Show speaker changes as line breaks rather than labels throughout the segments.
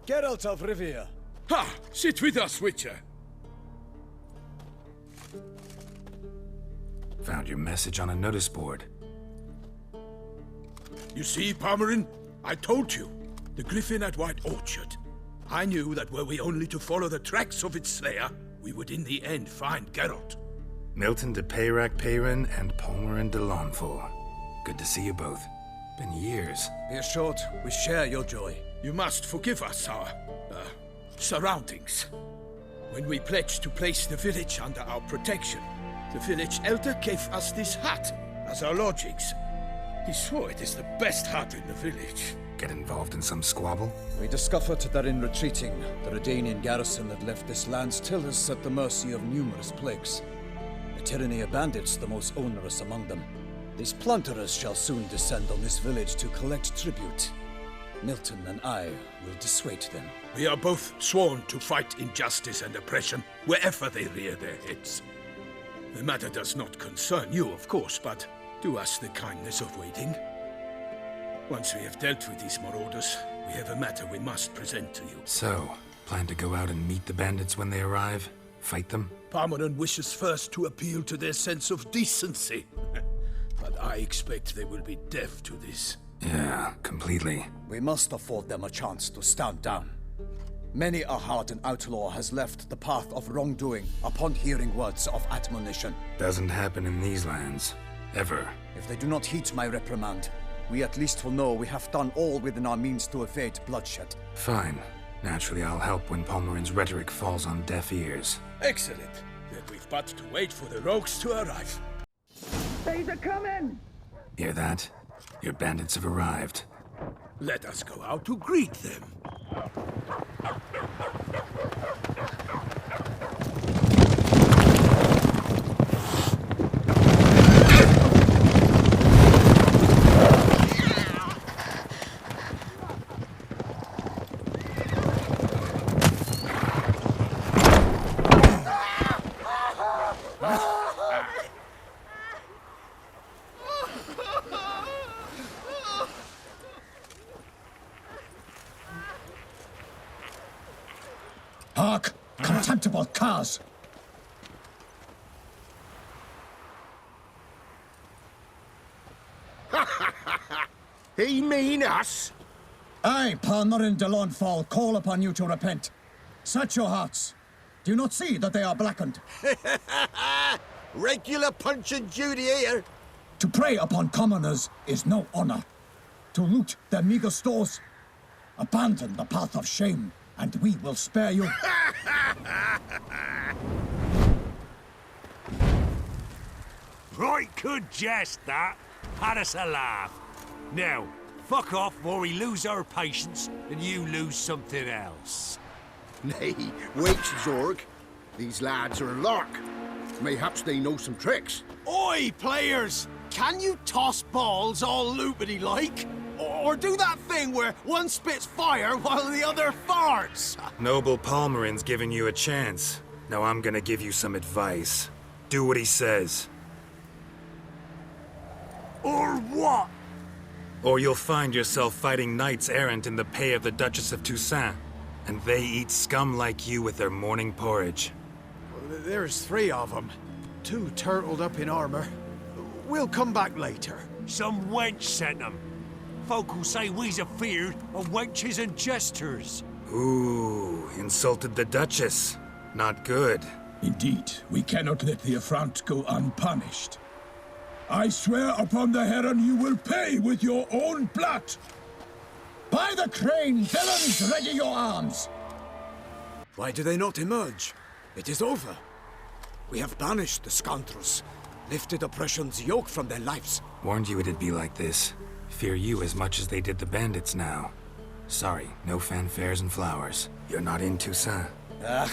Geralt of Rivia.
Ha! Sit with us, Witcher.
Found your message on a notice board.
You see, Palmerin? I told you. The Griffin at White Orchard. I knew that were we only to follow the tracks of its slayer, we would in the end find Geralt.
Milton de Peyrac Peyran and Palmerin de Launfal. Good to see you both. Been years.
Be assured, we share your joy.
You must forgive us our, surroundings. When we pledged to place the village under our protection, the village elder gave us this hut as our lodgings. He swore it is the best hut in the village.
Get involved in some squabble?
We discovered that in retreating, the Redanian garrison had left this land tillers at the mercy of numerous plagues. The tyranny of bandits the most onerous among them. These plunderers shall soon descend on this village to collect tribute. Milton and I will dissuade them.
We are both sworn to fight injustice and oppression wherever they rear their heads. The matter does not concern you, of course, but do us the kindness of waiting. Once we have dealt with these marauders, we have a matter we must present to you.
So, plan to go out and meet the bandits when they arrive? Fight them?
Palmerin wishes first to appeal to their sense of decency. But I expect they will be deaf to this.
Yeah, completely.
We must afford them a chance to stand down. Many a hardened outlaw has left the path of wrongdoing upon hearing words of admonition.
Doesn't happen in these lands. Ever.
If they do not heed my reprimand, we at least will know we have done all within our means to evade bloodshed.
Fine. Naturally, I'll help when Palmerin's rhetoric falls on deaf ears.
Excellent. Then we've but to wait for the rogues to arrive.
They's a coming!
Hear that? Your bandits have arrived.
Let us go out to greet them.
Hark! Contemptible curs!
He mean us?
I, Palmerin de Launfal, call upon you to repent. Search your hearts. Do you not see that they are blackened?
Regular Punch and Judy here.
To prey upon commoners is no honor. To loot their meager stores, abandon the path of shame, and we will spare you.
Right good jest, that. Had us a laugh. Now, fuck off or we lose our patience and you lose something else.
Nay, wait, Zorg. These lads are a lark. Mayhaps they know some tricks.
Oi, players! Can you toss balls all loopity-like? Or do that thing where one spits fire while the other farts?
Noble Palmerin's giving you a chance. Now I'm gonna give you some advice. Do what he says.
Or what?
Or you'll find yourself fighting knights errant in the pay of the Duchess of Toussaint. And they eat scum like you with their morning porridge.
There's 3 of them. 2 turtled up in armor. We'll come back later.
Some wench sent them. Folk who say we's afeard of wenches and jesters.
Ooh, insulted the Duchess. Not good.
Indeed, we cannot let the affront go unpunished. I swear upon the Heron you will pay with your own blood! By the crane, villains, ready your arms!
Why do they not emerge? It is over. We have banished the scoundrels, lifted oppression's yoke from their lives.
Warned you it'd be like this. Fear you as much as they did the bandits now. Sorry, no fanfares and flowers. You're not in Toussaint.
Ah,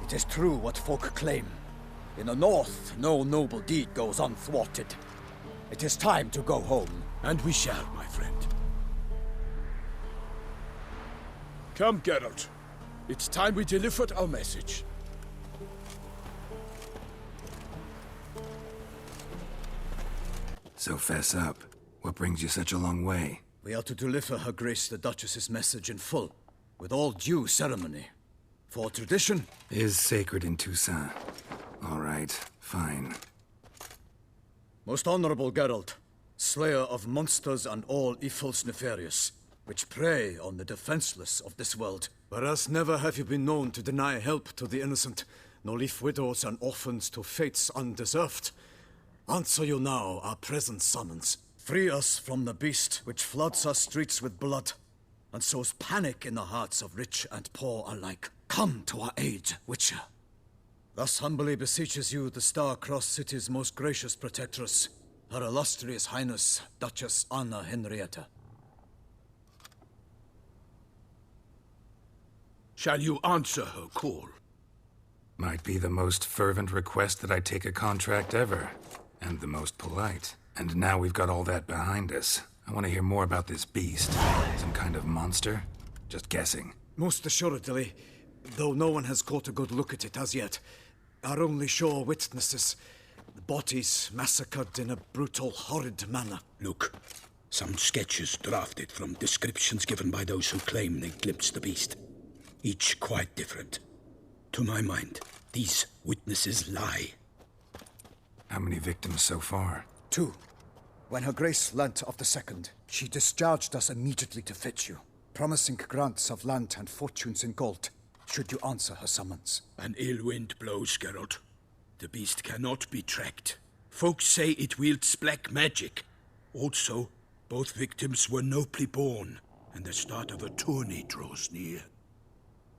it is true what folk claim. In the north, no noble deed goes unthwarted. It is time to go home.
And we shall, my friend. Come, Geralt. It's time we delivered our message.
So fess up. What brings you such a long way?
We are to deliver Her Grace the Duchess's message in full. with all due ceremony. For tradition
is sacred in Toussaint. All right, fine.
Most honorable Geralt, slayer of monsters and all evils nefarious, which prey on the defenseless of this world. Whereas never have you been known to deny help to the innocent, nor leave widows and orphans to fates undeserved. Answer you now our present summons. Free us from the beast which floods our streets with blood, and sows panic in the hearts of rich and poor alike. Come to our aid, Witcher. Thus humbly beseeches you the Star-Crossed City's most gracious protectress, Her Illustrious Highness, Duchess Anna Henrietta.
Shall you answer her call?
Might be the most fervent request that I take a contract ever, and the most polite. And now we've got all that behind us. I want to hear more about this beast. Some kind of monster? Just guessing.
Most assuredly, though no one has caught a good look at it as yet. Our only sure witnesses, the bodies massacred in a brutal, horrid manner.
Look, some sketches drafted from descriptions given by those who claim they glimpsed the beast. Each quite different. To my mind, these witnesses lie.
How many victims so far?
2. When Her Grace learnt of the second, she discharged us immediately to fetch you, promising grants of land and fortunes in gold, should you answer her summons.
An ill wind blows, Geralt. The beast cannot be tracked. Folks say it wields black magic. Also, both victims were nobly born, and the start of a tourney draws near.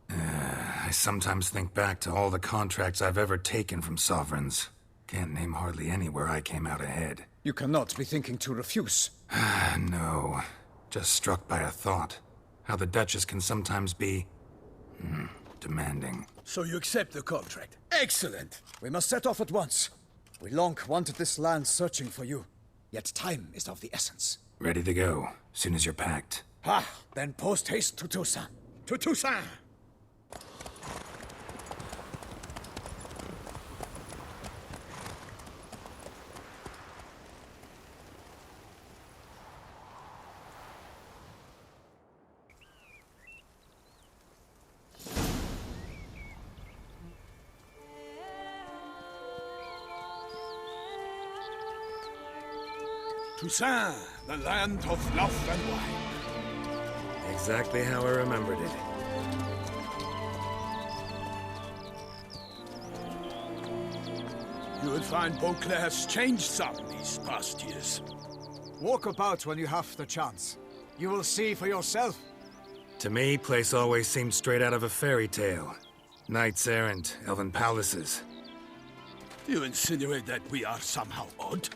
I sometimes think back to all the contracts I've ever taken from sovereigns. Can't name hardly any where I came out ahead.
You cannot be thinking to refuse.
No. Just struck by a thought. How the Duchess can sometimes be... demanding.
So you accept the contract? Excellent!
We must set off at once. We long wanted this land searching for you, yet time is of the essence.
Ready to go, soon as you're packed.
Ha! Then post-haste to Toussaint.
To Toussaint! Toussaint, the land of love and wine.
Exactly how I remembered it.
You will find Beauclair's changed some these past years.
Walk about when you have the chance. You will see for yourself.
To me, place always seemed straight out of a fairy tale. Knights errant, elven palaces.
You insinuate that we are somehow odd?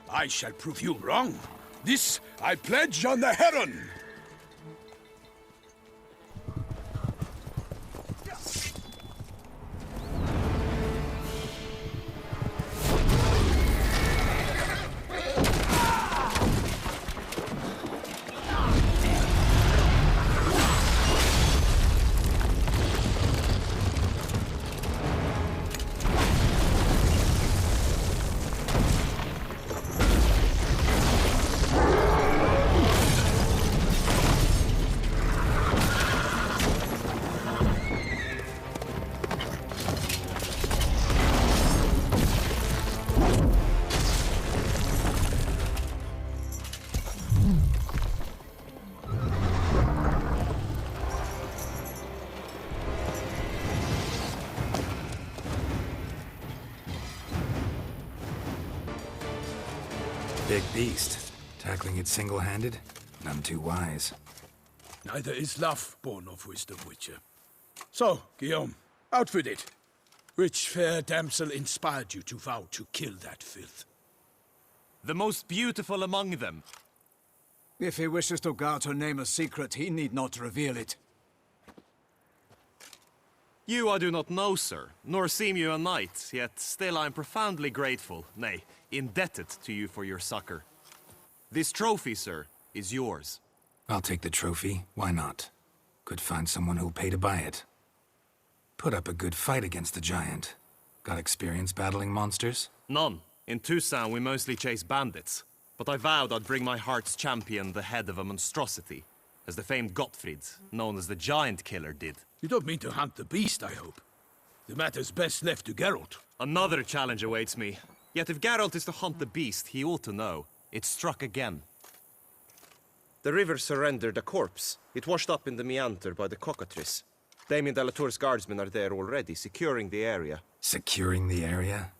I shall prove you wrong. This I pledge on the Heron!
Big beast. Tackling it single-handed? None too wise.
Neither is love born of wisdom, Witcher. So, Guillaume, out with it. Which fair damsel inspired you to vow to kill that filth?
The most beautiful among them.
If he wishes to guard her name a secret, he need not reveal it.
You I do not know, sir, nor seem you a knight, yet still I am profoundly grateful, nay, indebted to you for your succor. This trophy, sir, is yours.
I'll take the trophy. Why not? Could find someone who'll pay to buy it. Put up a good fight against the giant. Got experience battling monsters?
None. In Toussaint we mostly chase bandits. But I vowed I'd bring my heart's champion the head of a monstrosity. as the famed Gottfried, known as the Giant Killer, did.
You don't mean to hunt the beast, I hope. The matter's best left to Geralt.
Another challenge awaits me. Yet if Geralt is to hunt the beast, he ought to know. It struck again. The river surrendered a corpse. It washed up in the meander by the cockatrice. Damien de la Tour's guardsmen are there already, securing the area.
Securing the area?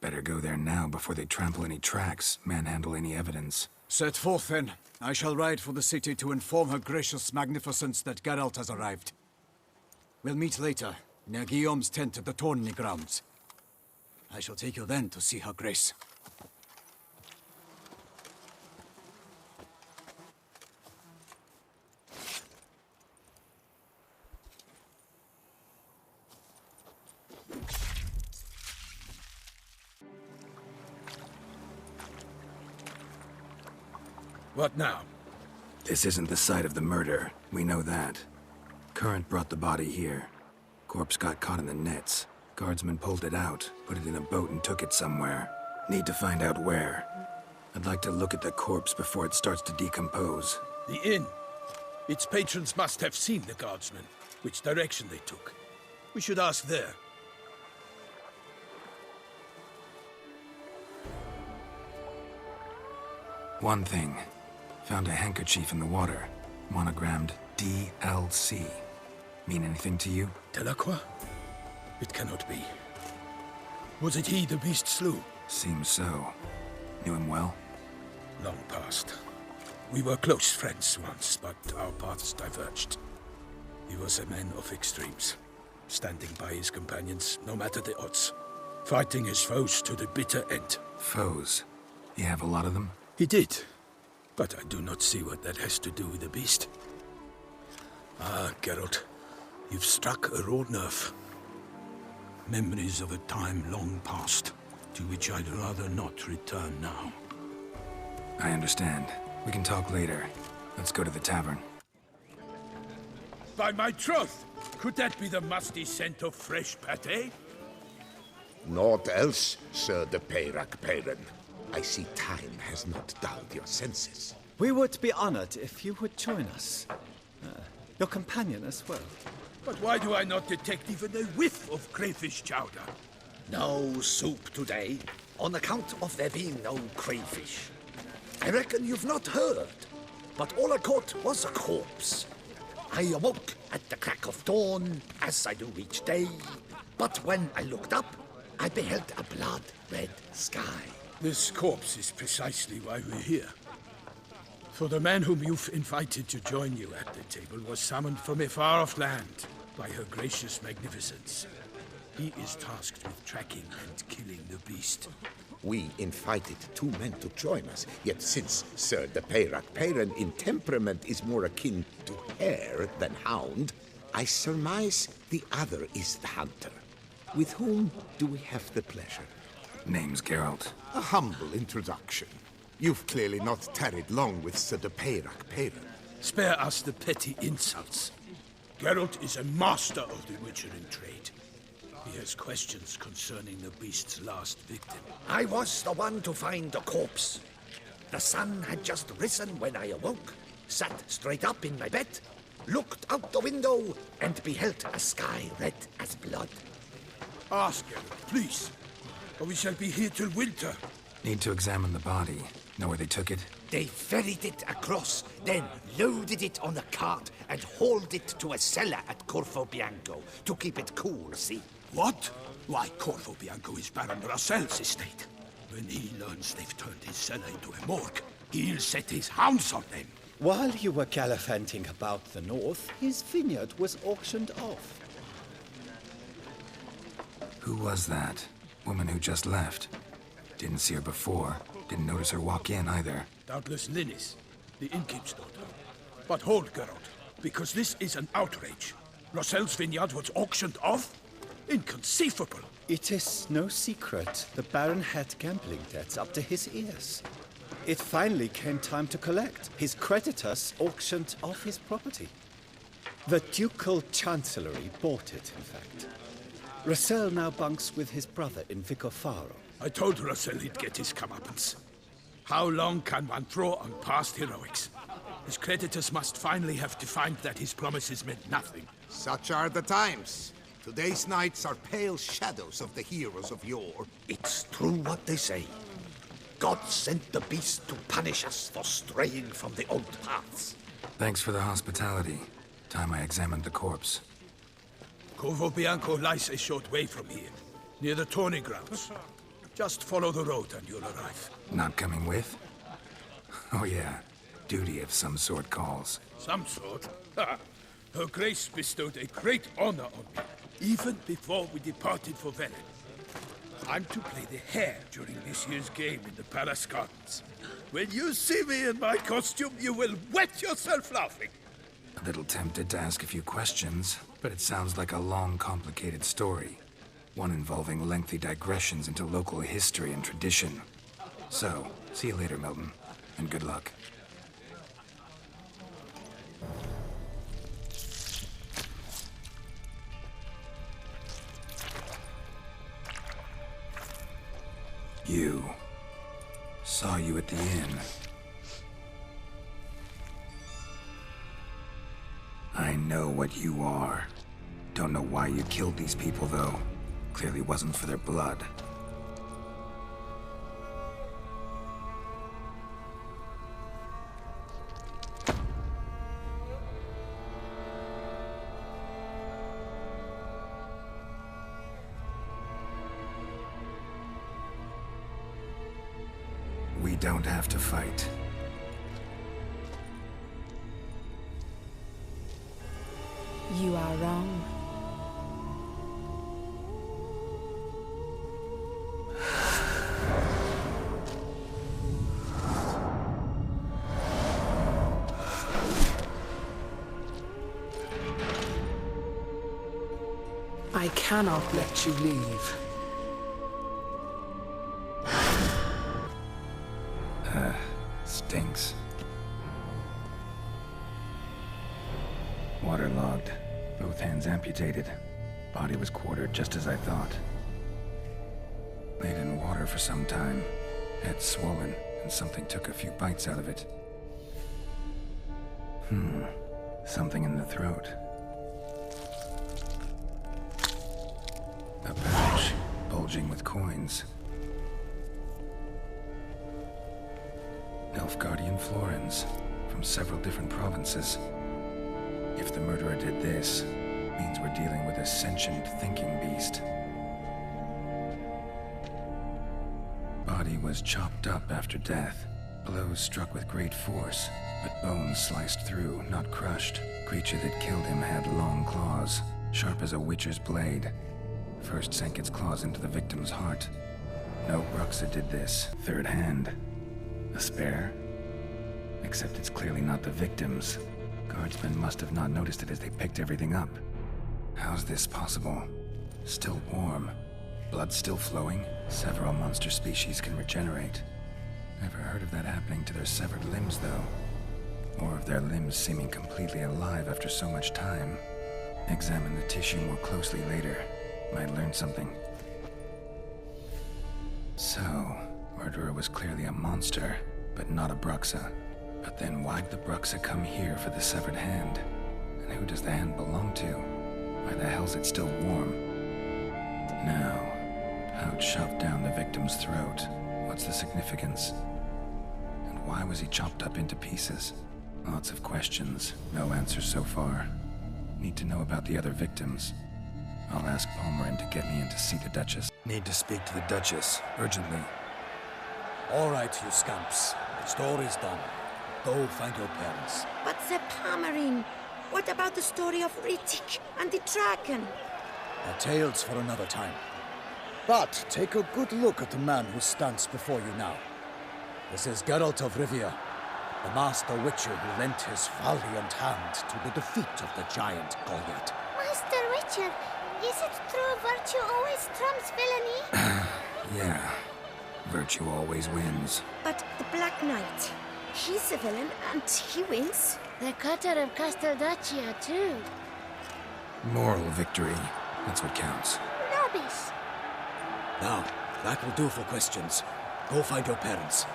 Better go there now before they trample any tracks, manhandle any evidence.
Set forth, then. I shall ride for the city to inform her gracious magnificence that Geralt has arrived. We'll meet later, near Guillaume's tent at the Tourney grounds. I shall take you then to see her grace.
What now?
This isn't the site of the murder. We know that. Current brought the body here. Corpse got caught in the nets. Guardsmen pulled it out, put it in a boat and took it somewhere. Need to find out where. I'd like to look at the corpse before it starts to decompose.
The inn. Its patrons must have seen the guardsmen, which direction they took. We should ask there.
One thing. Found a handkerchief in the water. Monogrammed DLC. Mean anything to you?
Delacroix? It cannot be. Was it he the beast slew?
Seems so. Knew him well?
Long past. We were close friends once, but our paths diverged. He was a man of extremes, standing by his companions, no matter the odds. Fighting his foes to the bitter end.
Foes? You have a lot of them?
He did. But I do not see what that has to do with the beast. Ah, Geralt. You've struck a raw nerve. Memories of a time long past, to which I'd rather not return now.
I understand. We can talk later. Let's go to the tavern.
By my troth! Could that be the musty scent of fresh pâté?
Naught else, Sir de Peyrac Peyran. I see time has not dulled your senses.
We would be honored if you would join us. Your companion as well.
But why do I not detect even a whiff of crayfish chowder?
No soup today, on account of there being no crayfish. I reckon you've not heard, but all I caught was a corpse. I awoke at the crack of dawn, as I do each day, but when I looked up, I beheld a blood-red sky.
This corpse is precisely why we're here. For the man whom you've invited to join you at the table was summoned from a far-off land by her gracious magnificence. He is tasked with tracking and killing the beast.
We invited two men to join us, yet since Sir de Peyrac Peyran in temperament is more akin to hare than hound, I surmise the other is the hunter. With whom do we have the pleasure?
Name's Geralt.
A humble introduction. You've clearly not tarried long with Sir de Peyrac Peyran.
Spare us the petty insults. Geralt is a master of the Witchering trade. He has questions concerning the beast's last victim.
I was the one to find the corpse. The sun had just risen when I awoke, sat straight up in my bed, looked out the window, and beheld a sky red as blood.
Ask Geralt, please, or we shall be here till winter.
Need to examine the body. Know where they took it?
They ferried it across, then loaded it on a cart and hauled it to a cellar at Corvo Bianco to keep it cool, see?
What? Why, Corvo Bianco is Baron Rossel's estate. When he learns they've turned his cellar into a morgue, he'll set his hounds on them.
While you were gallivanting about the north, his vineyard was auctioned off.
Who was that? Woman who just left. Didn't see her before. Didn't notice her walk in either.
Doubtless Linnis, the innkeep's daughter. But hold, Geralt, because this is an outrage. Rossel's vineyard was auctioned off? Inconceivable!
It is no secret the Baron had gambling debts up to his ears. It finally came time to collect. His creditors auctioned off his property. The Ducal Chancellery bought it, in fact. Rossel now bunks with his brother in Vicofaro.
I told Rossel he'd get his comeuppance. How long can one throw on past heroics? His creditors must finally have defined that his promises meant nothing.
Such are the times. Today's knights are pale shadows of the heroes of yore.
It's true what they say. God sent the beast to punish us for straying from the old paths.
Thanks for the hospitality. Time I examined the corpse.
Corvo Bianco lies a short way from here, near the tourney grounds. Just follow the road and you'll arrive.
Not coming with? Oh yeah, duty of some sort calls.
Some sort? Her Grace bestowed a great honor on me, even before we departed for Velen. I'm to play the hare during this year's game in the Palace Gardens. When you see me in my costume, you will wet yourself laughing.
A little tempted to ask a few questions, but it sounds like a long, complicated story. One involving lengthy digressions into local history and tradition. So, see you later, Milton, and good luck. You. Saw you at the inn. I know what you are. Don't know why you killed these people, though. Clearly wasn't for their blood. We don't have to fight.
You are wrong.
I cannot let you leave.
Stinks. Waterlogged. Both hands amputated. Body was quartered just as I thought. Laid in water for some time. Head swollen, and something took a few bites out of it. Something in the throat. A pouch, bulging with coins. Nilfgaardian florins, from several different provinces. If the murderer did this, means we're dealing with a sentient thinking beast. Body was chopped up after death. Blows struck with great force, but bones sliced through, not crushed. Creature that killed him had long claws, sharp as a witcher's blade. First sank its claws into the victim's heart. No Bruxa did this. Third hand. A spare? Except it's clearly not the victim's. Guardsmen must have not noticed it as they picked everything up. How's this possible? Still warm. Blood still flowing? Several monster species can regenerate. Never heard of that happening to their severed limbs, though. Or of their limbs seeming completely alive after so much time. Examine the tissue more closely later. Might learn something. So, murderer was clearly a monster, but not a Bruxa. But then why'd the Bruxa come here for the severed hand? And who does the hand belong to? Why the hell's it still warm? Now, pouch shoved down the victim's throat. What's the significance? And why was he chopped up into pieces? Lots of questions, no answers so far. Need to know about the other victims. I'll ask Palmerin to get me in to see the Duchess. Need to speak to the Duchess, urgently.
All right, you scamps. The story's done. Go find your parents.
But Sir Palmerin, what about the story of Riddick and the dragon?
A tale's for another time. But take a good look at the man who stands before you now. This is Geralt of Rivia, the master witcher who lent his valiant hand to the defeat of the giant Goliath.
Master Witcher, is it true virtue always trumps villainy?
Yeah. Virtue always wins.
But the Black Knight, he's a villain and he wins.
The cutter of Casteldacia, too.
Moral victory. That's what counts.
Nobis.
Now, that will do for questions. Go find your parents.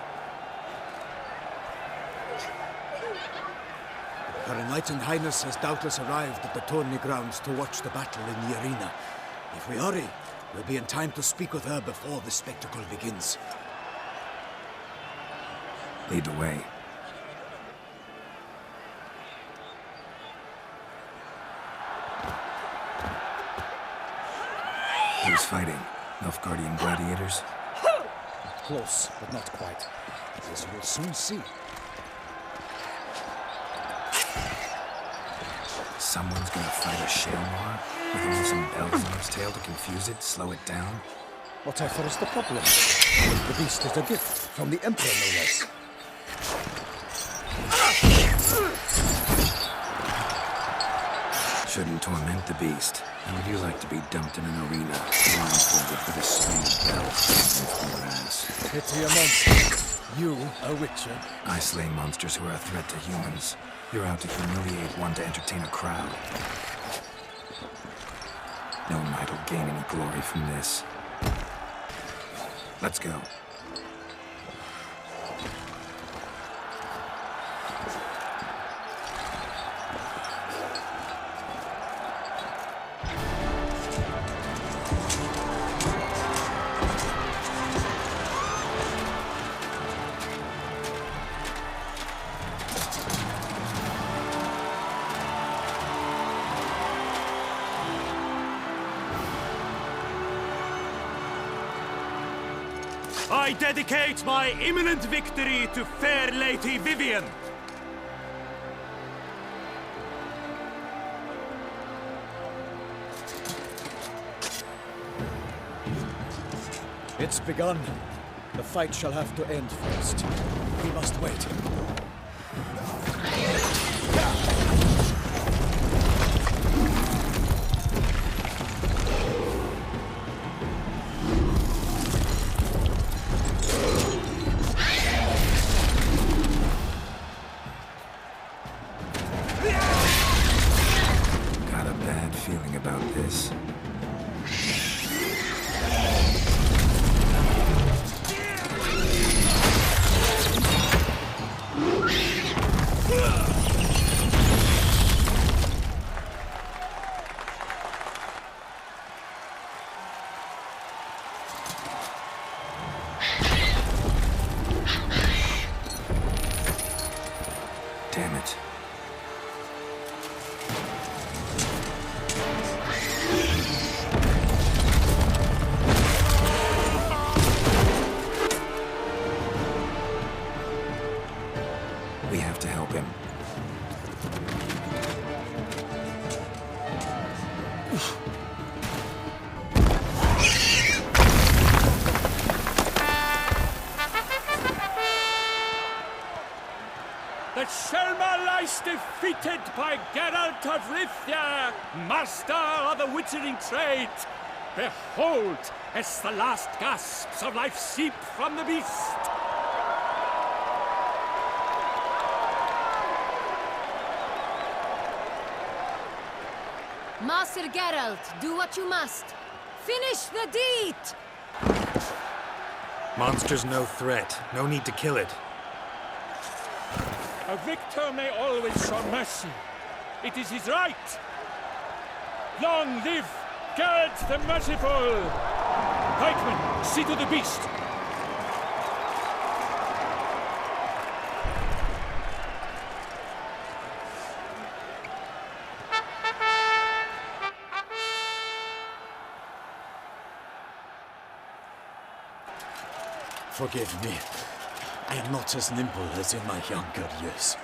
Her Enlightened Highness has doubtless arrived at the tourney grounds to watch the battle in the arena. If we hurry, we'll be in time to speak with her before the spectacle begins.
Lead the way. Who's fighting? Nilfgaardian gladiators?
Close, but not quite. As you will soon see.
Someone's gonna fight a Shelmar with only some bells on his tail to confuse it, slow it down?
Whatever is the problem? The beast is a gift from the Emperor, no less.
Shouldn't torment the beast. How would you like to be dumped in an arena, blindfolded with a string of bells from your ass?
Pity a monster. You, a witcher?
I slay monsters who are a threat to humans. You're out to humiliate one to entertain a crowd. No knight will gain any glory from this. Let's go.
I dedicate my imminent victory to fair Lady Vivienne.
It's begun. The fight shall have to end first. We must wait.
Got a bad feeling about this. Damn it. We have to help him.
The Shelmar lies defeated by Geralt of Rivia, master of the witchering trade. Behold, as the last gasps of life seep from the beast.
Master Geralt, do what you must. Finish the deed!
Monster's no threat. No need to kill it.
A victor may always show mercy. It is his right. Long live Geralt the Merciful! Pikemen, see to the beast.
Forgive me. I am not as nimble as in my younger years.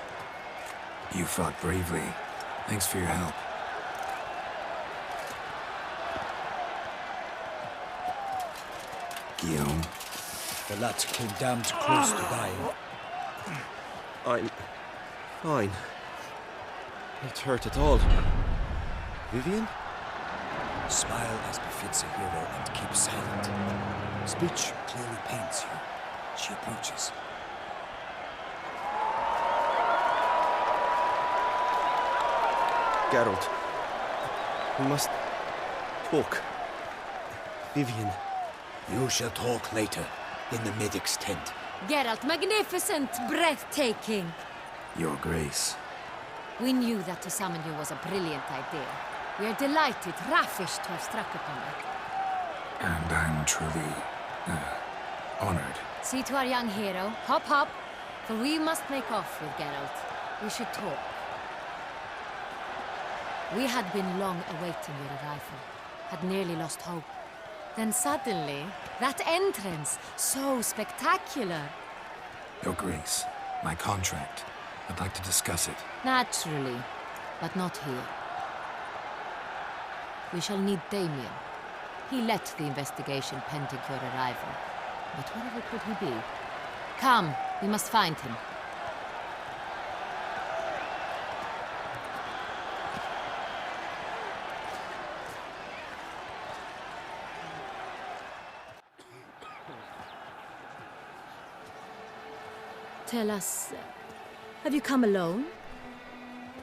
You fought bravely. Thanks for your help. Guillaume?
The lad came damned close to dying.
I'm fine. Not hurt at all. Vivienne?
Smile as befits a hero and keep silent. Speech clearly pains you. She approaches.
Geralt, we must talk. Vivienne.
You shall talk later, in the medic's tent.
Geralt, magnificent, breathtaking.
Your Grace.
We knew that to summon you was a brilliant idea. We are delighted, ravished to have struck upon it.
And I'm truly, honored.
See to our young hero. Hop, hop. For we must make off with Geralt. We should talk. We had been long awaiting your arrival. Had nearly lost hope. Then suddenly, that entrance, so spectacular.
Your Grace, my contract. I'd like to discuss it.
Naturally, but not here. We shall need Damien. He led the investigation pending your arrival. But whatever could he be? Come, we must find him. Tell us, have you come alone?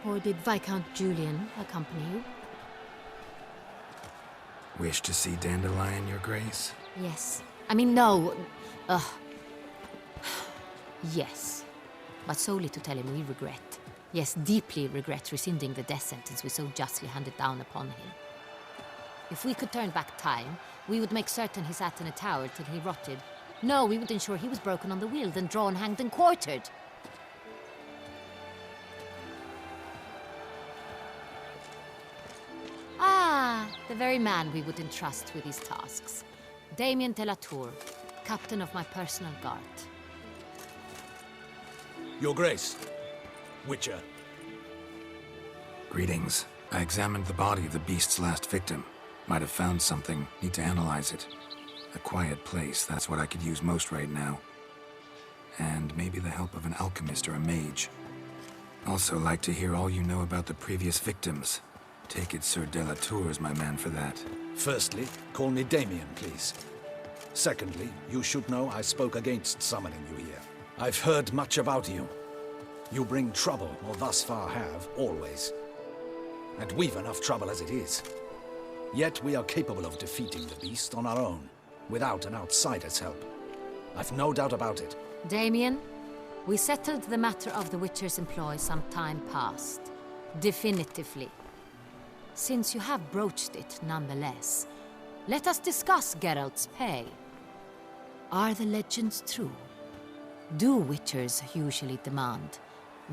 Or did Viscount Julian accompany you?
Wish to see Dandelion, Your Grace?
Yes. I mean, no. Yes. But solely to tell him we regret. Yes, deeply regret rescinding the death sentence we so justly handed down upon him. If we could turn back time, we would make certain he sat in a tower till he rotted. No, we would ensure he was broken on the wheel, then drawn, hanged, and quartered. Ah, the very man we would entrust with these tasks. Damien de la Tour, captain of my personal guard.
Your Grace. Witcher.
Greetings. I examined the body of the beast's last victim. Might have found something. Need to analyze it. A quiet place, that's what I could use most right now. And maybe the help of an alchemist or a mage. Also like to hear all you know about the previous victims. Take it Sir de la Tour is my man for that.
Firstly, call me Damien, please. Secondly, you should know I spoke against summoning you here. I've heard much about you. You bring trouble, or thus far have, always. And we've enough trouble as it is. Yet we are capable of defeating the beast on our own, without an outsider's help. I've no doubt about it.
Damien, we settled the matter of the Witcher's employ some time past. Definitively. Since you have broached it nonetheless, let us discuss Geralt's pay. Are the legends true? Do Witchers usually demand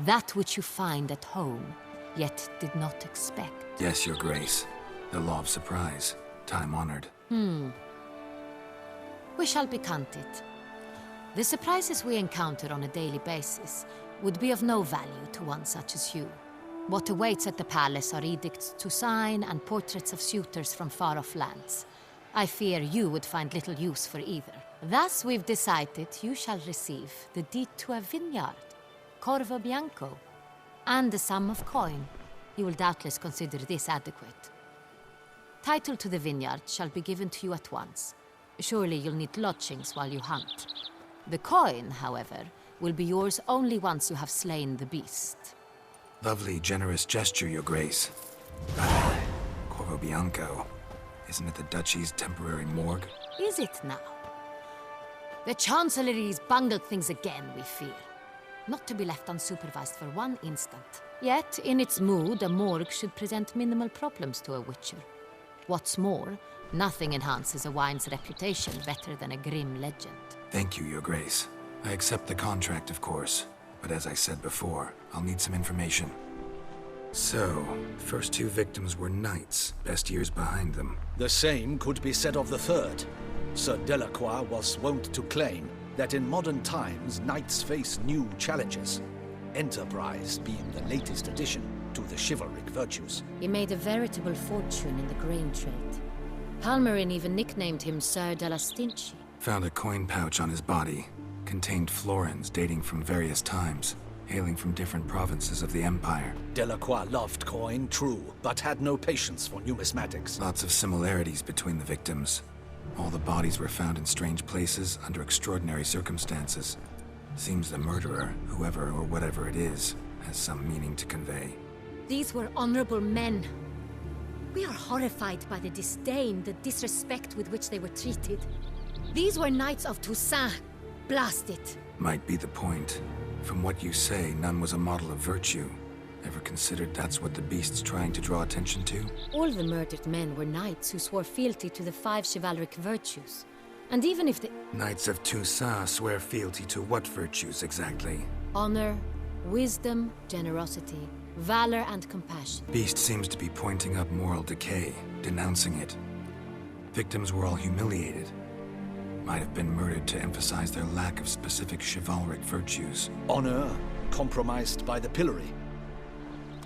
that which you find at home, yet did not expect?
Yes, Your Grace. The law of surprise. Time-honored.
We shall be content. The surprises we encounter on a daily basis would be of no value to one such as you. What awaits at the palace are edicts to sign and portraits of suitors from far-off lands. I fear you would find little use for either. Thus we've decided you shall receive the deed to a vineyard, Corvo Bianco, and the sum of coin. You will doubtless consider this adequate. Title to the vineyard shall be given to you at once. Surely you'll need lodgings while you hunt. The coin, however, will be yours only once you have slain the beast.
Lovely, generous gesture, Your Grace. Corvo Bianco. Isn't it the Duchy's temporary morgue?
Is it now? The Chancellery's bungled things again, we fear. Not to be left unsupervised for one instant. Yet, in its mood, a morgue should present minimal problems to a Witcher. What's more, nothing enhances a wine's reputation better than a grim legend.
Thank you, Your Grace. I accept the contract, of course. But as I said before, I'll need some information. So, first two victims were knights, best years behind them.
The same could be said of the third. Sir Delacroix was wont to claim that in modern times, knights face new challenges. Enterprise being the latest addition to the chivalric virtues.
He made a veritable fortune in the grain trade. Palmerin even nicknamed him Sir de la Stinchi.
Found a coin pouch on his body. Contained florins dating from various times, hailing from different provinces of the Empire.
Delacroix loved coin, true, but had no patience for numismatics.
Lots of similarities between the victims. All the bodies were found in strange places under extraordinary circumstances. Seems the murderer, whoever or whatever it is, has some meaning to convey.
These were honorable men. We are horrified by the disdain, the disrespect with which they were treated. These were knights of Toussaint. Blast it.
Might be the point. From what you say, none was a model of virtue. Ever considered that's what the beast's trying to draw attention to?
All the murdered men were knights who swore fealty to the 5 chivalric virtues. And even if the...
Knights of Toussaint swear fealty to what virtues exactly?
Honor, wisdom, generosity, valor, and compassion.
Beast seems to be pointing up moral decay, denouncing it. Victims were all humiliated. Might have been murdered to emphasize their lack of specific chivalric virtues.
Honor compromised by the pillory.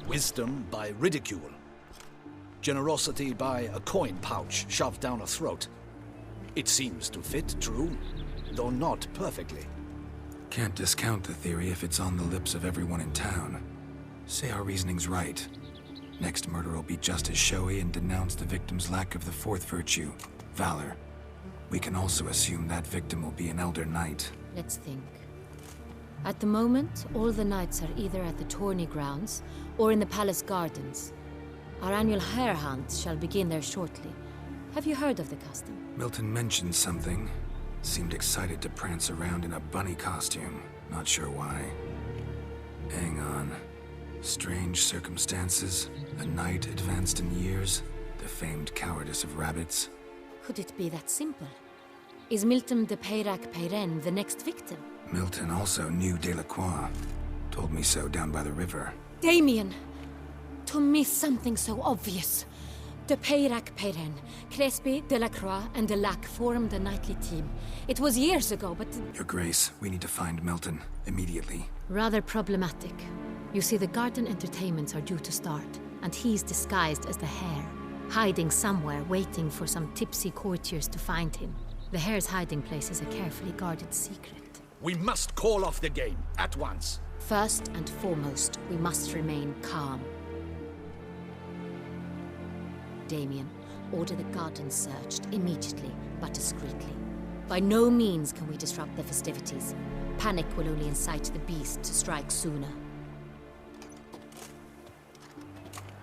Wisdom by ridicule. Generosity by a coin pouch shoved down a throat. It seems to fit true, though not perfectly.
Can't discount the theory if it's on the lips of everyone in town. Say our reasoning's right. Next murder will be just as showy and denounce the victim's lack of the 4th virtue, valor. We can also assume that victim will be an elder knight.
Let's think. At the moment, all the knights are either at the tourney grounds or in the palace gardens. Our annual hare hunt shall begin there shortly. Have you heard of the custom?
Milton mentioned something. Seemed excited to prance around in a bunny costume. Not sure why. Hang on. Strange circumstances. A knight advanced in years. The famed cowardice of rabbits.
Could it be that simple? Is Milton de Peyrac Peyren the next victim?
Milton also knew Delacroix. Told me so down by the river.
Damien! To miss something so obvious. De Peyrac Peyren, Crespi, Delacroix, and Delac formed a knightly team. It was years ago, but...
Your Grace, we need to find Milton. Immediately.
Rather problematic. You see, the garden entertainments are due to start, and he's disguised as the hare. Hiding somewhere, waiting for some tipsy courtiers to find him. The hare's hiding place is a carefully guarded secret.
We must call off the game, at once.
First and foremost, we must remain calm. Damien, order the garden searched immediately, but discreetly. By no means can we disrupt the festivities. Panic will only incite the beast to strike sooner.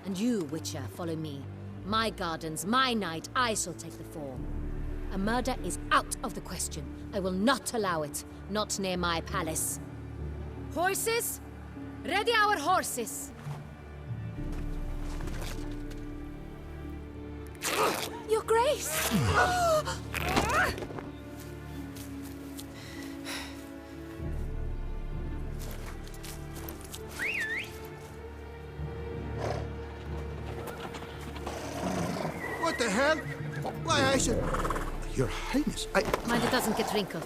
And you, Witcher, follow me. My gardens, my night, I shall take the fall. A murder is out of the question. I will not allow it. Not near my palace. Horses? Ready our horses! Your Grace!
What the hell? Why, I should... Your Highness,
Mind it doesn't get wrinkled.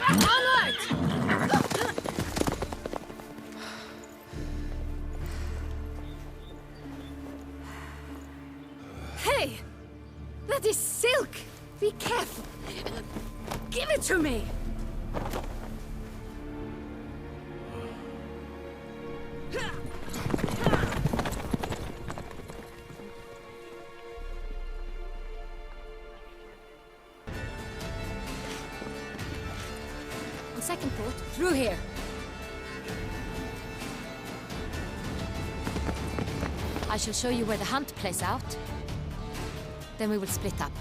Onward! Hey! That is silk! Be careful! Give it to me! Second thought, through here. I shall show you where the hunt plays out. Then we will split up.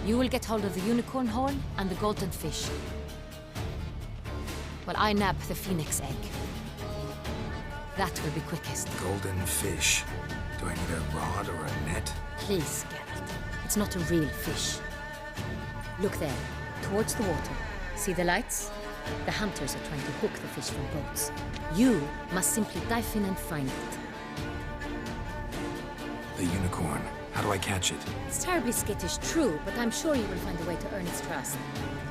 You will get hold of the unicorn horn and the golden fish. While I nab the phoenix egg. That will be quickest.
Golden fish. Do I need a rod or a net?
Please, Geralt. It's not a real fish. Look there, towards the water. See the lights? The hunters are trying to hook the fish from boats. You must simply dive in and find it.
The unicorn. How do I catch it?
It's terribly skittish, true, but I'm sure you will find a way to earn its trust.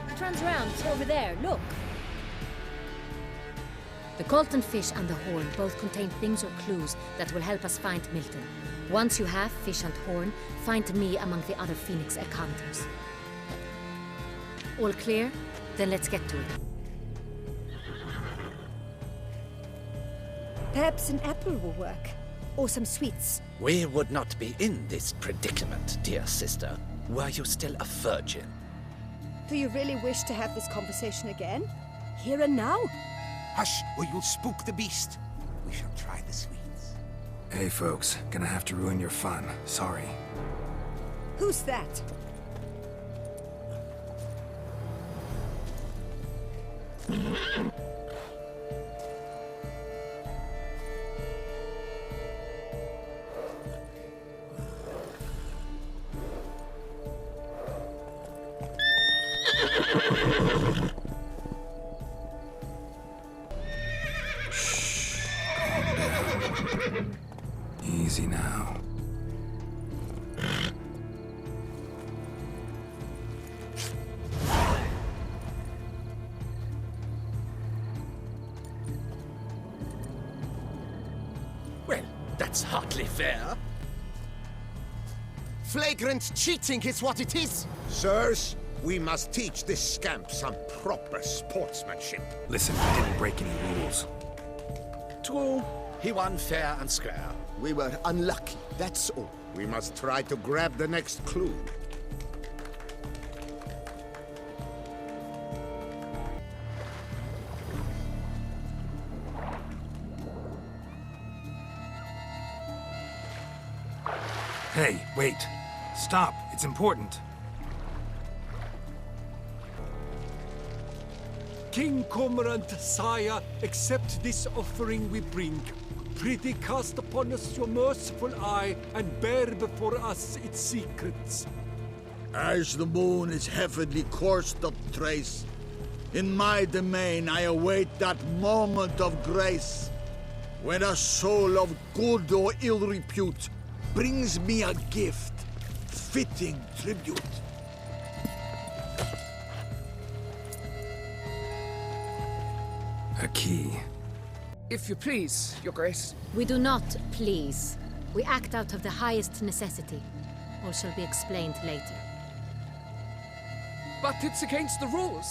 It runs around, over there, look. The golden fish and the horn both contain things or clues that will help us find Milton. Once you have fish and horn, find me among the other Phoenix Egg hunters. All clear? Then let's get to it.
Perhaps an apple will work. Or some sweets.
We would not be in this predicament, dear sister, were you still a virgin.
Do you really wish to have this conversation again? Here and now?
Hush, or you'll spook the beast. We shall try the sweets.
Hey, folks. Gonna have to ruin your fun. Sorry.
Who's that?
Easy now.
Well, that's hardly fair.
Flagrant cheating is what it is. Sirs, we must teach this scamp some proper sportsmanship.
Listen, I didn't break any rules.
True, he won fair and square.
We were unlucky, that's all.
We must try to grab the next clue.
Hey, wait. Stop. It's important.
King Cormorant, sire, accept this offering we bring. Prithee cast upon us your merciful eye, and bear before us its secrets.
As the moon is heavenly coursed of trace, in my domain I await that moment of grace, when a soul of good or ill repute brings me a gift, fitting tribute.
A key.
If you please, Your Grace.
We do not please. We act out of the highest necessity. All shall be explained later.
But it's against the rules.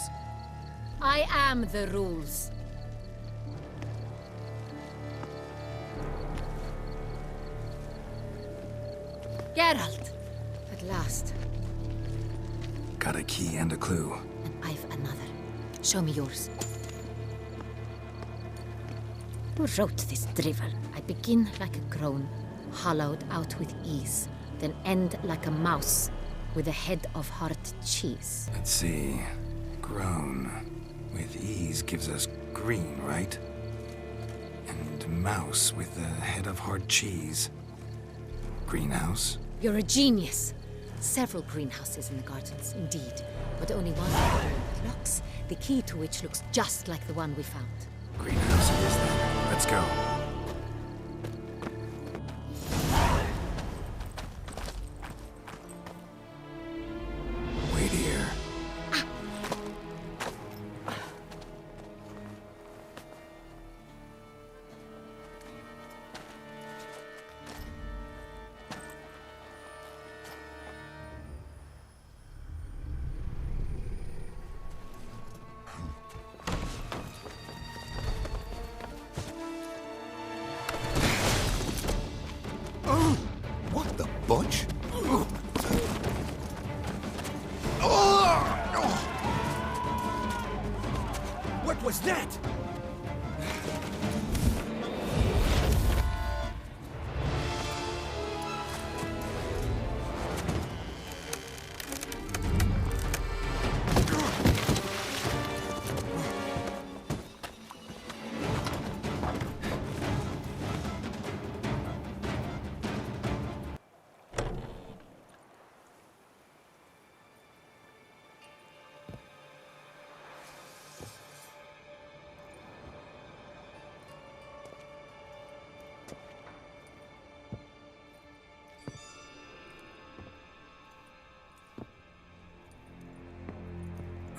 I am the rules. Geralt! At last.
Got a key and a clue.
And I've another. Show me yours. Who wrote this drivel? I begin like a groan, hollowed out with ease, then end like a mouse, with a head of hard cheese.
Let's see. Grown. With ease gives us green, right? And mouse with the head of hard cheese. Greenhouse?
You're a genius. Several greenhouses in the gardens, indeed, but only one that locks, the key to which looks just like the one we found.
Greenhouse it is then. Let's go. Wait here.
What the bunch?
What was that?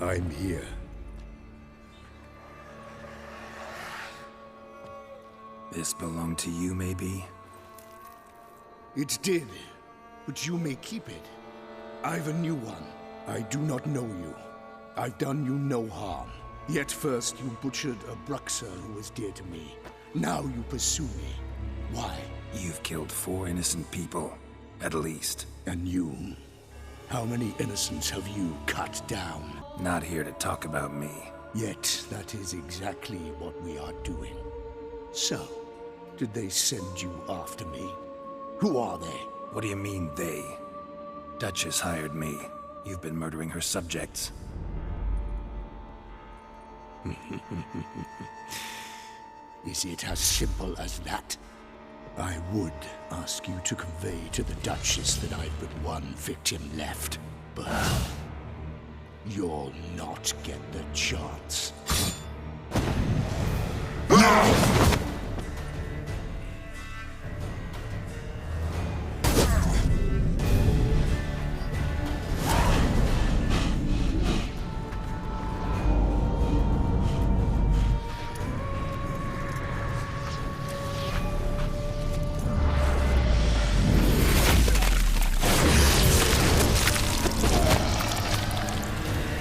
I'm here.
This belonged to you, maybe?
It did, but you may keep it. I've a new one. I do not know you. I've done you no harm. Yet first you butchered a Bruxer who was dear to me. Now you pursue me. Why?
You've killed 4 innocent people, at least.
And you? How many innocents have you cut down?
Not here to talk about me.
Yet that is exactly what we are doing. So, did they send you after me? Who are they?
What do you mean, they? Duchess hired me. You've been murdering her subjects.
Is it as simple as that? I would ask you to convey to the Duchess that I've but one victim left, but you'll not get the chance.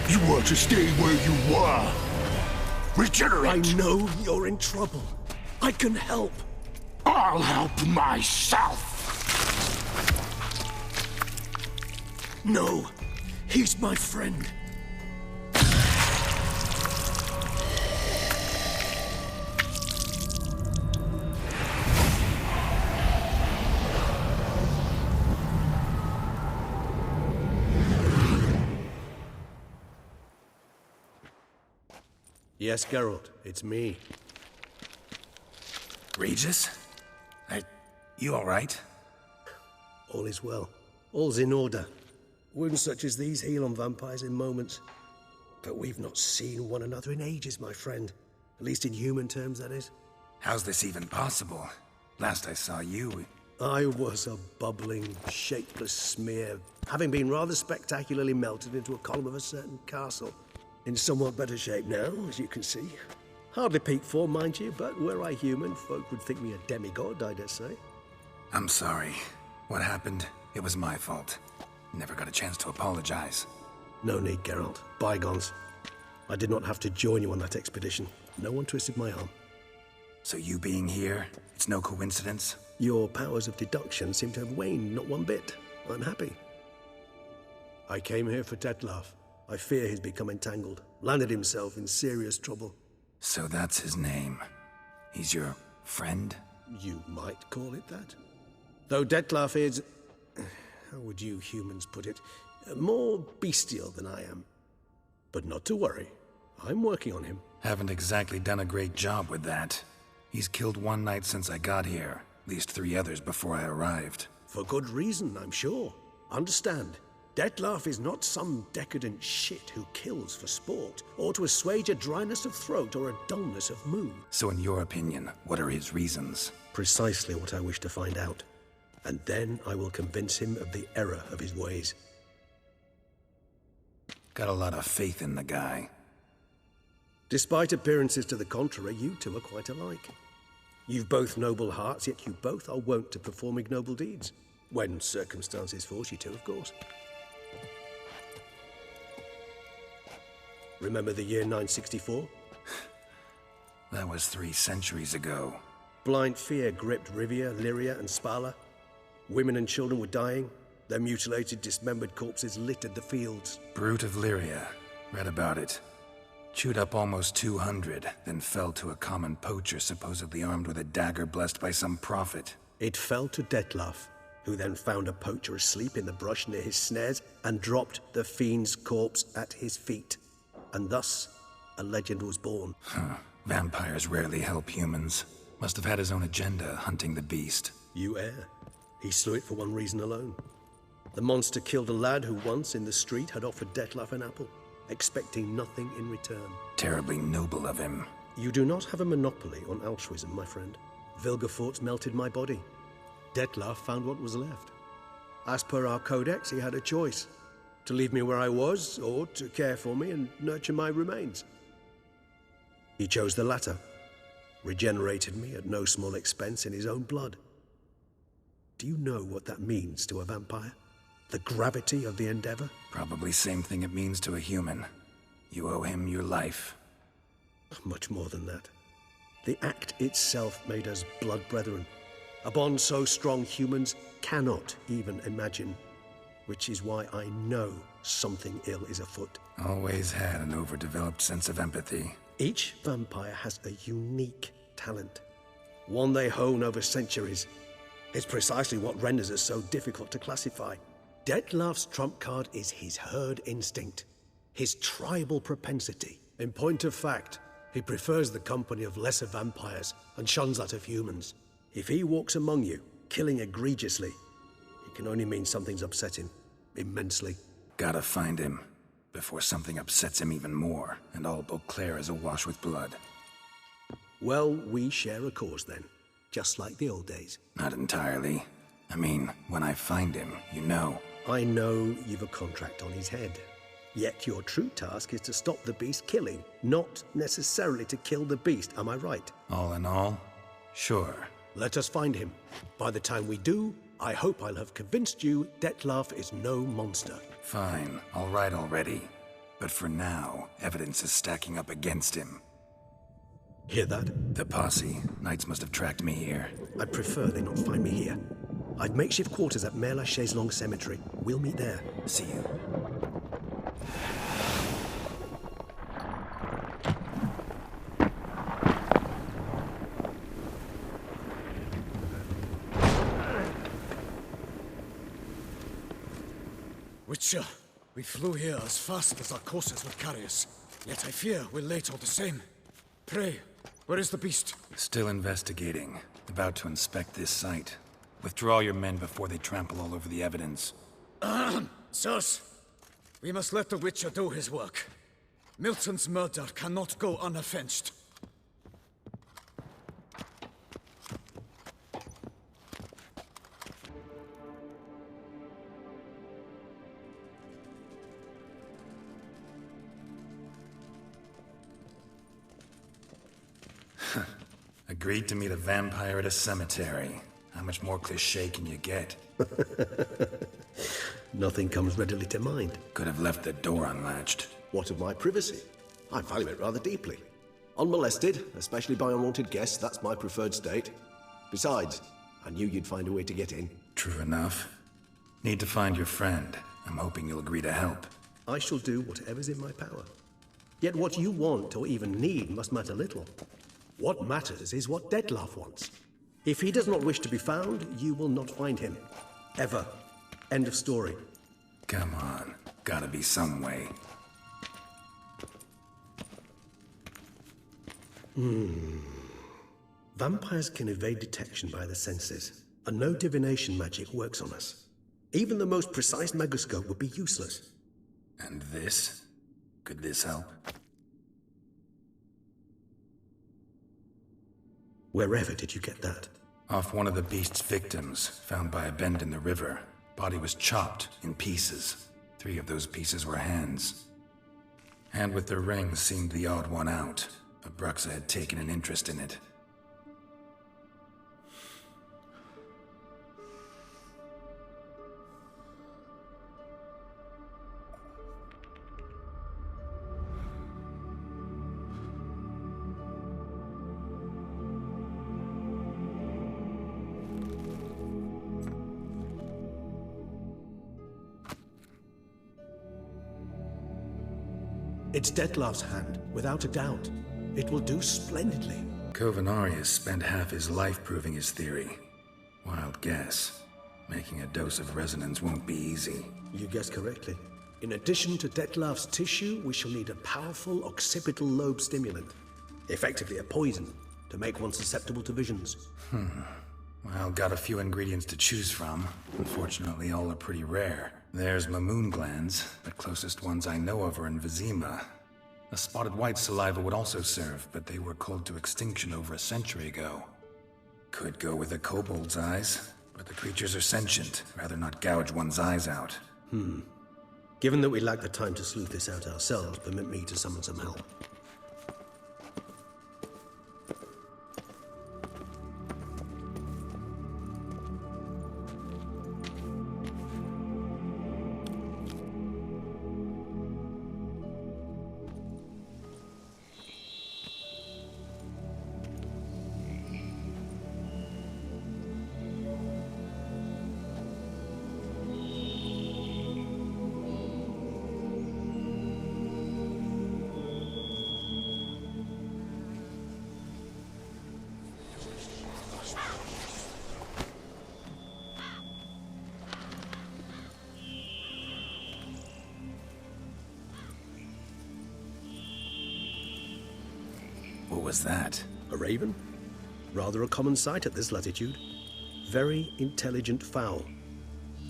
You were to stay where you were. Regenerate!
I know you're in trouble. I can help.
I'll help myself!
No, he's my friend.
Yes, Geralt, it's me.
Regis? You all right?
All is well. All's in order. Wounds such as these heal on vampires in moments. But we've not seen one another in ages, my friend. At least in human terms, that is.
How's this even possible? Last I saw you...
I was a bubbling, shapeless smear, having been rather spectacularly melted into a column of a certain castle. In somewhat better shape now, as you can see. Hardly peak form, mind you, but were I human, folk would think me a demigod, I dare say.
I'm sorry. What happened, it was my fault. Never got a chance to apologize.
No need, Geralt. Bygones. I did not have to join you on that expedition. No one twisted my arm.
So you being here, it's no coincidence?
Your powers of deduction seem to have waned not one bit. I'm happy. I came here for Dettlaff. I fear he's become entangled, landed himself in serious trouble.
So that's his name. He's your friend?
You might call it that. Though Dettlaff is... how would you humans put it? More bestial than I am. But not to worry. I'm working on him.
Haven't exactly done a great job with that. He's killed one knight since I got here. At least 3 others before I arrived.
For good reason, I'm sure. Understand. Dettlaff is not some decadent shit who kills for sport, or to assuage a dryness of throat or a dullness of mood.
So in your opinion, what are his reasons?
Precisely what I wish to find out. And then I will convince him of the error of his ways.
Got a lot of faith in the guy.
Despite appearances to the contrary, you two are quite alike. You've both noble hearts, yet you both are wont to perform ignoble deeds. When circumstances force you to, of course. Remember the year 964?
That was 3 centuries ago.
Blind fear gripped Rivia, Lyria, and Spala. Women and children were dying. Their mutilated, dismembered corpses littered the fields.
Brute of Lyria. Read about it. Chewed up almost 200, then fell to a common poacher supposedly armed with a dagger blessed by some prophet.
It fell to Dettlaff, who then found a poacher asleep in the brush near his snares and dropped the fiend's corpse at his feet. And thus, a legend was born.
Vampires rarely help humans. Must have had his own agenda, hunting the beast.
You err. He slew it for one reason alone. The monster killed a lad who once, in the street, had offered Dettlaff an apple, expecting nothing in return.
Terribly noble of him.
You do not have a monopoly on altruism, my friend. Vilgefortz melted my body. Dettlaff found what was left. As per our codex, he had a choice. To leave me where I was, or to care for me and nurture my remains. He chose the latter. Regenerated me at no small expense in his own blood. Do you know what that means to a vampire? The gravity of the endeavor?
Probably same thing it means to a human. You owe him your life.
Much more than that. The act itself made us blood brethren. A bond so strong humans cannot even imagine. Which is why I know something ill is afoot.
Always had an overdeveloped sense of empathy.
Each vampire has a unique talent. One they hone over centuries. It's precisely what renders us so difficult to classify. Dettlaff's trump card is his herd instinct. His tribal propensity. In point of fact, He prefers the company of lesser vampires and shuns that of humans. If he walks among you, killing egregiously, it can only mean something's upset him. Immensely.
Gotta find him before something upsets him even more, and all Beauclair is awash with blood.
Well, we share a cause then. Just like the old days.
Not entirely. I mean, when I find him, you know.
I know you've a contract on his head. Yet your true task is to stop the beast killing, not necessarily to kill the beast, am I right?
All in all, sure.
Let us find him. By the time we do, I hope I'll have convinced you Dettlaff is no monster.
Fine, all right already. But for now, evidence is stacking up against him.
Hear that?
The posse. Knights must have tracked me here.
I'd prefer they not find me here. I've makeshift quarters at Mère la Chaise-Longue Cemetery. We'll meet there.
See you.
Witcher, we flew here as fast as our courses would carry us. Yet I fear we're late all the same. Pray, where is the beast?
Still investigating. About to inspect this site. Withdraw your men before they trample all over the evidence.
Sirs, we must let the Witcher do his work. Milton's murder cannot go unavenged.
Agreed to meet a vampire at a cemetery. How much more cliché can you get?
Nothing comes readily to mind.
Could have left the door unlatched.
What of my privacy? I value it rather deeply. Unmolested, especially by unwanted guests, that's my preferred state. Besides, I knew you'd find a way to get in.
True enough. Need to find your friend. I'm hoping you'll agree to help.
I shall do whatever's in my power. Yet what you want or even need must matter little. What matters is what Dettlaff wants. If he does not wish to be found, you will not find him. Ever. End of story.
Come on. Gotta be some way.
Vampires can evade detection by the senses, and no divination magic works on us. Even the most precise megascope would be useless.
And this? Could this help?
Wherever did you get that?
Off one of the beast's victims, found by a bend in the river. Body was chopped in pieces. 3 of those pieces were hands. Hand with the ring seemed the odd one out. Abruxa had taken an interest in it.
It's Dettlaff's hand, without a doubt. It will do splendidly.
Covenarius spent half his life proving his theory. Wild guess. Making a dose of resonance won't be easy.
You guessed correctly. In addition to Dettlaff's tissue, we shall need a powerful occipital lobe stimulant. Effectively a poison, to make one susceptible to visions.
Well, got a few ingredients to choose from. Unfortunately, all are pretty rare. There's Mamoon glands. The closest ones I know of are in Vizima. A spotted white saliva would also serve, but they were culled to extinction over a century ago. Could go with a kobold's eyes, but the creatures are sentient. Rather not gouge one's eyes out.
Given that we lack the time to sleuth this out ourselves, permit me to summon some help.
was that?
A raven? Rather a common sight at this latitude. Very intelligent fowl.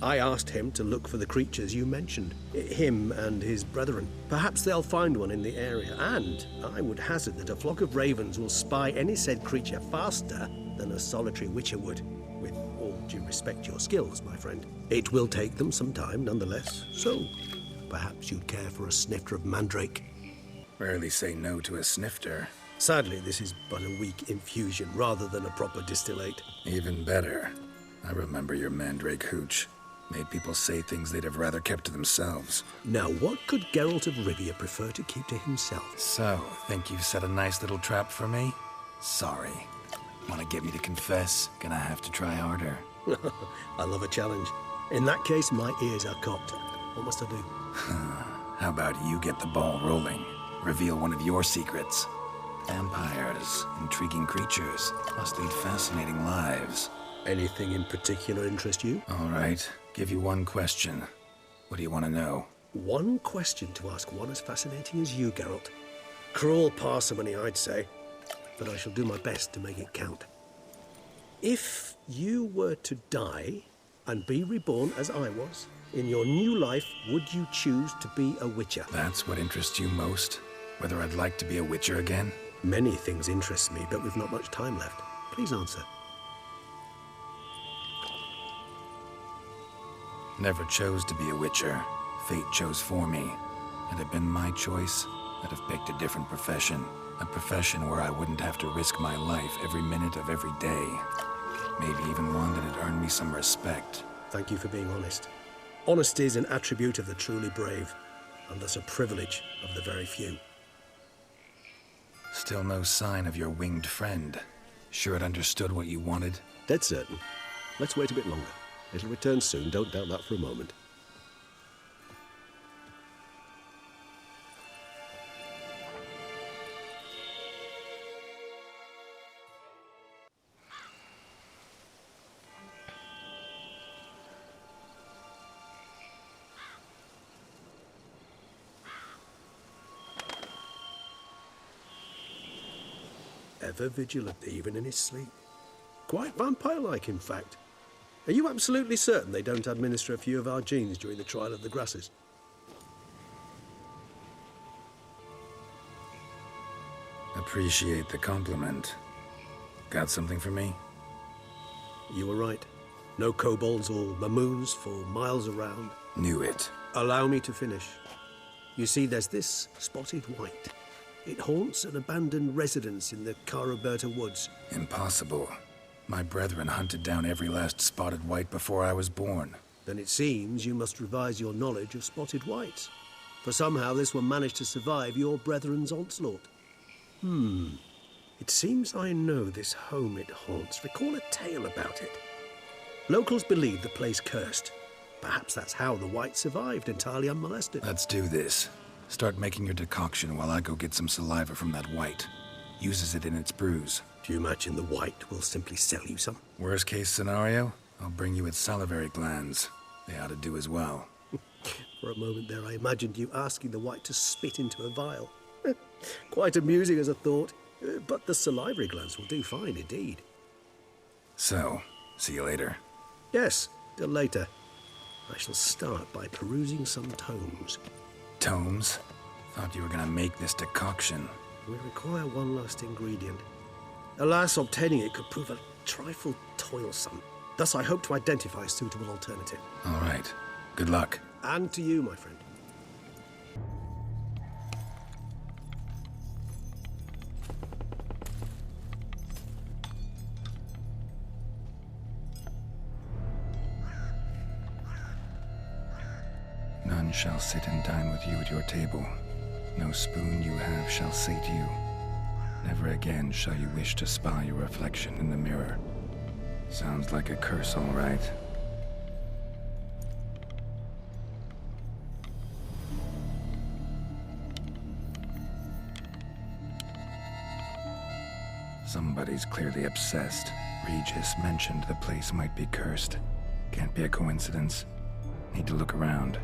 I asked him to look for the creatures you mentioned. Him and his brethren. Perhaps they'll find one in the area, and I would hazard that a flock of ravens will spy any said creature faster than a solitary witcher would. With all due respect to your skills, my friend. It will take them some time, nonetheless. So, perhaps you'd care for a snifter of mandrake.
Rarely say no to a snifter.
Sadly, this is but a weak infusion rather than a proper distillate.
Even better. I remember your mandrake hooch. Made people say things they'd have rather kept to themselves.
Now, what could Geralt of Rivia prefer to keep to himself?
So, think you've set a nice little trap for me? Sorry. Want to get me to confess? Gonna have to try harder.
I love a challenge. In that case, my ears are cocked. What must I do?
How about you get the ball rolling? Reveal one of your secrets. Vampires, intriguing creatures, must lead fascinating lives.
Anything in particular interest you?
All right. Give you one question. What do you want to know?
One question to ask one as fascinating as you, Geralt. Cruel parsimony, I'd say, but I shall do my best to make it count. If you were to die and be reborn as I was, in your new life, would you choose to be a witcher?
That's what interests you most? Whether I'd like to be a witcher again?
Many things interest me, but we've not much time left. Please answer.
Never chose to be a witcher. Fate chose for me. Had it been my choice, I'd have picked a different profession. A profession where I wouldn't have to risk my life every minute of every day. Maybe even one that'd earn me some respect.
Thank you for being honest. Honesty is an attribute of the truly brave, and thus a privilege of the very few.
Still no sign of your winged friend. Sure it understood what you wanted?
Dead certain. Let's wait a bit longer. It'll return soon, don't doubt that for a moment. Ever vigilant, even in his sleep. Quite vampire-like, in fact. Are you absolutely certain they don't administer a few of our genes during the trial of the grasses?
Appreciate the compliment. Got something for me?
You were right. No kobolds or mamoons for miles around.
Knew it.
Allow me to finish. You see, there's this spotted white. It haunts an abandoned residence in the Caraberta woods.
Impossible. My brethren hunted down every last spotted white before I was born.
Then it seems you must revise your knowledge of spotted whites. For somehow this one managed to survive your brethren's onslaught. It seems I know this home it haunts. Recall a tale about it. Locals believe the place cursed. Perhaps that's how the white survived, entirely unmolested.
Let's do this. Start making your decoction while I go get some saliva from that white. Uses it in its brews.
Do you imagine the white will simply sell you some?
Worst case scenario, I'll bring you its salivary glands. They ought to do as well.
For a moment there, I imagined you asking the white to spit into a vial. Quite amusing as a thought, but the salivary glands will do fine indeed.
So, see you later.
Yes, till later. I shall start by perusing some tomes.
Tomes? Thought you were gonna make this decoction.
We require one last ingredient. Alas, obtaining it could prove a trifle toilsome. Thus, I hope to identify a suitable alternative.
All right. Good luck.
And to you, my friend.
None shall sit and dine with you at your table. No spoon you have shall sate you. Never again shall you wish to spy your reflection in the mirror. Sounds like a curse, all right. Somebody's clearly obsessed. Regis mentioned the place might be cursed. Can't be a coincidence. Need to look around.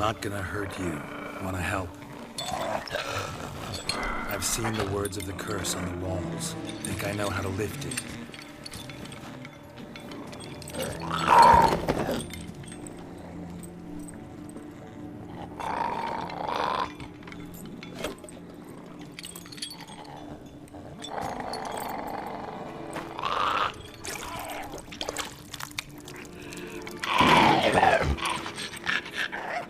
not gonna hurt you. Wanna help? I've seen the words of the curse on the walls. Think I know how to lift it.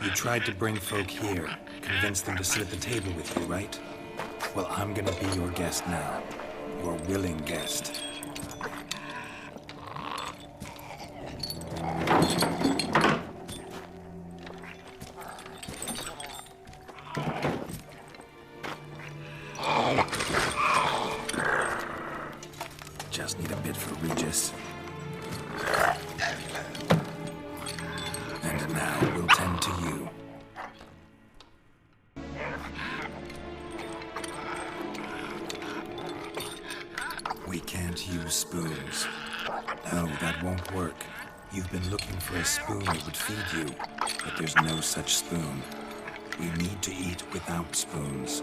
You tried to bring folk here, convince them to sit at the table with you, right? Well, I'm gonna be your guest now. Your willing guest. Just need a bit for Regis. And now we'll tend to you. We can't use spoons. No, that won't work. You've been looking for a spoon that would feed you, but there's no such spoon. We need to eat without spoons.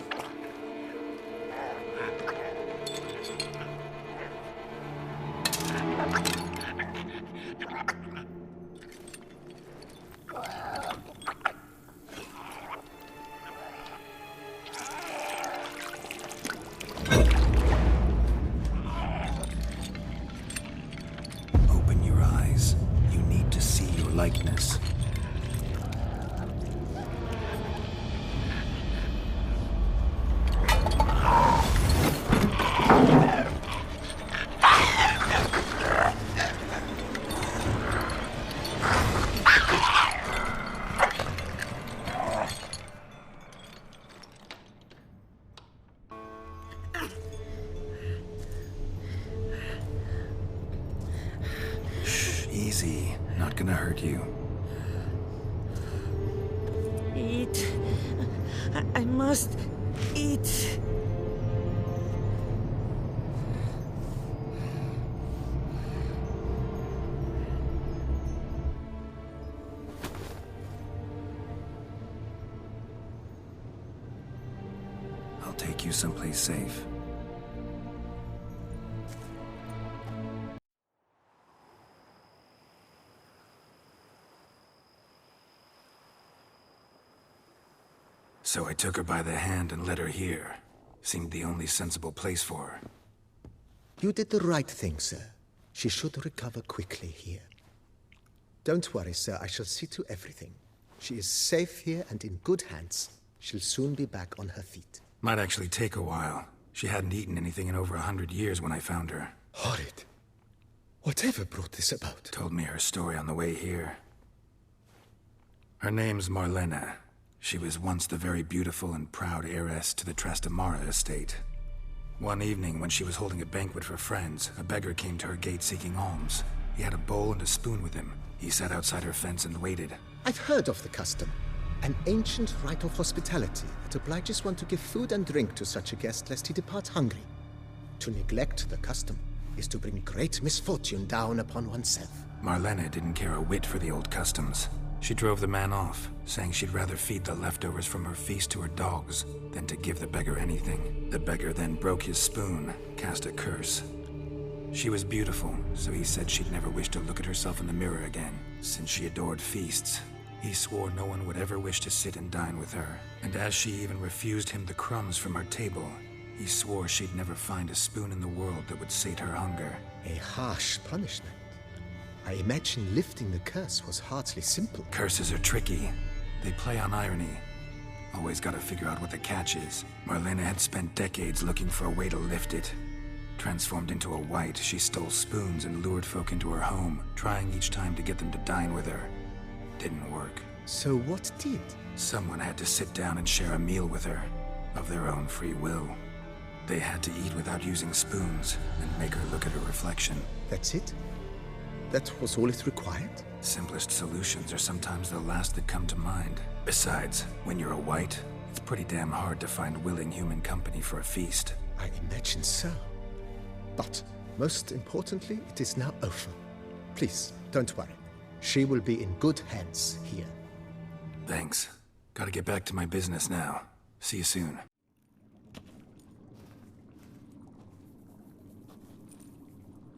Open your eyes. You need to see your likeness. Easy. Not gonna hurt you.
Eat. I must eat.
I'll take you someplace safe. So I took her by the hand and led her here. Seemed the only sensible place for her.
You did the right thing, sir. She should recover quickly here. Don't worry, sir. I shall see to everything. She is safe here and in good hands. She'll soon be back on her feet.
Might actually take a while. She hadn't eaten anything in over 100 years when I found her.
Horrid. Whatever brought this about?
Told me her story on the way here. Her name's Marlena. She was once the very beautiful and proud heiress to the Trastamara estate. One evening, when she was holding a banquet for friends, a beggar came to her gate seeking alms. He had a bowl and a spoon with him. He sat outside her fence and waited.
I've heard of the custom. An ancient rite of hospitality that obliges one to give food and drink to such a guest lest he depart hungry. To neglect the custom is to bring great misfortune down upon oneself.
Marlena didn't care a whit for the old customs. She drove the man off, saying she'd rather feed the leftovers from her feast to her dogs than to give the beggar anything. The beggar then broke his spoon, cast a curse. She was beautiful, so he said she'd never wish to look at herself in the mirror again. Since she adored feasts, he swore no one would ever wish to sit and dine with her. And as she even refused him the crumbs from her table, he swore she'd never find a spoon in the world that would sate her hunger.
A harsh punishment. I imagine lifting the curse was hardly simple.
Curses are tricky. They play on irony. Always gotta figure out what the catch is. Marlena had spent decades looking for a way to lift it. Transformed into a wight, she stole spoons and lured folk into her home, trying each time to get them to dine with her. Didn't work.
So what did?
Someone had to sit down and share a meal with her, of their own free will. They had to eat without using spoons, and make her look at her reflection.
That's it? That was all it required?
Simplest solutions are sometimes the last that come to mind. Besides, when you're a wight, it's pretty damn hard to find willing human company for a feast.
I imagine so. But, most importantly, it is now over. Please, don't worry. She will be in good hands here.
Thanks. Gotta get back to my business now. See you soon.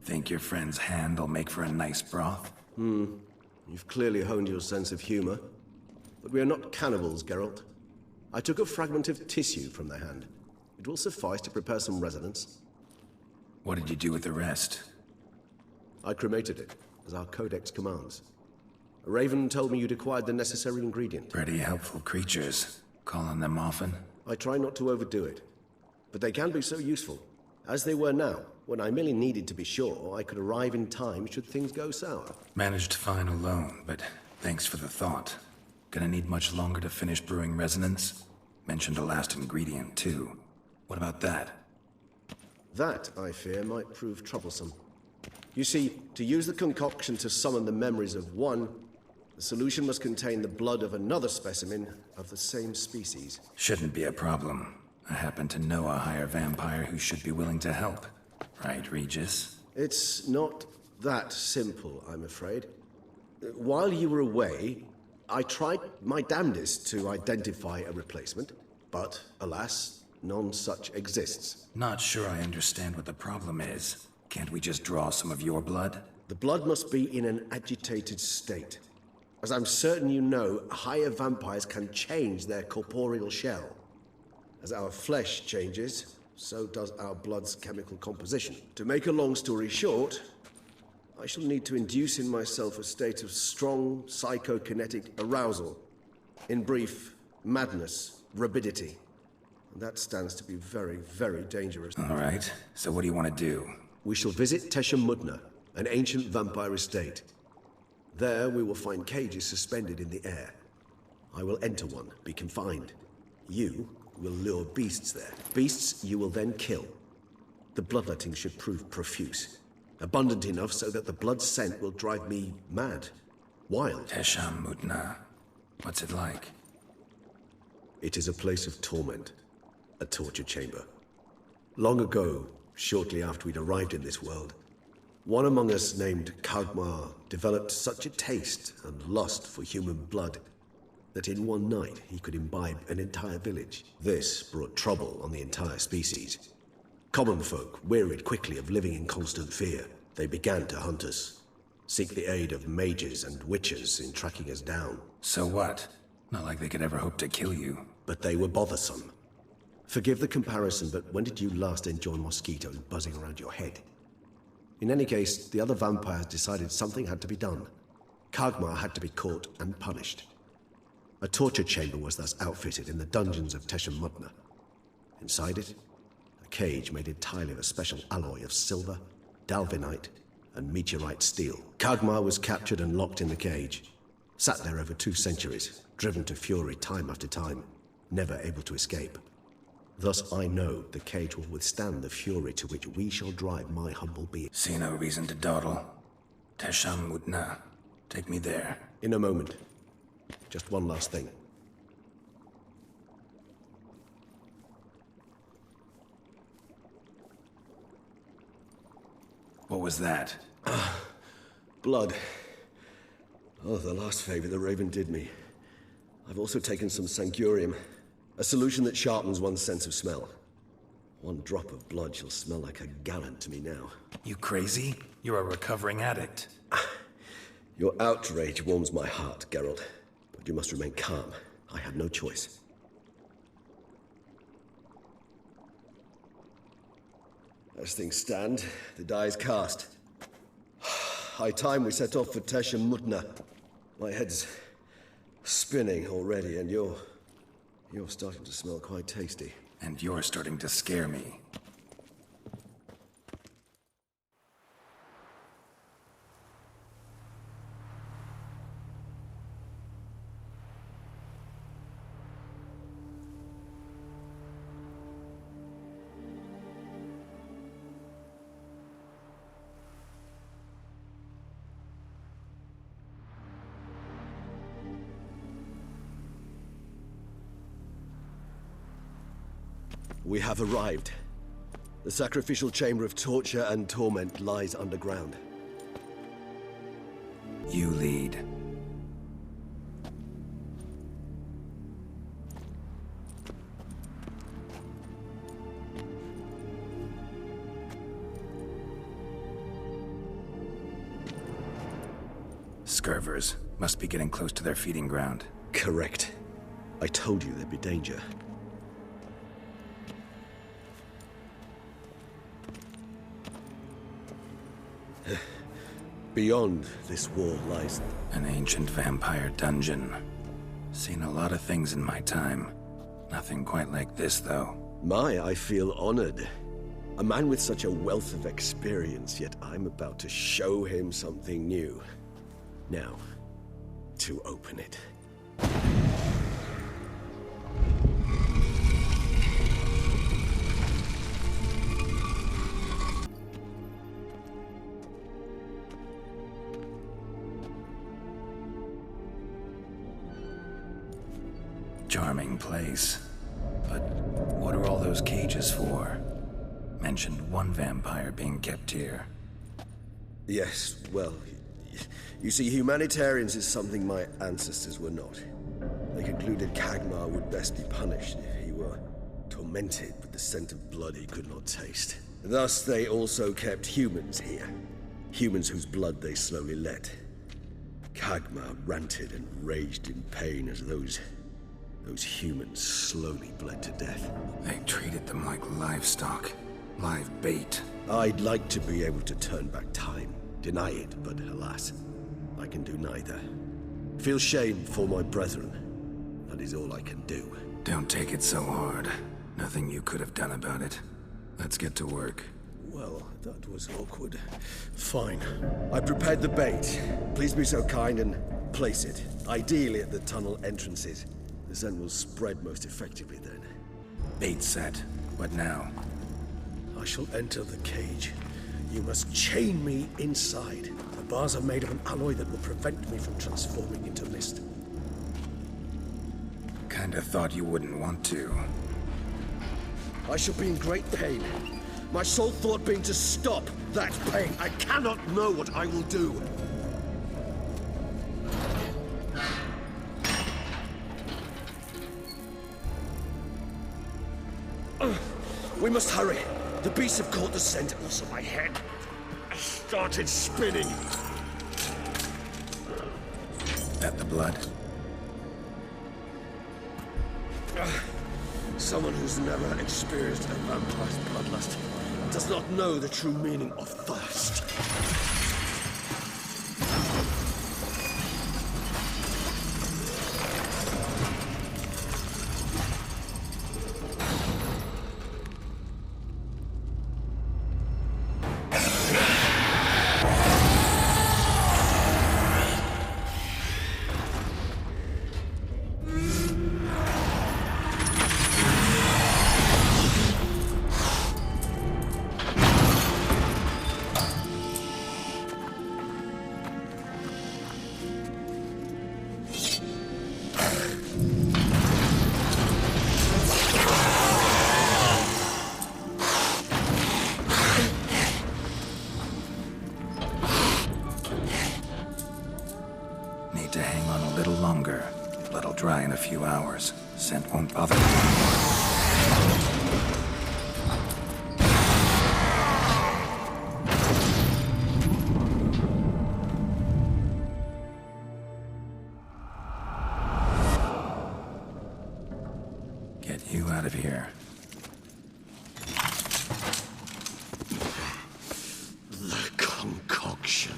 Think your friend's hand will make for a nice broth?
You've clearly honed your sense of humor. But we are not cannibals, Geralt. I took a fragment of tissue from their hand. It will suffice to prepare some resonance.
What did you do with the rest?
I cremated it, as our codex commands. A raven told me you'd acquired the necessary ingredient.
Pretty helpful creatures. Call on them often?
I try not to overdo it. But they can be so useful. As they were now, when I merely needed to be sure I could arrive in time should things go sour.
Managed fine alone, but thanks for the thought. Gonna need much longer to finish brewing resonance? Mentioned a last ingredient, too. What about that?
That, I fear, might prove troublesome. You see, to use the concoction to summon the memories of one, the solution must contain the blood of another specimen of the same species.
Shouldn't be a problem. I happen to know a higher vampire who should be willing to help. Right, Regis?
It's not that simple, I'm afraid. While you were away, I tried my damnedest to identify a replacement, but alas, none such exists.
Not sure I understand what the problem is. Can't we just draw some of your blood?
The blood must be in an agitated state. As I'm certain you know, higher vampires can change their corporeal shell. As our flesh changes, so does our blood's chemical composition. To make a long story short, I shall need to induce in myself a state of strong psychokinetic arousal. In brief, madness, rabidity. And that stands to be very, very dangerous.
All right, so what do you want to do?
We shall visit Tesha Mudna, an ancient vampire estate. There we will find cages suspended in the air. I will enter one, be confined. You will lure beasts there. Beasts you will then kill. The bloodletting should prove profuse. Abundant enough so that the blood scent will drive me mad. Wild.
Tesha Mudna. What's it like?
It is a place of torment. A torture chamber. Long ago, shortly after we'd arrived in this world, one among us named Kagmar developed such a taste and lust for human blood that in one night he could imbibe an entire village. This brought trouble on the entire species. Common folk wearied quickly of living in constant fear. They began to hunt us, seek the aid of mages and witches in tracking us down.
So what? Not like they could ever hope to kill you.
But they were bothersome. Forgive the comparison, but when did you last enjoy mosquitoes buzzing around your head? In any case, the other vampires decided something had to be done. Kagmar had to be caught and punished. A torture chamber was thus outfitted in the dungeons of Tesha Mudna. Inside it, a cage made entirely of a special alloy of silver, dalvinite, and meteorite steel. Kagmar was captured and locked in the cage. Sat there over 2 centuries, driven to fury time after time, never able to escape. Thus I know the cage will withstand the fury to which we shall drive my humble being.
See no reason to dawdle. Tesha Mudna. Take me there.
In a moment. Just one last thing.
What was that?
Blood. Oh, the last favor the Raven did me. I've also taken some Sangurium, a solution that sharpens one's sense of smell. One drop of blood shall smell like a gallon to me now.
You crazy? You're a recovering addict.
Your outrage warms my heart, Geralt. But you must remain calm. I had no choice. As things stand, the die is cast. High time we set off for Tesha Mudna. My head's spinning already, and you're starting to smell quite tasty.
And you're starting to scare me.
We have arrived. The sacrificial chamber of torture and torment lies underground.
You lead. Scurvers. Must be getting close to their feeding ground.
Correct. I told you there'd be danger. Beyond this wall lies...
An ancient vampire dungeon. Seen a lot of things in my time. Nothing quite like this, though.
I feel honored. A man with such a wealth of experience, yet I'm about to show him something new. Now, to open it.
Charming place. But what are all those cages for? Mentioned one vampire being kept here.
Yes, well, you see, humanitarians is something my ancestors were not. They concluded Khagmar would best be punished if he were tormented with the scent of blood he could not taste. Thus, they also kept humans here. Humans whose blood they slowly let. Khagmar ranted and raged in pain as those humans slowly bled to death.
They treated them like livestock. Live bait.
I'd like to be able to turn back time. Deny it, but alas, I can do neither. Feel shame for my brethren. That is all I can do.
Don't take it so hard. Nothing you could have done about it. Let's get to work.
Well, that was awkward. Fine. I prepared the bait. Please be so kind and place it. Ideally at the tunnel entrances. The scent will spread most effectively then.
Bait set. What now?
I shall enter the cage. You must chain me inside. The bars are made of an alloy that will prevent me from transforming into mist.
Kinda thought you wouldn't want to.
I shall be in great pain. My sole thought being to stop that pain. I cannot know what I will do. We must hurry. The beasts have caught the scent, also my head. I started spinning.
That the blood?
Someone who's never experienced a vampire's bloodlust does not know the true meaning of thirst.
Need to hang on a little longer. Blood'll dry in a few hours. Scent won't bother me. Get you out of here.
The concoction.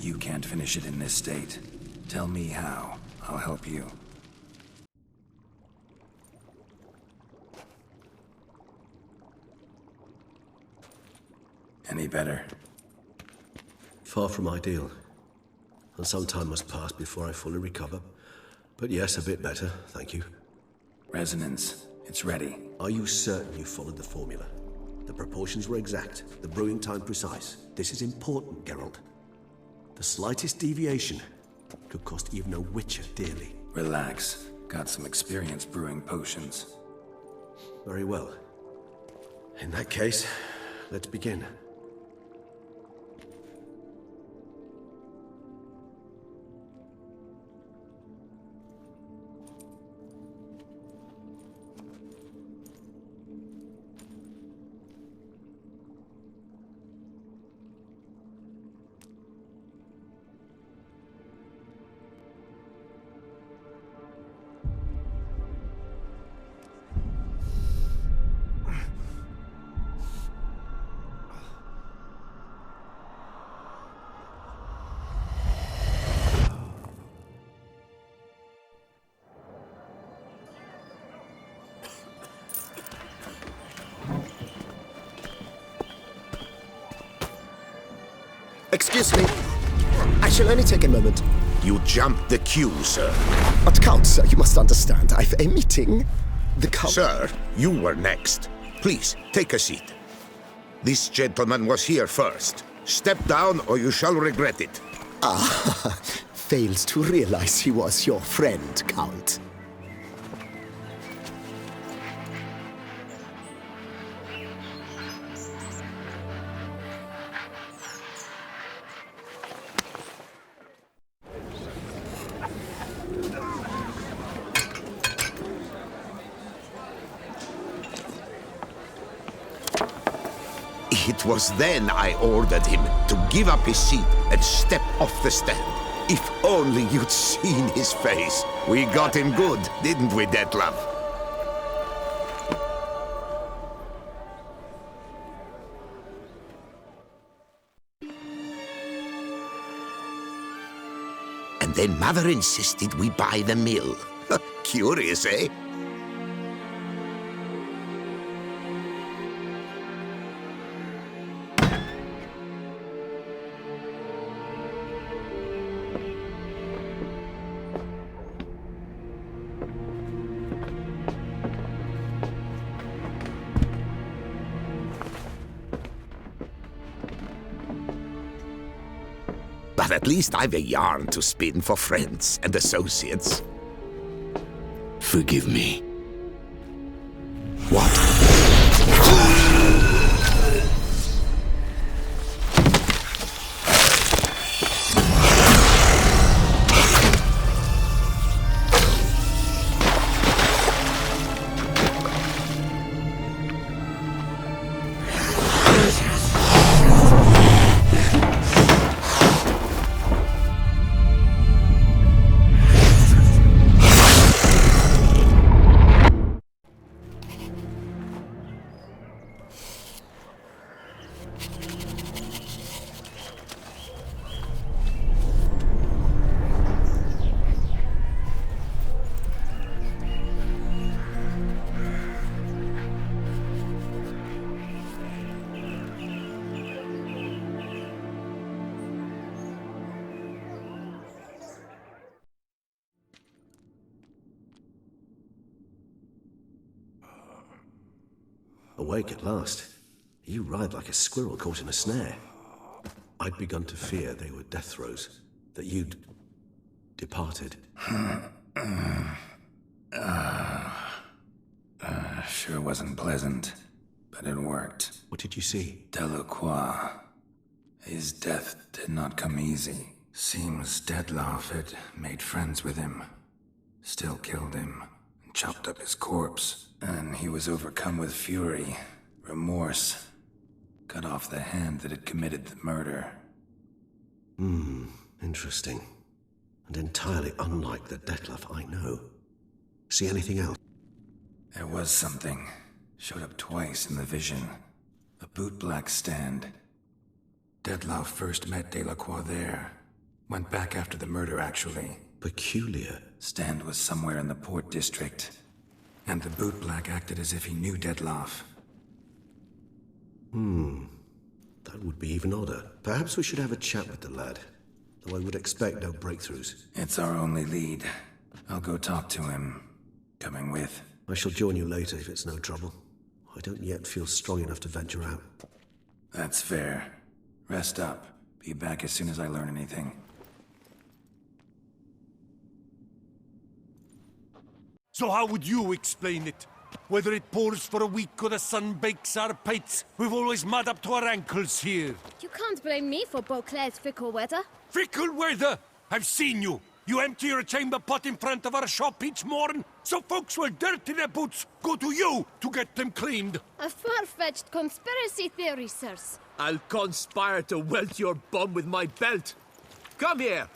You can't finish it in this state. Tell me how. I'll help you. Any better?
Far from ideal. And some time must pass before I fully recover. But yes, a bit better, thank you.
Resonance. It's ready.
Are you certain you followed the formula? The proportions were exact, the brewing time precise. This is important, Geralt. The slightest deviation could cost even a Witcher dearly.
Relax. Got some experience brewing potions.
Very well. In that case, let's begin.
Excuse me. I shall only take a moment.
You jumped the queue, sir.
But Count, sir, you must understand. I've a meeting. The Count...
Sir, you were next. Please, take a seat. This gentleman was here first. Step down or you shall regret it.
Ah, fails to realize he was your friend, Count.
It was then I ordered him to give up his seat and step off the stand. If only you'd seen his face. We got him good, didn't we, Detlef? And then Mother insisted we buy the mill. Curious, eh? But at least I've a yarn to spin for friends and associates.
Forgive me.
What?
Awake at last. You ride like a squirrel caught in a snare. I'd begun to fear they were death throes, that you'd departed.
Sure wasn't pleasant, but it worked.
What did you see?
Delacroix. His death did not come easy. Seems Detlef had made friends with him. Still killed him, and chopped up his corpse. And he was overcome with fury, remorse. Cut off the hand that had committed the murder.
Interesting. And entirely unlike the Detlef I know. See anything else?
There was something. Showed up twice in the vision. A bootblack stand. Detlef first met Delacroix there. Went back after the murder, actually.
Peculiar.
Stand was somewhere in the Port District. And the bootblack acted as if he knew Detlef.
That would be even odder. Perhaps we should have a chat with the lad. Though I would expect no breakthroughs.
It's our only lead. I'll go talk to him. Coming with.
I shall join you later if it's no trouble. I don't yet feel strong enough to venture out.
That's fair. Rest up. Be back as soon as I learn anything.
So how would you explain it? Whether it pours for a week or the sun bakes our pates, we've always mud up to our ankles here.
You can't blame me for Beauclair's fickle weather.
Fickle weather? I've seen you. You empty your chamber pot in front of our shop each morn, so folks will dirty their boots, go to you to get them cleaned.
A far-fetched conspiracy theory, sirs.
I'll conspire to welt your bum with my belt. Come here.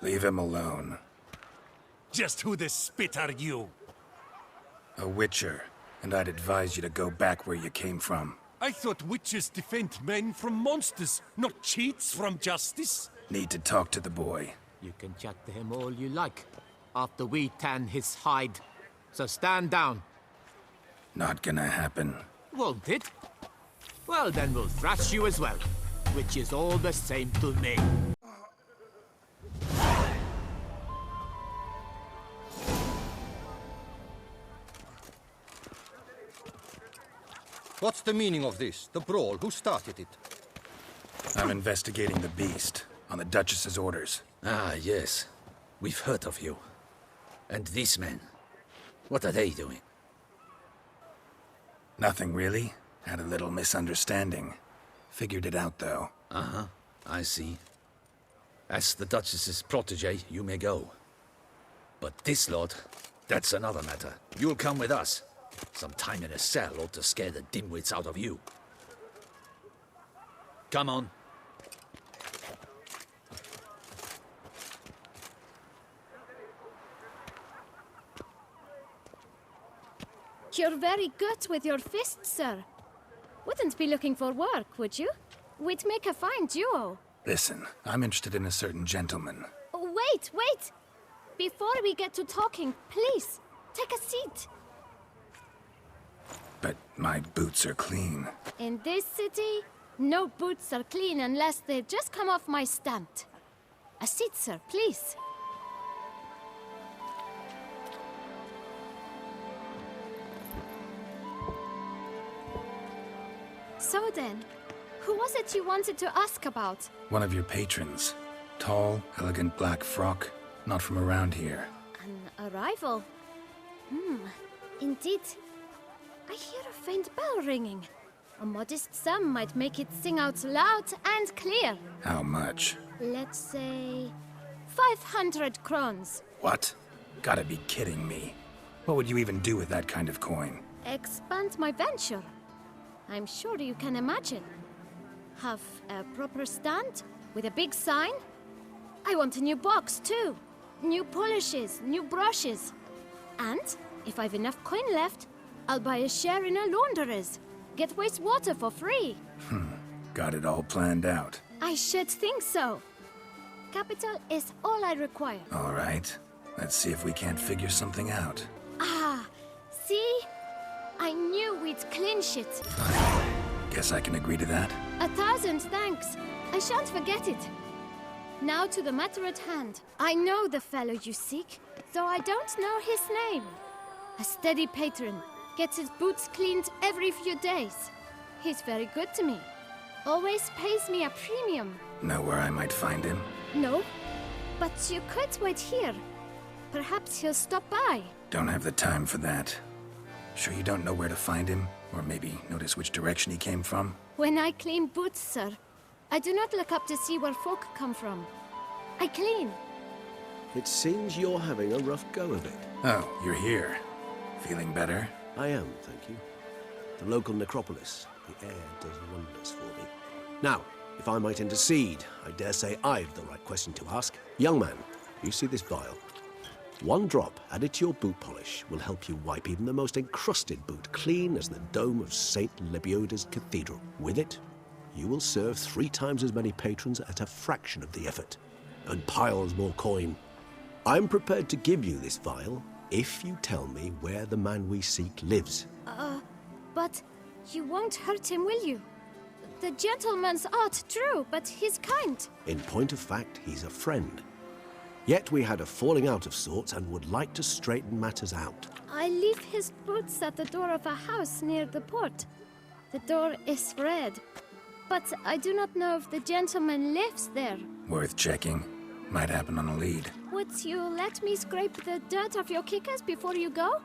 Leave him alone.
Just who the spit are you?
A witcher, and I'd advise you to go back where you came from.
I thought witches defend men from monsters, not cheats from justice.
Need to talk to the boy.
You can chat to him all you like, after we tan his hide. So stand down.
Not gonna happen.
Won't it? Well, then we'll thrash you as well. which is all the same to me.
What's the meaning of this? The brawl? Who started it?
I'm investigating the beast, on the Duchess's orders.
Ah, yes. We've heard of you. And these men, what are they doing?
Nothing really. Had a little misunderstanding. Figured it out, though.
Uh-huh, I see. As the Duchess's protege, you may go. But this lot, that's another matter. You'll come with us. Some time in a cell ought to scare the dimwits out of you. Come on.
You're very good with your fists, sir. Wouldn't be looking for work, would you? We'd make a fine duo.
Listen, I'm interested in a certain gentleman.
Wait, wait! Before we get to talking, please, take a seat.
But my boots are clean.
In this city, no boots are clean unless they just come off my stand. A seat, sir, please. So then, who was it you wanted to ask about?
One of your patrons. Tall, elegant black frock. Not from around here.
An arrival? Indeed. I hear a faint bell ringing. A modest sum might make it sing out loud and clear.
How much?
Let's say 500 crowns.
What? Gotta be kidding me. What would you even do with that kind of coin?
Expand my venture. I'm sure you can imagine. Have a proper stand with a big sign. I want a new box too. New polishes, new brushes. And if I've enough coin left, I'll buy a share in a launderer's. Get wastewater for free.
Got it all planned out.
I should think so. Capital is all I require.
All right. Let's see if we can't figure something out.
Ah, see? I knew we'd clinch it.
Guess I can agree to that.
1,000 thanks. I shan't forget it. Now to the matter at hand. I know the fellow you seek, though I don't know his name. A steady patron. Gets his boots cleaned every few days. He's very good to me. Always pays me a premium.
Know where I might find him?
No, but you could wait here. Perhaps he'll stop by.
Don't have the time for that. Sure you don't know where to find him? Or maybe notice which direction he came from?
When I clean boots, sir, I do not look up to see where folk come from. I clean.
It seems you're having a rough go of it.
Oh, you're here. Feeling better?
I am, thank you. The local necropolis. The air does wonders for me. Now, if I might intercede, I dare say I've the right question to ask. Young man, you see this vial? One drop added to your boot polish will help you wipe even the most encrusted boot clean as the dome of St. Lebioda's Cathedral. With it, you will serve 3 times as many patrons at a fraction of the effort, and piles more coin. I'm prepared to give you this vial if you tell me where the man we seek lives.
But you won't hurt him, will you? The gentleman's art, true, but he's kind.
In point of fact, he's a friend. Yet we had a falling out of sorts and would like to straighten matters out.
I leave his boots at the door of a house near the port. The door is red, but I do not know if the gentleman lives there.
Worth checking. Might happen on a lead.
Would you let me scrape the dirt off your kickers before you go?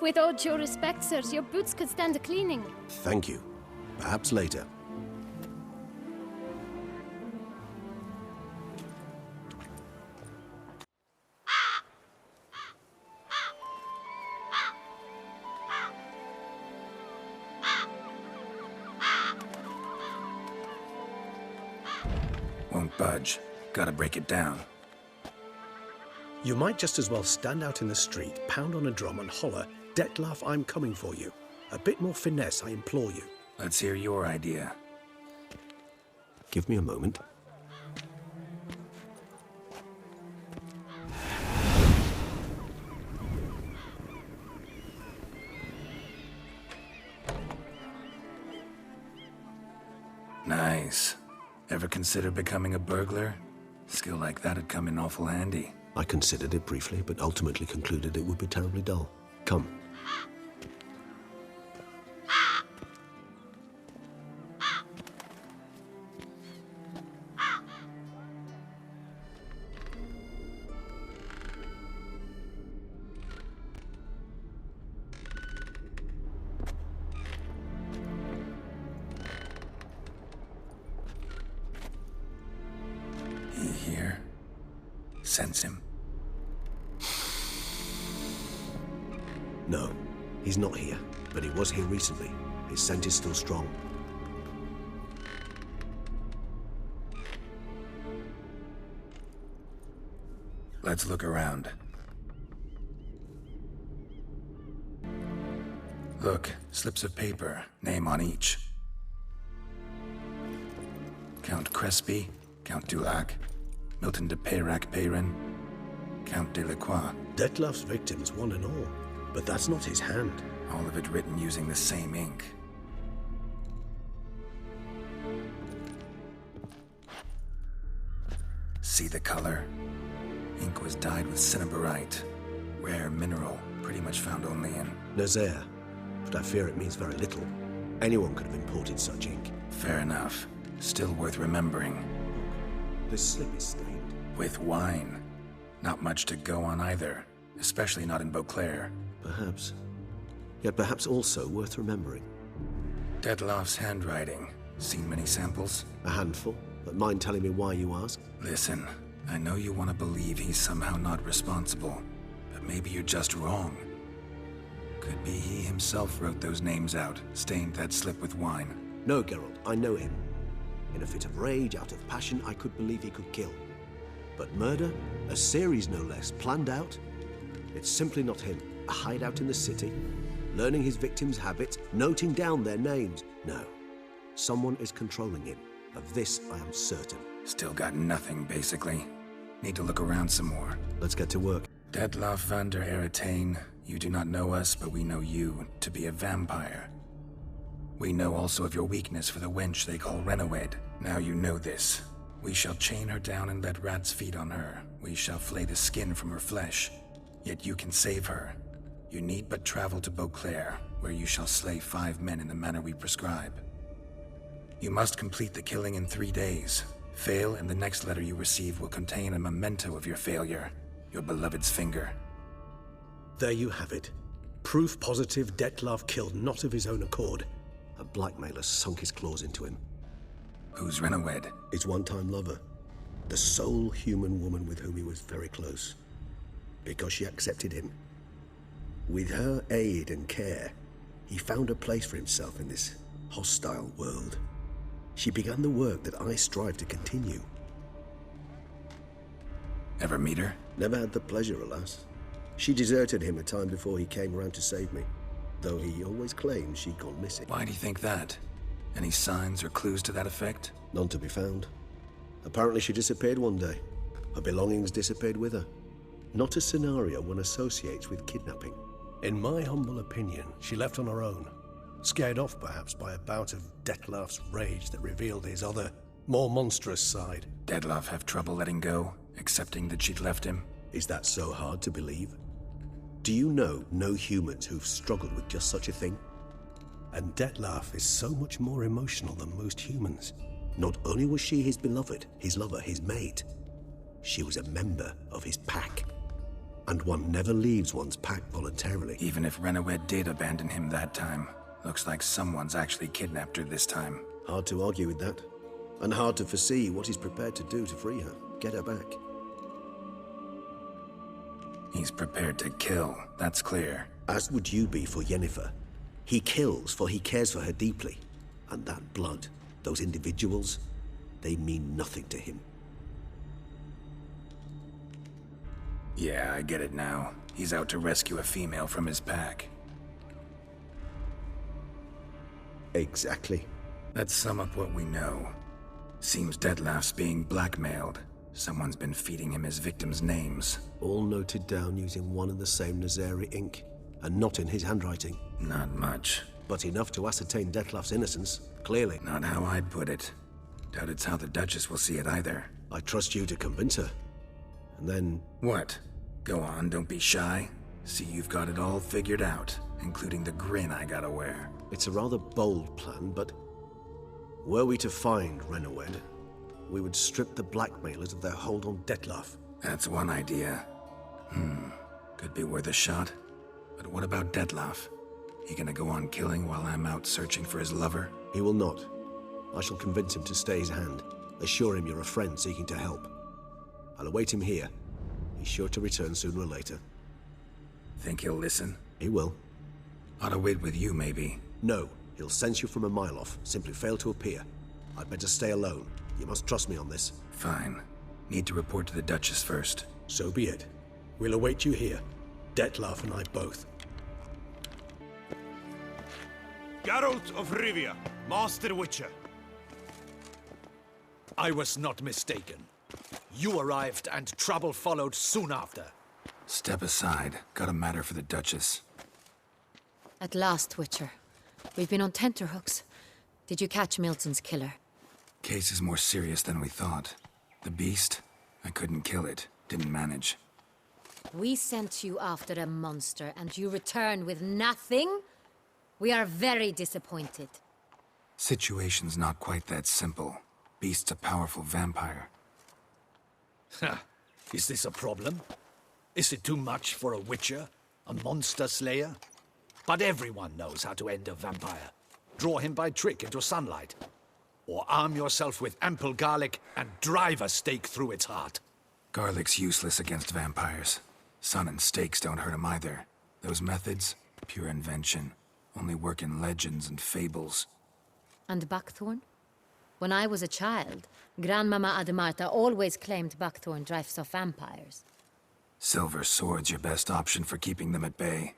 With all due respect, sirs, your boots could stand a cleaning.
Thank you. Perhaps later.
Won't budge. Gotta break it down.
You might just as well stand out in the street, pound on a drum and holler, "Detlaf, I'm coming for you." A bit more finesse, I implore you.
Let's hear your idea.
Give me a moment.
Nice. Ever consider becoming a burglar? Skill like that'd come in awful handy.
I considered it briefly, but ultimately concluded it would be terribly dull. Come.
Here. Sense him.
No, he's not here, but he was here recently. His scent is still strong.
Let's look around. Look, slips of paper, name on each. Count Crespi, Count Dulac, Milton de Peyrac-Peyrin, Count Delacroix.
Detlef's victims, one and all. But that's not his hand.
All of it written using the same ink. See the color? Ink was dyed with cinnabarite. Rare mineral, pretty much found only in
Nazaire. But I fear it means very little. Anyone could have imported such ink.
Fair enough. Still worth remembering.
This slip is stained.
With wine. Not much to go on either. Especially not in Beauclair.
Perhaps. Yet perhaps also worth remembering.
Detlef's handwriting. Seen many samples?
A handful. But mind telling me why you ask?
Listen, I know you want to believe he's somehow not responsible. But maybe you're just wrong. Could be he himself wrote those names out, stained that slip with wine.
No, Geralt, I know him. In a fit of rage, out of passion, I could believe he could kill. But murder? A series no less, planned out? It's simply not him. A hideout in the city, learning his victims' habits, noting down their names. No. Someone is controlling him. Of this, I am certain.
Still got nothing, basically. Need to look around some more.
Let's get to work.
Detlef van der Eretain, you do not know us, but we know you to be a vampire. We know also of your weakness for the wench they call Renoed. Now you know this. We shall chain her down and let rats feed on her. We shall flay the skin from her flesh. Yet you can save her. You need but travel to Beauclair, where you shall slay 5 men in the manner we prescribe. You must complete the killing in 3 days. Fail, and the next letter you receive will contain a memento of your failure. Your beloved's finger.
There you have it. Proof positive Detlef killed not of his own accord.
A blackmailer sunk his claws into him.
Who's Renoed?
His one-time lover. The sole human woman with whom he was very close. Because she accepted him. With her aid and care, he found a place for himself in this hostile world. She began the work that I strive to continue.
Ever meet her?
Never had the pleasure, alas. She deserted him a time before he came around to save me, though he always claimed she'd gone missing.
Why do you think that? Any signs or clues to that effect?
None to be found. Apparently she disappeared one day. Her belongings disappeared with her. Not a scenario one associates with kidnapping.
In my humble opinion, she left on her own. Scared off, perhaps, by a bout of Detlef's rage that revealed his other, more monstrous side.
Detlef have trouble letting go, accepting that she'd left him?
Is that so hard to believe? Do you know no humans who've struggled with just such a thing?
And Detlef is so much more emotional than most humans.
Not only was she his beloved, his lover, his mate, she was a member of his pack. And one never leaves one's pack voluntarily.
Even if Renoed did abandon him that time, looks like someone's actually kidnapped her this time.
Hard to argue with that. And hard to foresee what he's prepared to do to free her, get her back.
He's prepared to kill, that's clear.
As would you be for Yennefer. He kills for he cares for her deeply. And that blood, those individuals, they mean nothing to him.
Yeah, I get it now. He's out to rescue a female from his pack.
Exactly.
Let's sum up what we know. Seems Detlef's being blackmailed. Someone's been feeding him his victims' names.
All noted down using one and the same Nazari ink, and not in his handwriting.
Not much.
But enough to ascertain Detlef's innocence, clearly.
Not how I'd put it. Doubt it's how the Duchess will see it either.
I trust you to convince her. And then...
What? Go on, don't be shy. See, you've got it all figured out, including the grin I gotta wear.
It's a rather bold plan, but... were we to find Renowed, we would strip the blackmailers of their hold on Dettlaff.
That's one idea. Could be worth a shot. But what about Dettlaff? He gonna go on killing while I'm out searching for his lover?
He will not. I shall convince him to stay his hand. Assure him you're a friend seeking to help. I'll await him here. He's sure to return sooner or later.
Think he'll listen?
He will.
Ought to wait with you, maybe.
No. He'll sense you from a mile off. Simply fail to appear. I'd better stay alone. You must trust me on this.
Fine. Need to report to the Duchess first.
So be it. We'll await you here. Dettlaff and I both.
Geralt of Rivia, Master Witcher. I was not mistaken. You arrived and trouble followed soon after.
Step aside. Got a matter for the Duchess.
At last, Witcher. We've been on tenterhooks. Did you catch Milton's killer?
Case is more serious than we thought. The beast? I couldn't kill it. Didn't manage.
We sent you after a monster, and you return with nothing? We are very disappointed.
Situation's not quite that simple. Beast's a powerful vampire.
Is this a problem? Is it too much for a Witcher? A monster slayer? But everyone knows how to end a vampire. Draw him by trick into sunlight. Or arm yourself with ample garlic and drive a stake through its heart.
Garlic's useless against vampires. Sun and stakes don't hurt him either. Those methods, pure invention. Only work in legends and fables.
And buckthorn? When I was a child, Grandmama Ademarta always claimed buckthorn drives off vampires.
Silver sword's your best option for keeping them at bay.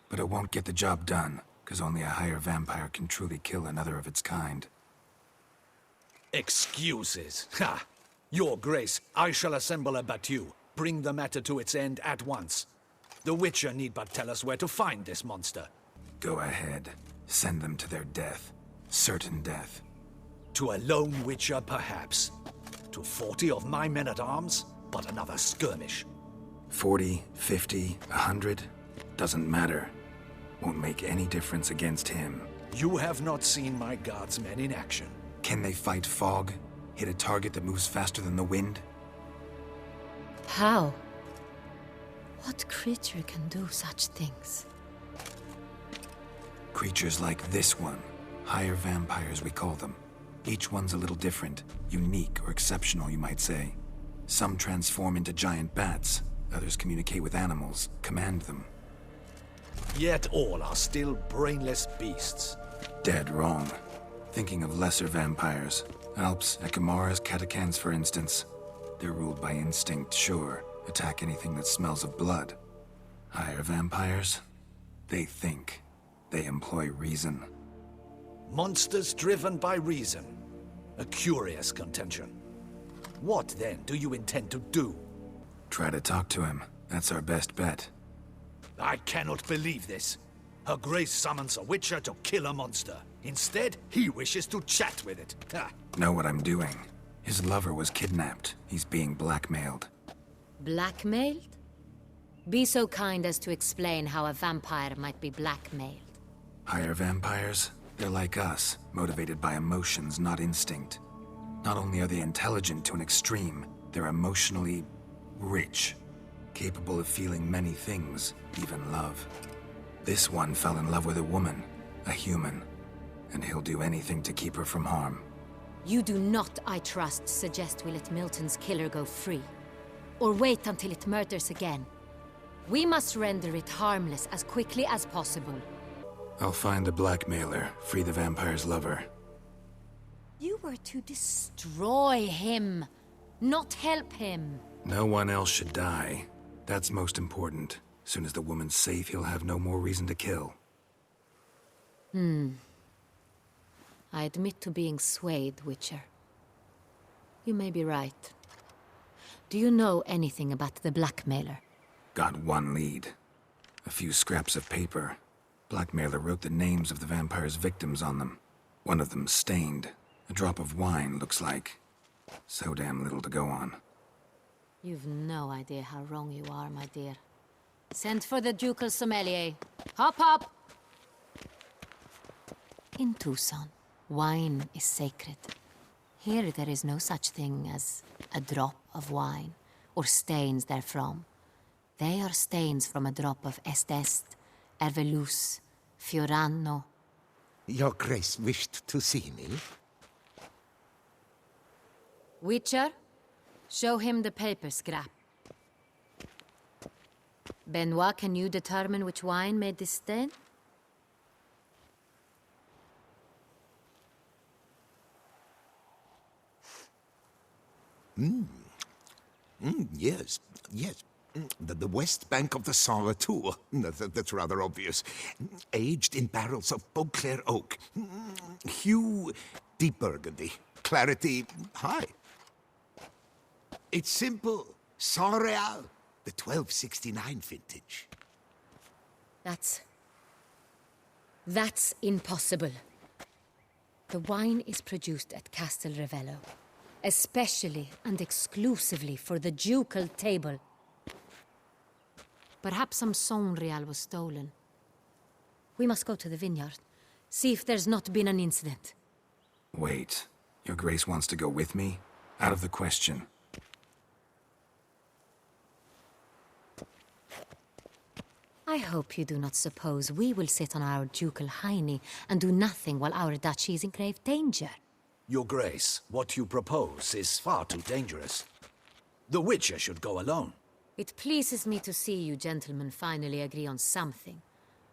But it won't get the job done, because only a higher vampire can truly kill another of its kind.
Excuses. Ha! Your Grace, I shall assemble a battue. Bring the matter to its end at once. The Witcher need but tell us where to find this monster.
Go ahead. Send them to their death. Certain death.
To a lone Witcher, perhaps. To 40 of my men-at-arms, but another skirmish.
40, 50, 100? Doesn't matter. Won't make any difference against him.
You have not seen my guardsmen in action.
Can they fight fog? Hit a target that moves faster than the wind?
How? What creature can do such things?
Creatures like this one. Higher vampires, we call them. Each one's a little different. Unique or exceptional, you might say. Some transform into giant bats. Others communicate with animals, command them.
Yet all are still brainless beasts.
Dead wrong. Thinking of lesser vampires. Alps, Ekamaras, Catacans, for instance. They're ruled by instinct, sure. Attack anything that smells of blood. Higher vampires? They think. They employ reason.
Monsters driven by reason. A curious contention. What, then, do you intend to do?
Try to talk to him. That's our best bet.
I cannot believe this. Her Grace summons a Witcher to kill a monster. Instead, he wishes to chat with it. Ha.
Know what I'm doing. His lover was kidnapped. He's being blackmailed.
Blackmailed? Be so kind as to explain how a vampire might be blackmailed.
Higher vampires? They're like us, motivated by emotions, not instinct. Not only are they intelligent to an extreme, they're emotionally rich. Capable of feeling many things, even love. This one fell in love with a woman, a human, and he'll do anything to keep her from harm.
You do not, I trust, suggest we let Milton's killer go free. Or wait until it murders again. We must render it harmless as quickly as possible.
I'll find the blackmailer, free the vampire's lover.
You were to destroy him, not help him.
No one else should die. That's most important. Soon as the woman's safe, he'll have no more reason to kill.
I admit to being swayed, Witcher. You may be right. Do you know anything about the blackmailer?
Got one lead. A few scraps of paper. Blackmailer wrote the names of the vampire's victims on them. One of them stained. A drop of wine looks like so damn little to go on.
You've no idea how wrong you are, my dear. Send for the ducal sommelier. Hop, hop! In Tucson, wine is sacred. Here there is no such thing as a drop of wine, or stains therefrom. They are stains from a drop of Est, Ervelus, Fiorano.
Your Grace wished to see me?
Witcher, show him the paper scrap. Benoit, can you determine which wine made this stain?
Yes, yes. The west bank of the Saint Latour. That's rather obvious. Aged in barrels of Beauclair oak. Hue, deep burgundy. Clarity, high. It's simple. Saint Real, the 1269 vintage.
That's impossible. The wine is produced at Castel Ravello, especially and exclusively for the ducal table. Perhaps some Saint Real was stolen. We must go to the vineyard, see if there's not been an incident.
Wait, Your Grace wants to go with me? Out of the question.
I hope you do not suppose we will sit on our ducal hiney and do nothing while our duchy is in grave danger.
Your Grace, what you propose is far too dangerous. The Witcher should go alone.
It pleases me to see you gentlemen finally agree on something.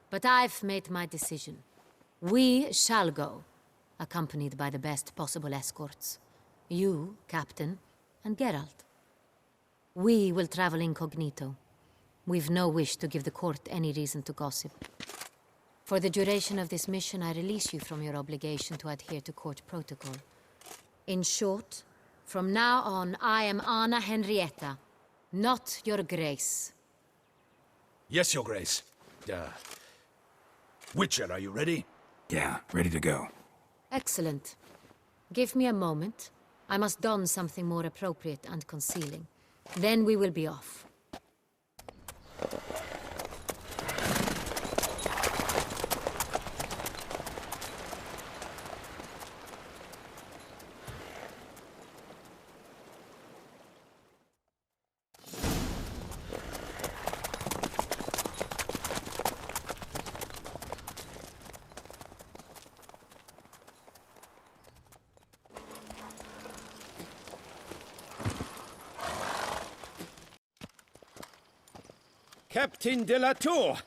But I've made my decision. We shall go, accompanied by the best possible escorts. You, Captain, and Geralt. We will travel incognito. We've no wish to give the court any reason to gossip. For the duration of this mission, I release you from your obligation to adhere to court protocol. In short, from now on, I am Anna Henrietta, not Your Grace.
Yes, Your Grace. Witcher, are you ready?
Yeah, ready to go.
Excellent. Give me a moment. I must don something more appropriate and concealing. Then we will be off.
Captain de la Tour,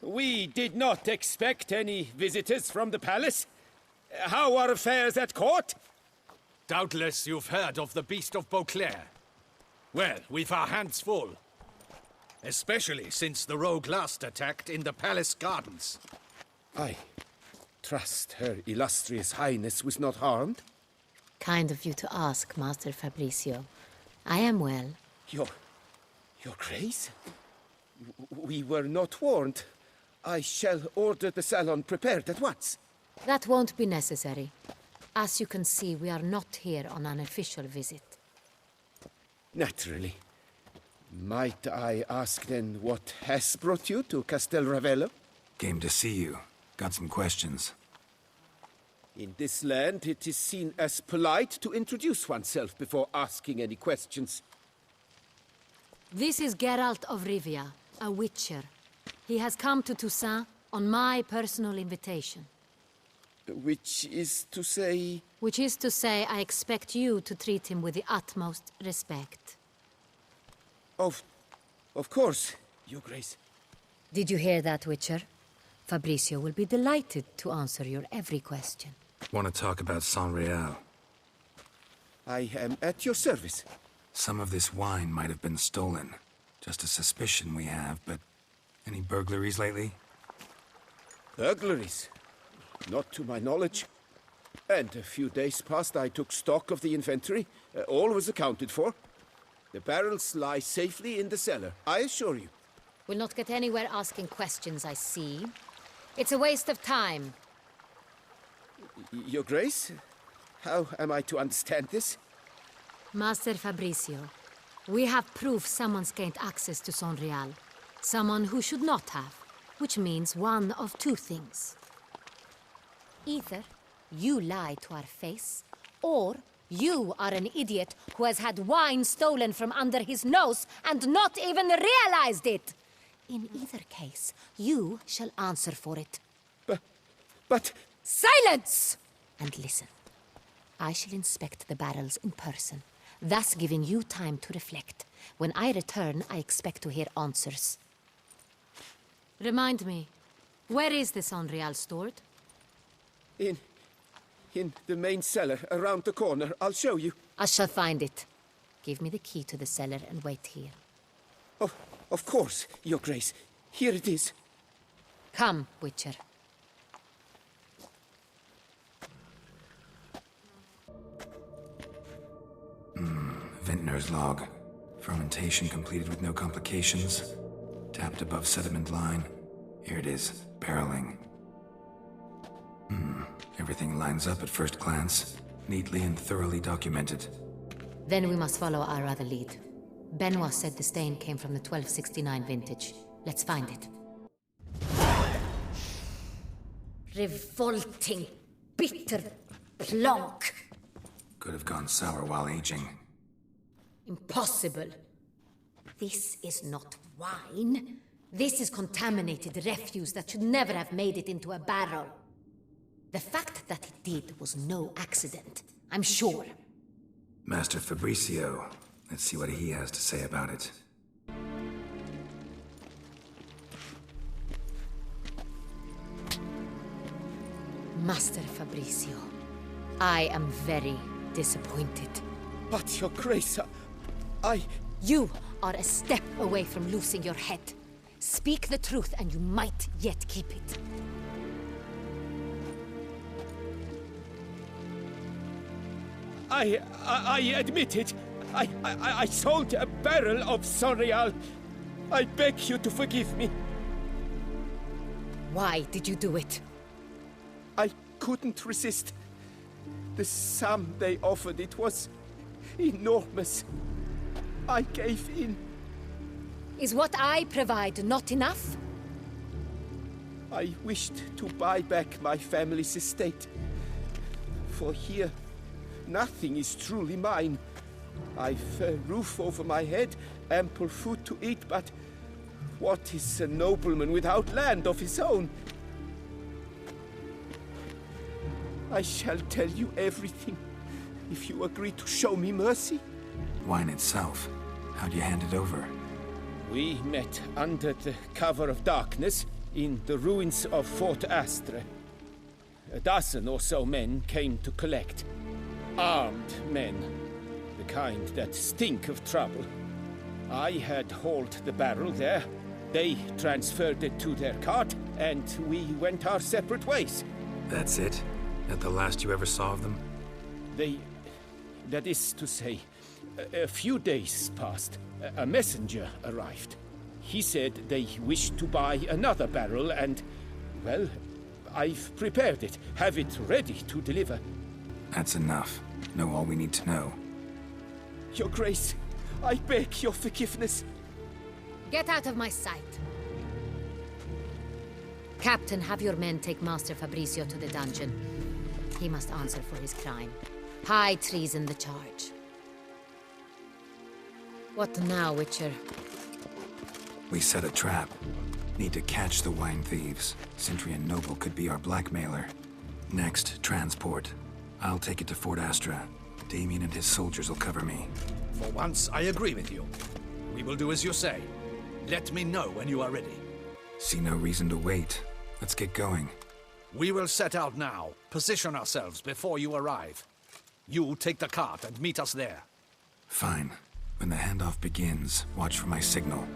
we did not expect any visitors from the palace. How are affairs at court?
Doubtless you've heard of the Beast of Beauclair. Well, we've our hands full. Especially since the rogue last attacked in the palace gardens.
I trust Her Illustrious Highness was not harmed?
Kind of you to ask, Master Fabricio. I am well.
Your Grace? We were not warned. I shall order the salon prepared at once.
That won't be necessary. As you can see, we are not here on an official visit.
Naturally. Might I ask then what has brought you to Castel Ravello?
Came to see you. Got some questions.
In this land, it is seen as polite to introduce oneself before asking any questions.
This is Geralt of Rivia, a Witcher. He has come to Toussaint on my personal invitation.
Which is to say...
Which is to say, I expect you to treat him with the utmost respect.
Of course, Your Grace.
Did you hear that, Witcher? Fabricio will be delighted to answer your every question.
Want to talk about Saint Real?
I am at your service.
Some of this wine might have been stolen. Just a suspicion we have, but any burglaries lately?
Burglaries? Not to my knowledge. And a few days past I took stock of the inventory. All was accounted for. The barrels lie safely in the cellar, I assure you.
We'll not get anywhere asking questions, I see. It's a waste of time.
Your Grace?
How am I to understand this?
Master Fabricio, we have proof someone's gained access to Sonreal. Someone who should not have, which means one of two things. Either you lie to our face, or you are an idiot who has had wine stolen from under his nose and not even realized it. In either case, you shall answer for it.
But...
Silence! And listen. I shall inspect the barrels in person, thus giving you time to reflect. When I return, I expect to hear answers. Remind me, where is this Sonreal stored?
In the main cellar, around the corner. I'll show you.
I shall find it. Give me the key to the cellar and wait here.
Oh, of course, Your Grace. Here it is.
Come, Witcher.
Vintner's log. Fermentation completed with no complications. Tapped above sediment line. Here it is. Barreling. Everything lines up at first glance. Neatly and thoroughly documented.
Then we must follow our other lead. Benoit said the stain came from the 1269 vintage. Let's find it. Revolting, bitter plonk.
Could have gone sour while aging.
Impossible. This is not wine. This is contaminated refuse that should never have made it into a barrel. The fact that it did was no accident, I'm sure.
Master Fabricio. Let's see what he has to say about it.
Master Fabricio, I am very disappointed.
But, Your Grace,
You are a step away from losing your head. Speak the truth and you might yet keep it.
I admit it. I sold a barrel of Sonreal. I beg you to forgive me.
Why did you do it?
I couldn't resist. The sum they offered, it was enormous. I gave in.
Is what I provide not enough?
I wished to buy back my family's estate. For here, nothing is truly mine. I've a roof over my head, ample food to eat, but what is a nobleman without land of his own? I shall tell you everything, if you agree to show me mercy.
Wine itself. How'd you hand it over?
We met under the cover of darkness in the ruins of Fort Astre. A dozen or so men came to collect. Armed men. The kind that stink of trouble. I had hauled the barrel there. They transferred it to their cart, and we went our separate ways.
That's it? That the last you ever saw of them?
That is to say, a few days passed. A messenger arrived. He said they wished to buy another barrel and, well, I've prepared it. Have it ready to deliver.
That's enough. Know all we need to know.
Your Grace, I beg your forgiveness.
Get out of my sight. Captain, have your men take Master Fabricio to the dungeon. He must answer for his crime. High treason the charge. What now, Witcher?
We set a trap. Need to catch the wine thieves. Sentry and Noble could be our blackmailer. Next, transport. I'll take it to Fort Astra. Damien and his soldiers will cover me.
For once, I agree with you. We will do as you say. Let me know when you are ready.
See no reason to wait. Let's get going.
We will set out now. Position ourselves before you arrive. You take the cart and meet us there.
Fine. When the handoff begins, watch for my signal.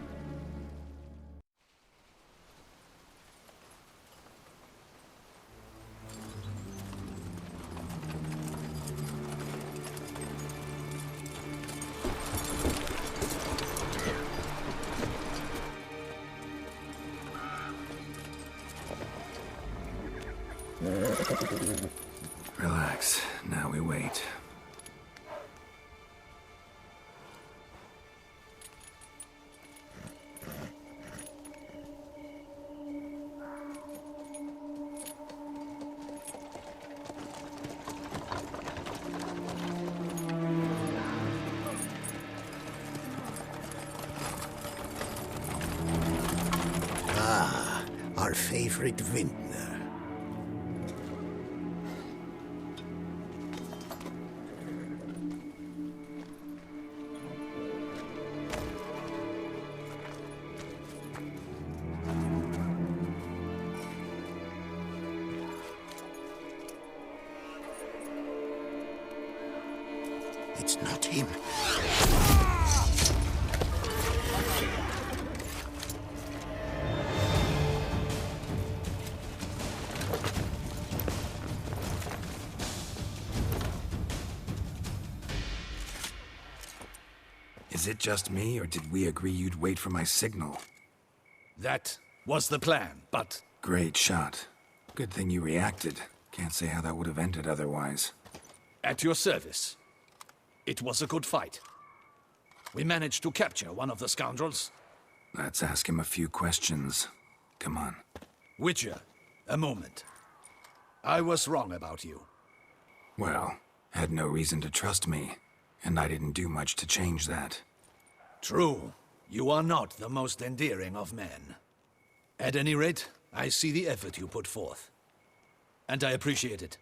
Relax. Now we wait.
Ah, our favorite vintner. It's not him.
Is it just me, or did we agree you'd wait for my signal?
That was the plan, but...
Great shot. Good thing you reacted. Can't say how that would have ended otherwise.
At your service. It was a good fight. We managed to capture one of the scoundrels.
Let's ask him a few questions. Come on.
Witcher, a moment. I was wrong about you.
Well, had no reason to trust me, and I didn't do much to change that.
True. You are not the most endearing of men. At any rate, I see the effort you put forth. And I appreciate it.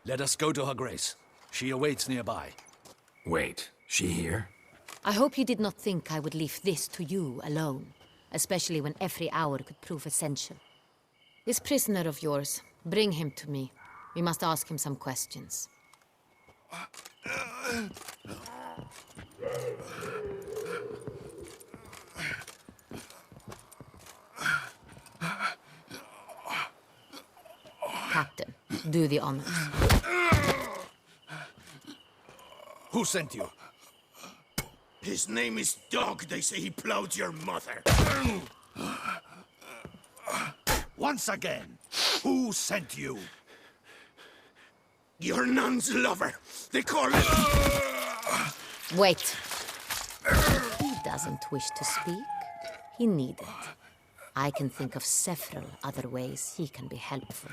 Let us go to her grace. She awaits nearby.
Wait, she here?
I hope you did not think I would leave this to you alone, especially when every hour could prove essential. This prisoner of yours, bring him to me. We must ask him some questions. Captain, do the honors.
Who sent you?
His name is Dog. They say he plowed your mother.
Once again, who sent you?
Your nun's lover. They call it...
Wait. He doesn't wish to speak. He needn't. I can think of several other ways he can be helpful.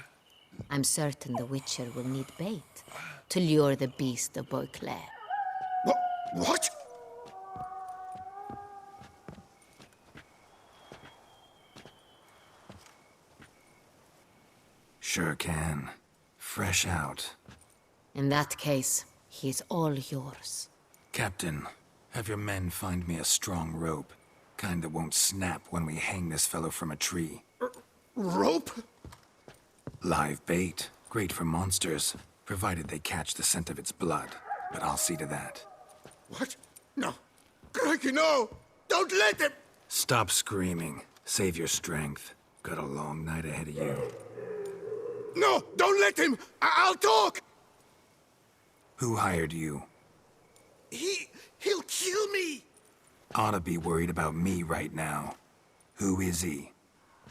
I'm certain the Witcher will need bait to lure the beast of Beauclair.
What?
Sure can. Fresh out.
In that case, he is all yours.
Captain, have your men find me a strong rope. Kind that won't snap when we hang this fellow from a tree.
Rope?
Live bait. Great for monsters, provided they catch the scent of its blood. But I'll see to that.
What? No. Crikey, no! Don't let him!
Stop screaming. Save your strength. Got a long night ahead of you.
No! Don't let him! I'll talk!
Who hired you?
He'll kill me!
Ought to be worried about me right now. Who is he?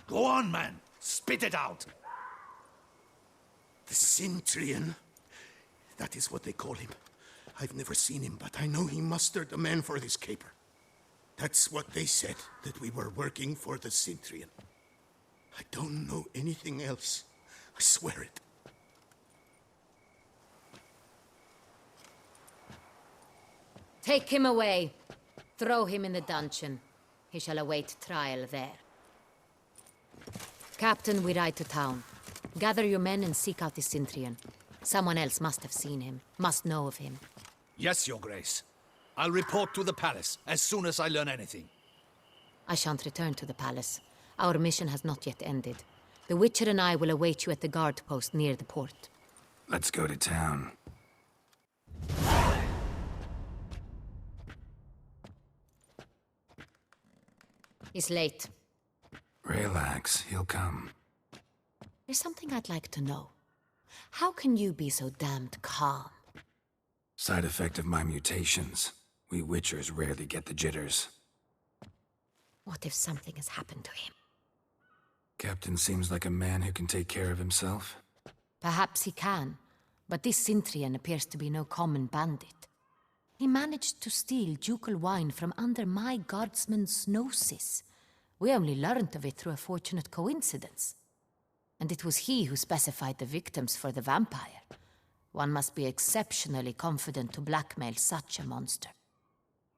Go on, man. Spit it out.
The Cintrian. That is what they call him. I've never seen him, but I know he mustered a man for this caper. That's what they said, that we were working for the Cintrian. I don't know anything else. I swear it.
Take him away. Throw him in the dungeon. He shall await trial there. Captain, we ride to town. Gather your men and seek out the Cintrian. Someone else must have seen him, must know of him.
Yes, Your Grace. I'll report to the palace as soon as I learn anything.
I shan't return to the palace. Our mission has not yet ended. The Witcher and I will await you at the guard post near the port.
Let's go to town.
He's late.
Relax, he'll come.
There's something I'd like to know. How can you be so damned calm?
Side effect of my mutations. We Witchers rarely get the jitters.
What if something has happened to him?
Captain seems like a man who can take care of himself.
Perhaps he can, but this Cintrian appears to be no common bandit. He managed to steal ducal wine from under my guardsman's noses. We only learned of it through a fortunate coincidence. And it was he who specified the victims for the vampire. One must be exceptionally confident to blackmail such a monster.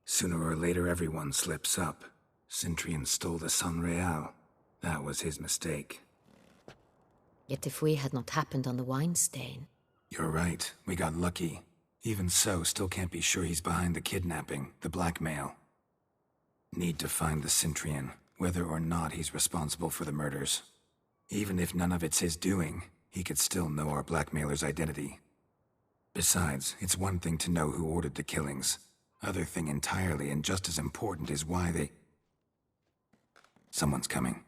Sooner or later, everyone slips up. Cintrian stole the San Real. That was his mistake.
Yet if we had not happened on the wine stain...
You're right. We got lucky. Even so, still can't be sure he's behind the kidnapping, the blackmail. Need to find the Cintrian, whether or not he's responsible for the murders. Even if none of it's his doing, he could still know our blackmailer's identity. Besides, it's one thing to know who ordered the killings. Other thing entirely, and just as important, is why they... Someone's coming.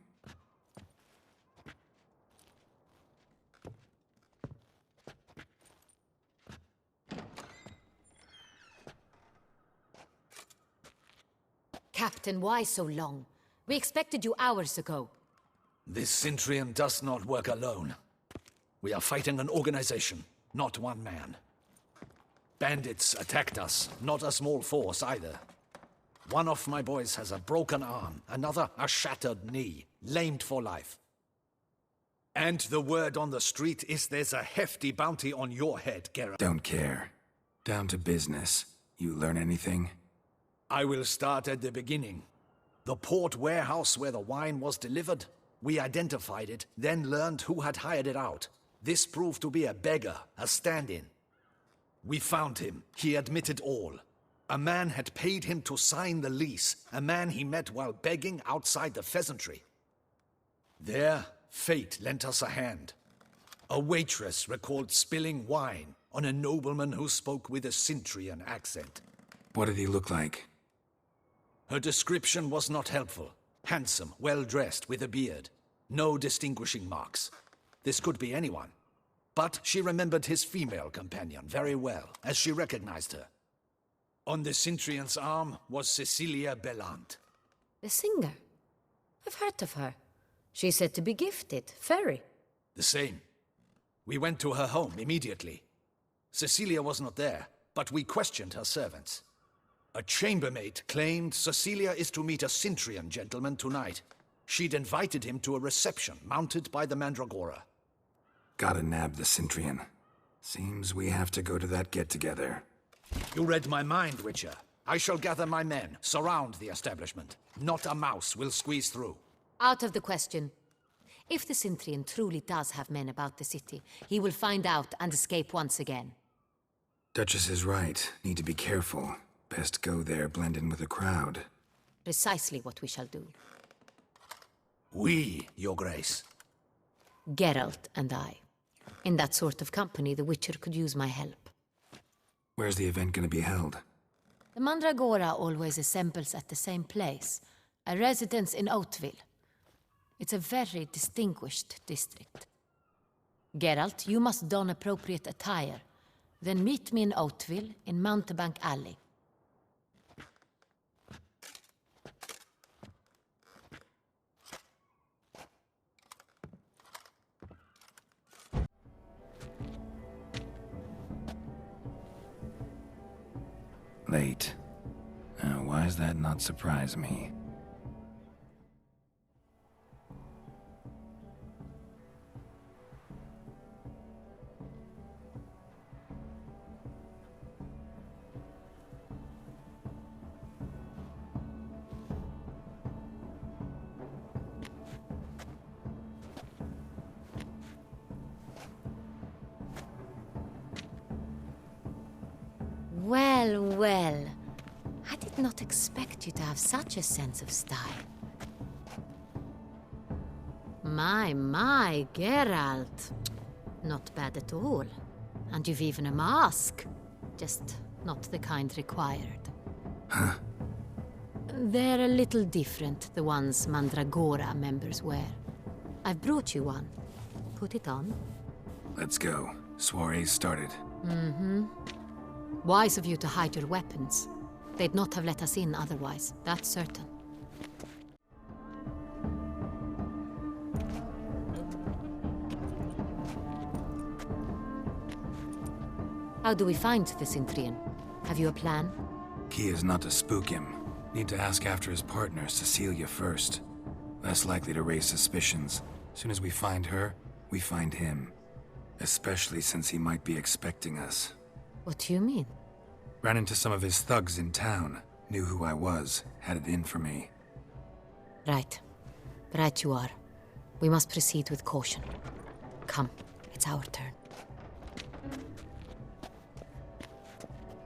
Captain, why so long? We expected you hours ago.
This Cintrian does not work alone. We are fighting an organization, not one man. Bandits attacked us, not a small force either. One of my boys has a broken arm, another a shattered knee, lamed for life. And the word on the street is there's a hefty bounty on your head, Geralt.
Don't care. Down to business. You learn anything?
I will start at the beginning. The port warehouse where the wine was delivered, we identified it, then learned who had hired it out. This proved to be a beggar, a stand-in. We found him. He admitted all. A man had paid him to sign the lease, a man he met while begging outside the pheasantry. There, fate lent us a hand. A waitress recalled spilling wine on a nobleman who spoke with a Cintrian accent.
What did he look like?
Her description was not helpful. Handsome, well-dressed, with a beard. No distinguishing marks. This could be anyone. But she remembered his female companion very well, as she recognized her. On the Cintrian's arm was Cecilia Bellant.
The singer? I've heard of her. She's said to be gifted, fairy.
The same. We went to her home immediately. Cecilia was not there, but we questioned her servants. A chambermaid claimed Cecilia is to meet a Cintrian gentleman tonight. She'd invited him to a reception mounted by the Mandragora.
Gotta nab the Cintrian. Seems we have to go to that get-together.
You read my mind, Witcher. I shall gather my men, surround the establishment. Not a mouse will squeeze through.
Out of the question. If the Cintrian truly does have men about the city, he will find out and escape once again.
Duchess is right. Need to be careful. Best go there, blend in with the crowd.
Precisely what we shall do.
We, Your Grace.
Geralt and I. In that sort of company, the Witcher could use my help.
Where's the event gonna be held?
The Mandragora always assembles at the same place, a residence in Oatville. It's a very distinguished district. Geralt, you must don appropriate attire. Then meet me in Oatville, in Mountebank Alley.
Late. Why does that not surprise me?
Well, well. I did not expect you to have such a sense of style. My, Geralt. Not bad at all. And you've even a mask. Just not the kind required.
Huh?
They're a little different, the ones Mandragora members wear. I've brought you one. Put it on.
Let's go. Soiree's started.
Mm-hmm. Wise of you to hide your weapons. They'd not have let us in otherwise, that's certain. How do we find the Cintrian? Have you a plan?
Key is not to spook him. Need to ask after his partner, Cecilia, first. Less likely to raise suspicions. Soon as we find her, we find him. Especially since he might be expecting us.
What do you mean?
Ran into some of his thugs in town. Knew who I was. Had it in for me.
Right. Right you are. We must proceed with caution. Come, it's our turn.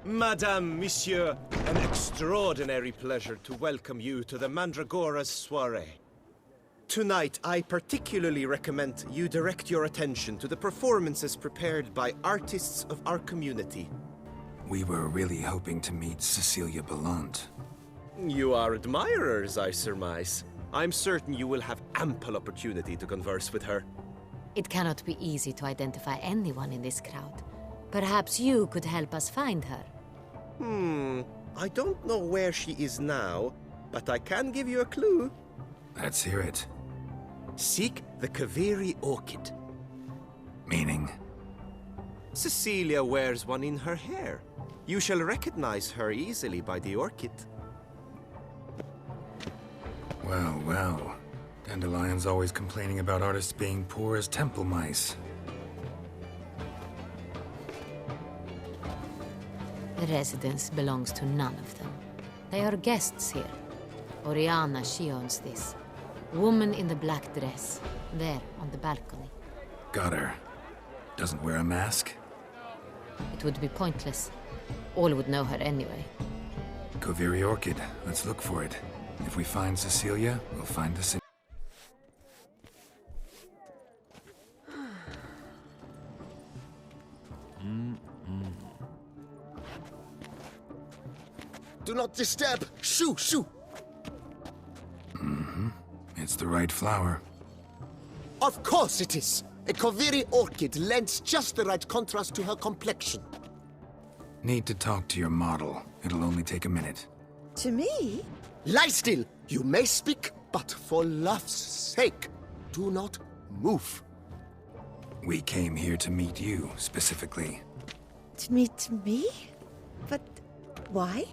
Madame, Monsieur, an extraordinary pleasure to welcome you to the Mandragora's soiree. Tonight, I particularly recommend you direct your attention to the performances prepared by artists of our community.
We were really hoping to meet Cecilia Belant.
You are admirers, I surmise. I'm certain you will have ample opportunity to converse with her.
It cannot be easy to identify anyone in this crowd. Perhaps you could help us find her.
I don't know where she is now, but I can give you a clue.
Let's hear it.
Seek the Kaviri orchid.
Meaning?
Cecilia wears one in her hair. You shall recognize her easily by the orchid.
Well, well. Dandelion's always complaining about artists being poor as temple mice.
The residence belongs to none of them. They are guests here. Oriana, she owns this. Woman in the black dress. There, on the balcony.
Got her. Doesn't wear a mask?
It would be pointless. All would know her anyway.
Kaviri Orchid. Let's look for it. If we find Cecilia, we'll find the city.
Do not disturb! Shoo! Shoo!
It's the right flower.
Of course it is! A Kaviri orchid lends just the right contrast to her complexion.
Need to talk to your model. It'll only take a minute.
To me?
Lie still! You may speak, but for love's sake, do not move.
We came here to meet you, specifically.
To meet me? But why?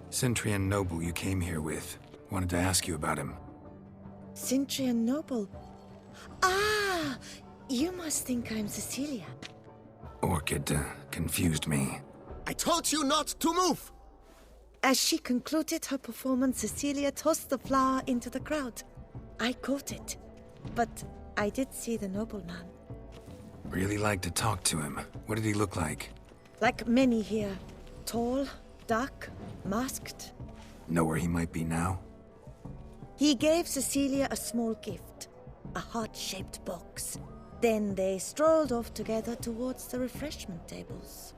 Cintrian Noble you came here with. Wanted to ask you about him.
Cintrian Noble. Ah! You must think I'm Cecilia.
Orchid confused me.
I told you not to move!
As she concluded her performance, Cecilia tossed the flower into the crowd. I caught it, but I did see the nobleman.
Really like to talk to him. What did he look like?
Like many here. Tall, dark, masked.
Know where he might be now?
He gave Cecilia a small gift, a heart-shaped box. Then they strolled off together towards the refreshment tables.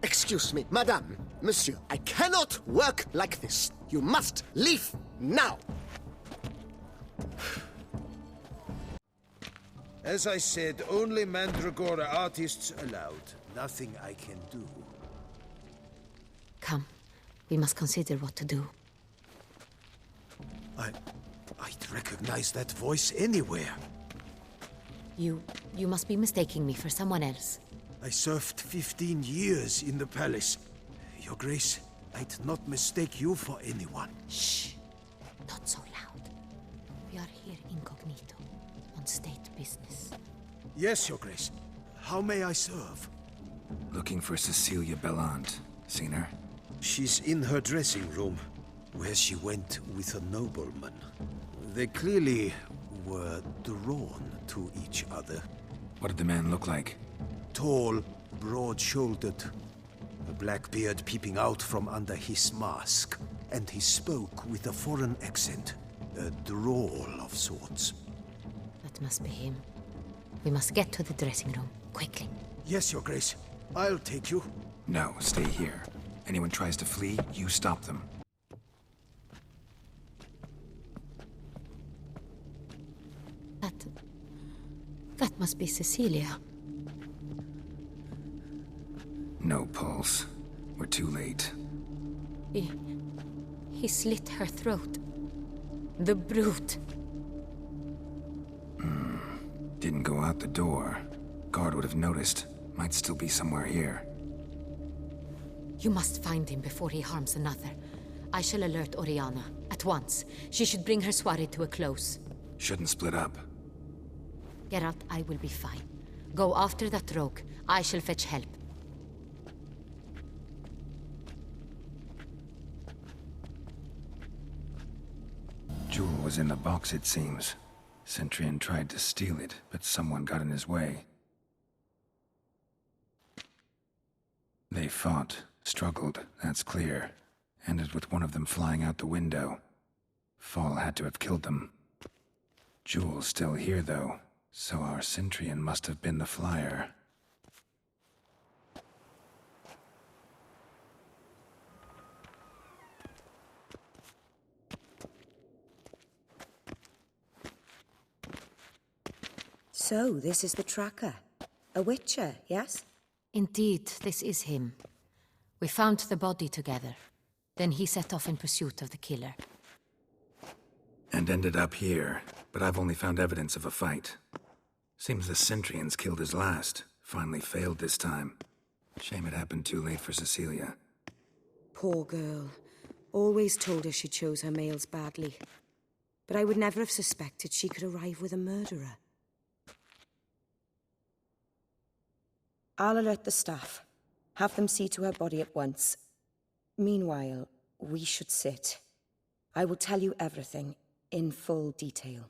Excuse me, madame, monsieur, I cannot work like this. You must leave now.
As I said, only Mandragora artists allowed. Nothing I can do.
Come, we must consider what to do.
I'd recognize that voice anywhere.
You must be mistaking me for someone else.
I served 15 years in the palace. Your Grace, I'd not mistake you for anyone.
Shh! Not so loud. We are here incognito, on state business.
Yes, Your Grace. How may I serve?
Looking for Cecilia Belant. Seen her?
She's in her dressing room, where she went with a nobleman. They clearly were drawn to each other.
What did the man look like?
Tall, broad-shouldered, a black beard peeping out from under his mask, and he spoke with a foreign accent, a drawl of sorts.
That must be him. We must get to the dressing room, quickly.
Yes, Your Grace. I'll take you.
No, stay here. Anyone tries to flee, you stop them.
That must be Cecilia.
No pulse. We're too late.
He slit her throat. The brute.
Didn't go out the door. Guard would have noticed. Might still be somewhere here.
You must find him before he harms another. I shall alert Oriana at once. She should bring her soirée to a close.
Shouldn't split up.
Geralt, I will be fine. Go after that rogue. I shall fetch help.
Jewel was in the box, it seems. Centurion tried to steal it, but someone got in his way. They fought, struggled, that's clear. Ended with one of them flying out the window. Fall had to have killed them. Jewel's still here, though, so our Centurion must have been the flyer.
So, this is the tracker. A witcher, yes?
Indeed, this is him. We found the body together. Then he set off in pursuit of the killer.
And ended up here, but I've only found evidence of a fight. Seems the Centurions killed his last. Finally failed this time. Shame it happened too late for Cecilia.
Poor girl. Always told her she chose her males badly. But I would never have suspected she could arrive with a murderer. I'll alert the staff. Have them see to her body at once. Meanwhile, we should sit. I will tell you everything, in full detail.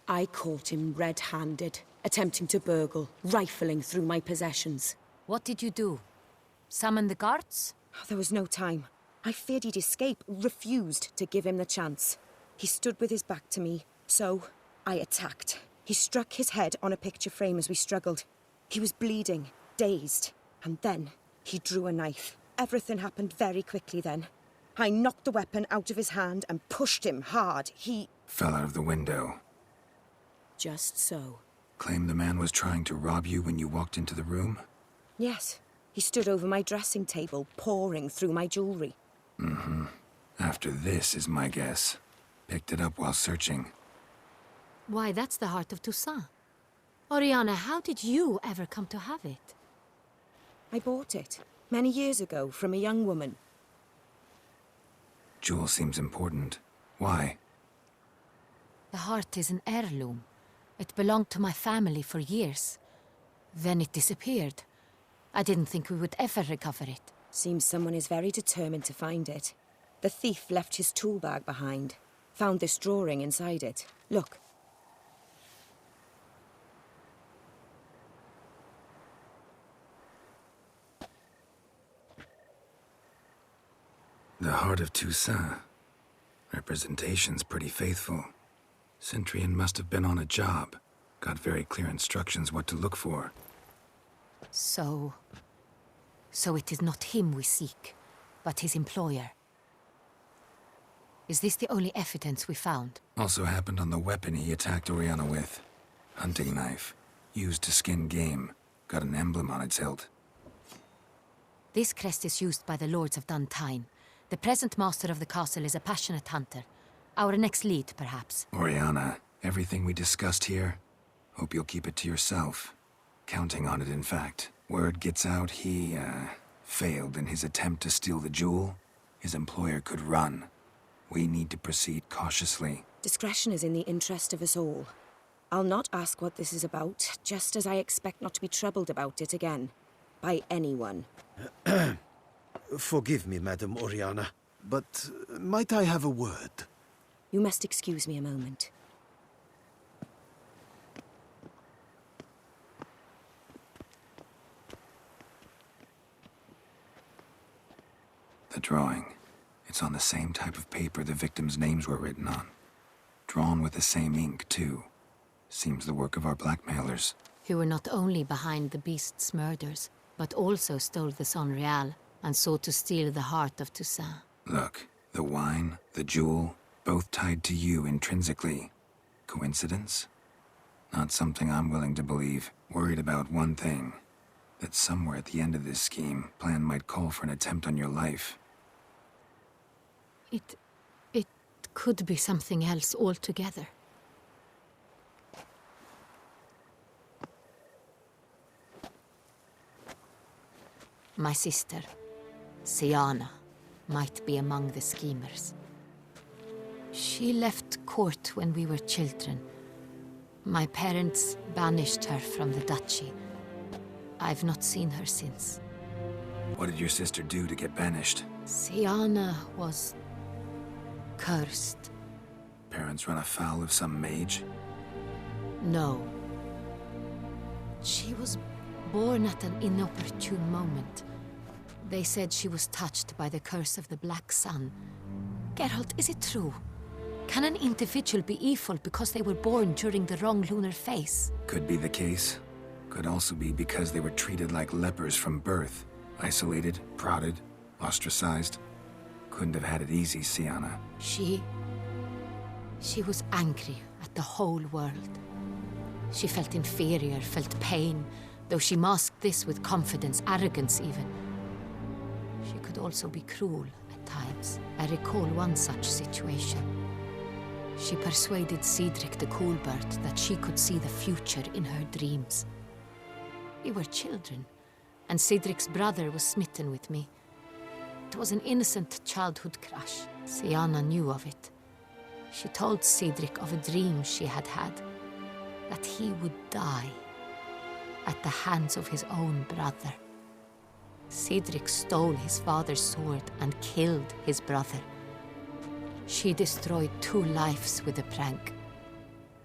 I caught him red-handed, attempting to burgle, rifling through my possessions.
What did you do? Summon the guards?
There was no time. I feared he'd escape, refused to give him the chance. He stood with his back to me, so I attacked. He struck his head on a picture frame as we struggled. He was bleeding, dazed, and then he drew a knife. Everything happened very quickly then. I knocked the weapon out of his hand and pushed him hard. He
fell out of the window.
Just so.
Claimed the man was trying to rob you when you walked into the room?
Yes. He stood over my dressing table, pouring through my jewelry.
Mm-hmm. After this is my guess. Picked it up while searching.
Why, that's the heart of Toussaint. Oriana, how did you ever come to have it?
I bought it, many years ago, from a young woman.
Jewel seems important. Why?
The heart is an heirloom. It belonged to my family for years. Then it disappeared. I didn't think we would ever recover it.
Seems someone is very determined to find it. The thief left his tool bag behind. Found this drawing inside it. Look.
The heart of Toussaint. Representation's pretty faithful. Centurion must have been on a job. Got very clear instructions what to look for.
So it is not him we seek, but his employer. Is this the only evidence we found?
Also happened on the weapon he attacked Oriana with. Hunting knife. Used to skin game. Got an emblem on its hilt.
This crest is used by the Lords of Duntine. The present master of the castle is a passionate hunter. Our next lead, perhaps.
Oriana, everything we discussed here, hope you'll keep it to yourself. Counting on it, in fact. Word gets out he, failed in his attempt to steal the jewel. His employer could run. We need to proceed cautiously.
Discretion is in the interest of us all. I'll not ask what this is about, just as I expect not to be troubled about it again. By anyone.
Forgive me, Madam Oriana, but might I have a word?
You must excuse me a moment.
The drawing. It's on the same type of paper the victims' names were written on. Drawn with the same ink, too. Seems the work of our blackmailers.
Who were not only behind the beast's murders, but also stole the Sonreal and sought to steal the heart of Toussaint.
Look, the wine, the jewel, both tied to you intrinsically. Coincidence? Not something I'm willing to believe. Worried about one thing. That somewhere at the end of this scheme, plan might call for an attempt on your life.
It could be something else altogether. My sister, Siana, might be among the schemers. She left court when we were children. My parents banished her from the duchy. I've not seen her since.
What did your sister do to get banished?
Siana was cursed.
Parents run afoul of some mage?
No. She was born at an inopportune moment. They said she was touched by the curse of the Black Sun. Geralt, is it true? Can an individual be evil because they were born during the wrong lunar phase?
Could be the case. Could also be because they were treated like lepers from birth. Isolated, prodded, ostracized. Couldn't have had it easy, Siana.
She was angry at the whole world. She felt inferior, felt pain, though she masked this with confidence, arrogance even. She could also be cruel at times. I recall one such situation. She persuaded Cedric the Coolbird that she could see the future in her dreams. We were children, and Cedric's brother was smitten with me. It was an innocent childhood crush. Siana knew of it. She told Cedric of a dream she had had, that he would die at the hands of his own brother. Cedric stole his father's sword and killed his brother. She destroyed 2 lives with a prank.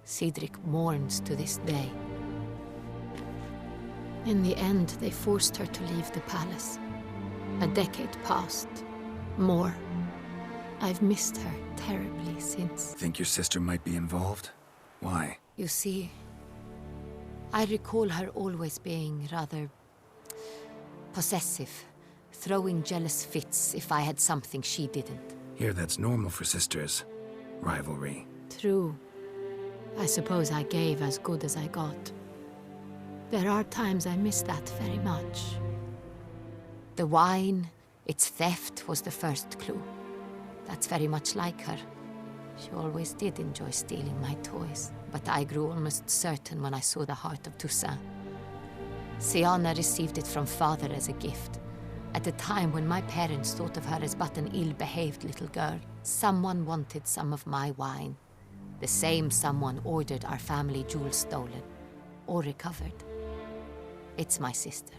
Cedric mourns to this day. In the end, they forced her to leave the palace. A decade passed. More. I've missed her terribly since.
Think your sister might be involved? Why?
You see, I recall her always being rather possessive, throwing jealous fits if I had something she didn't.
Here, that's normal for sisters. Rivalry.
True. I suppose I gave as good as I got. There are times I miss that very much. The wine, its theft, was the first clue. That's very much like her. She always did enjoy stealing my toys, but I grew almost certain when I saw the heart of Toussaint. Siana received it from father as a gift. At a time when my parents thought of her as but an ill-behaved little girl, someone wanted some of my wine. The same someone ordered our family jewels stolen, or recovered. It's my sister.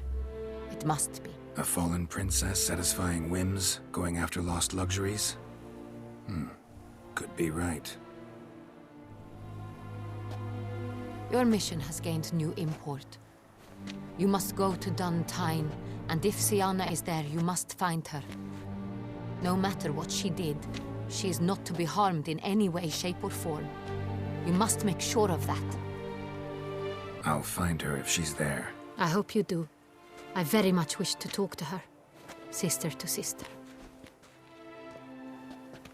It must be.
A fallen princess satisfying whims, going after lost luxuries? Could be right.
Your mission has gained new import. You must go to Dun Tine, and if Siana is there, you must find her. No matter what she did, she is not to be harmed in any way, shape, or form. You must make sure of that.
I'll find her if she's there.
I hope you do. I very much wish to talk to her. Sister to sister.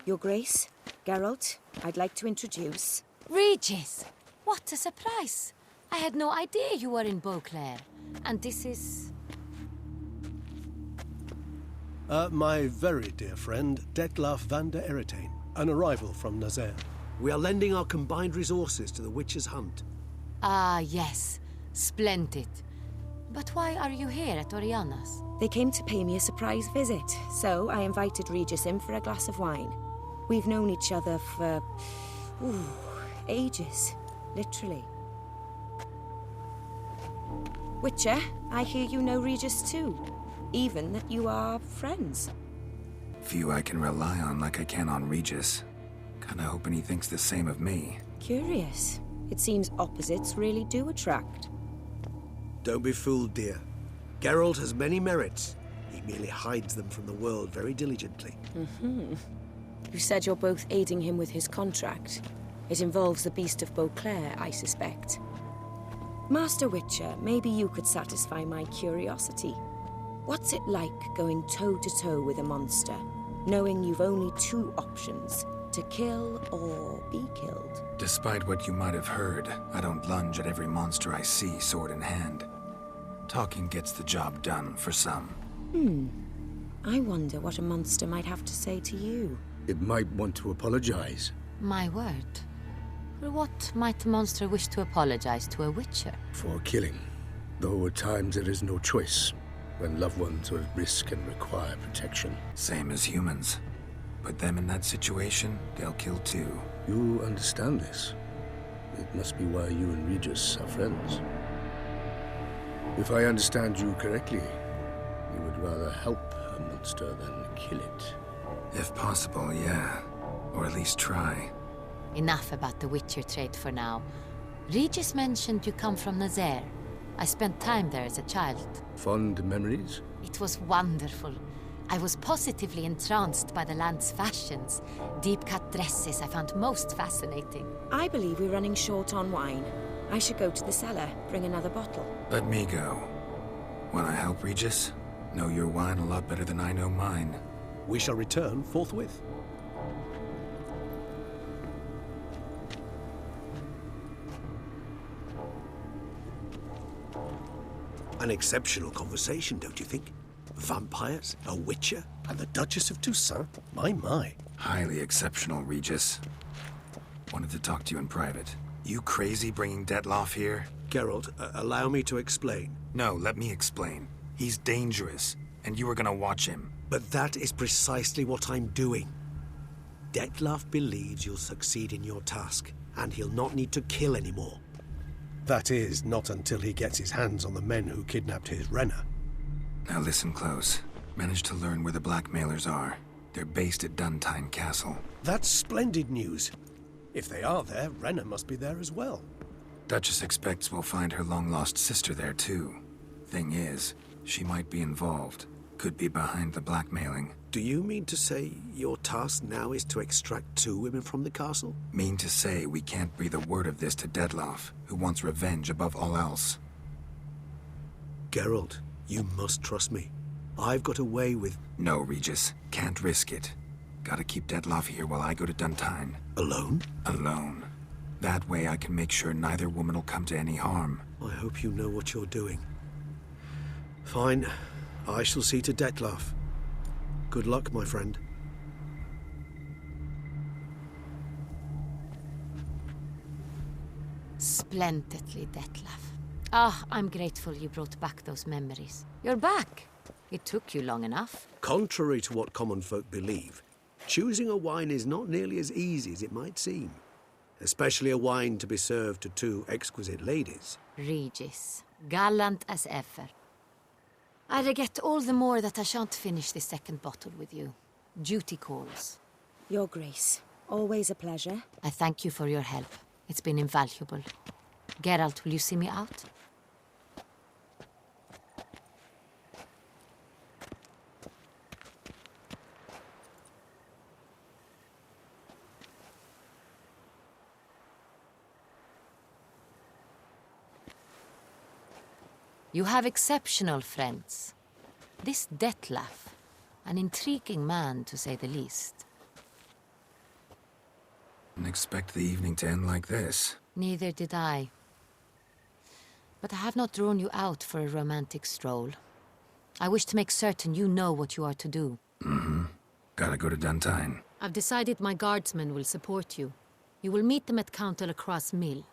Your Grace, Geralt, I'd like to introduce...
Regis! What a surprise! I had no idea you were in Beauclair. And this is...
My very dear friend, Detlaf van der Eretain, an arrival from Nazaire. We are lending our combined resources to the Witch's Hunt.
Ah, yes. Splendid. But why are you here at Oriana's?
They came to pay me a surprise visit, so I invited Regis in for a glass of wine. We've known each other for... ages. Literally. Witcher, I hear you know Regis too. Even that you are friends.
Few I can rely on like I can on Regis. Kinda hoping he thinks the same of me.
Curious. It seems opposites really do attract.
Don't be fooled, dear. Geralt has many merits. He merely hides them from the world very diligently.
You said you're both aiding him with his contract. It involves the Beast of Beauclair, I suspect. Master Witcher, maybe you could satisfy my curiosity. What's it like going toe-to-toe with a monster, knowing you've only 2 options, to kill or be killed?
Despite what you might have heard, I don't lunge at every monster I see, sword in hand. Talking gets the job done, for some.
I wonder what a monster might have to say to you.
It might want to apologize.
My word. For what might the monster wish to apologize to a witcher?
For killing. Though at times there is no choice, when loved ones are at risk and require protection.
Same as humans. Put them in that situation, they'll kill too.
You understand this. It must be why you and Regis are friends. If I understand you correctly, you would rather help a monster than kill it.
If possible, yeah. Or at least try.
Enough about the Witcher trade for now. Regis mentioned you come from Nazaire. I spent time there as a child.
Fond memories?
It was wonderful. I was positively entranced by the land's fashions. Deep-cut dresses I found most fascinating.
I believe we're running short on wine. I should go to the cellar, bring another bottle.
Let me go. Wanna help, Regis? Know your wine a lot better than I know mine.
We shall return forthwith. An exceptional conversation, don't you think? Vampires, a witcher, and the Duchess of Toussaint? My.
Highly exceptional, Regis. Wanted to talk to you in private. You crazy bringing Detloff here?
Geralt, allow me to explain.
No, let me explain. He's dangerous, and you were gonna watch him.
But that is precisely what I'm doing. Detloff believes you'll succeed in your task, and he'll not need to kill anymore. That is, not until he gets his hands on the men who kidnapped his Renna.
Now listen close. Managed to learn where the blackmailers are. They're based at Duntine Castle.
That's splendid news. If they are there, Renna must be there as well.
Duchess expects we'll find her long-lost sister there, too. Thing is, she might be involved. Could be behind the blackmailing.
Do you mean to say your task now is to extract 2 women from the castle?
Mean to say we can't breathe a word of this to Detloff, who wants revenge above all else.
Geralt, you must trust me. I've got a way with...
No, Regis. Can't risk it. Gotta keep Detloff here while I go to Duntine.
Alone?
Alone. That way I can make sure neither woman will come to any harm.
I hope you know what you're doing. Fine. I shall see to Detloff. Good luck, my friend.
Splendidly, Detlaff. Ah, I'm grateful you brought back those memories. You're back. It took you long enough.
Contrary to what common folk believe, choosing a wine is not nearly as easy as it might seem. Especially a wine to be served to 2 exquisite ladies.
Regis, gallant as ever. I regret all the more that I shan't finish this second bottle with you. Duty calls.
Your Grace, always a pleasure.
I thank you for your help. It's been invaluable. Geralt, will you see me out? You have exceptional friends. This Detlaff, an intriguing man to say the least.
Didn't expect the evening to end like this.
Neither did I. But I have not drawn you out for a romantic stroll. I wish to make certain you know what you are to do.
Mm-hmm. Gotta go to Duntine.
I've decided my guardsmen will support you. You will meet them at Count Delacroix' mill.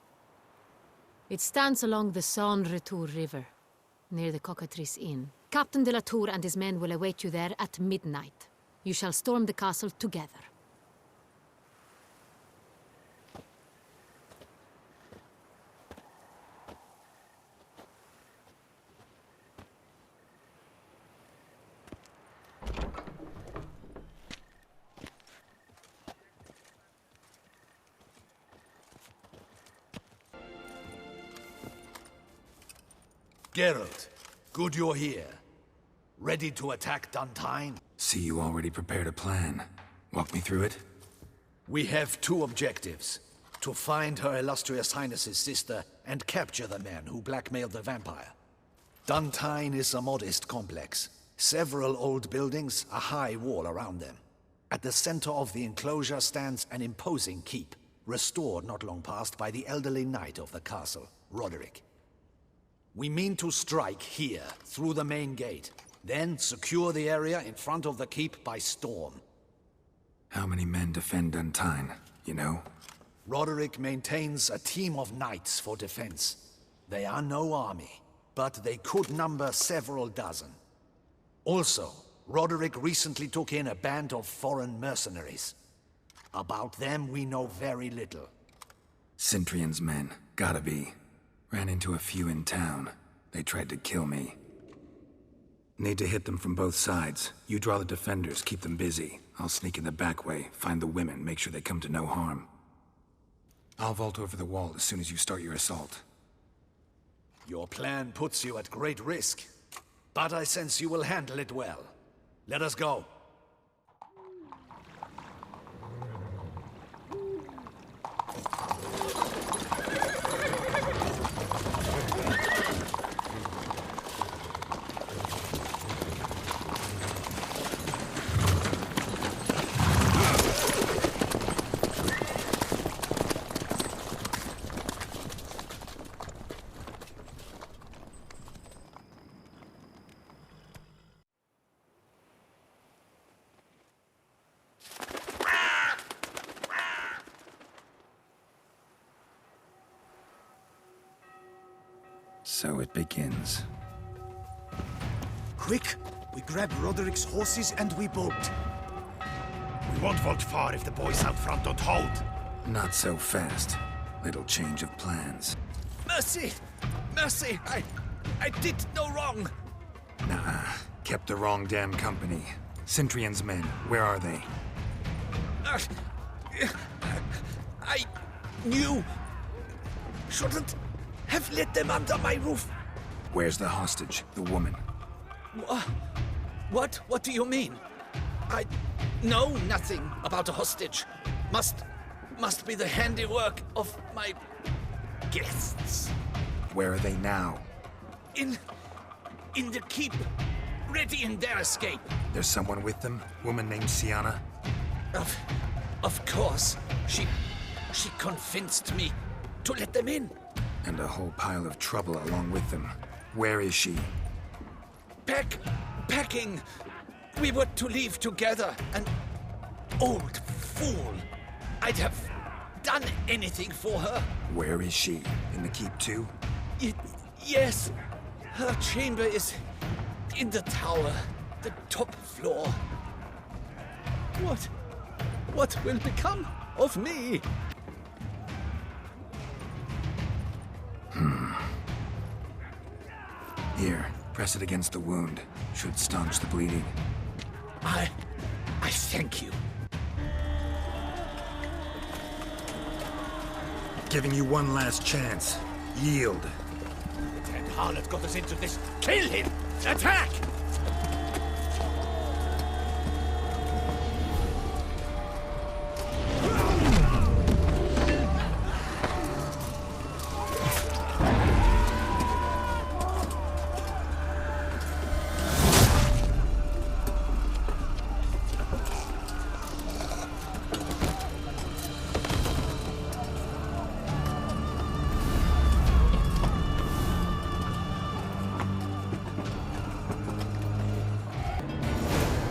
It stands along the Saône-Retour River, near the Cockatrice Inn. Captain de la Tour and his men will await you there at midnight. You shall storm the castle together.
Geralt, good you're here. Ready to attack Duntine?
See you already prepared a plan. Walk me through it.
We have 2 objectives. To find Her Illustrious Highness's sister and capture the men who blackmailed the vampire. Duntine is a modest complex. Several old buildings, a high wall around them. At the center of the enclosure stands an imposing keep, restored not long past by the elderly knight of the castle, Roderick. We mean to strike here, through the main gate, then secure the area in front of the keep by storm.
How many men defend Duntine, you know?
Roderick maintains a team of knights for defense. They are no army, but they could number several dozen. Also, Roderick recently took in a band of foreign mercenaries. About them, we know very little.
Cintrian's men, gotta be. Ran into a few in town. They tried to kill me. Need to hit them from both sides. You draw the defenders, keep them busy. I'll sneak in the back way, find the women, make sure they come to no harm. I'll vault over the wall as soon as you start your assault.
Your plan puts you at great risk, but I sense you will handle it well. Let us go.
So it begins.
Quick! We grab Roderick's horses and we bolt.
We won't vault far if the boys out front don't hold.
Not so fast. Little change of plans.
Mercy! Mercy! I did no wrong!
Nah, kept the wrong damn company. Cintrian's men, where are they?
I knew... shouldn't have let them under my roof.
Where's the hostage, the woman?
What? What do you mean? I know nothing about a hostage. Must be the handiwork of my guests.
Where are they now?
In the keep, ready in their escape.
There's someone with them? Woman named Sienna?
Of course. She convinced me to let them in.
And a whole pile of trouble along with them. Where is she?
Packing. We were to leave together. An old fool. I'd have done anything for her.
Where is she? In the keep too?
Yes. Her chamber is in the tower, the top floor. What will become of me?
Here, press it against the wound. Should staunch the bleeding.
I thank you.
Giving you one last chance. Yield.
The damned harlot got us into this. Kill him! Attack!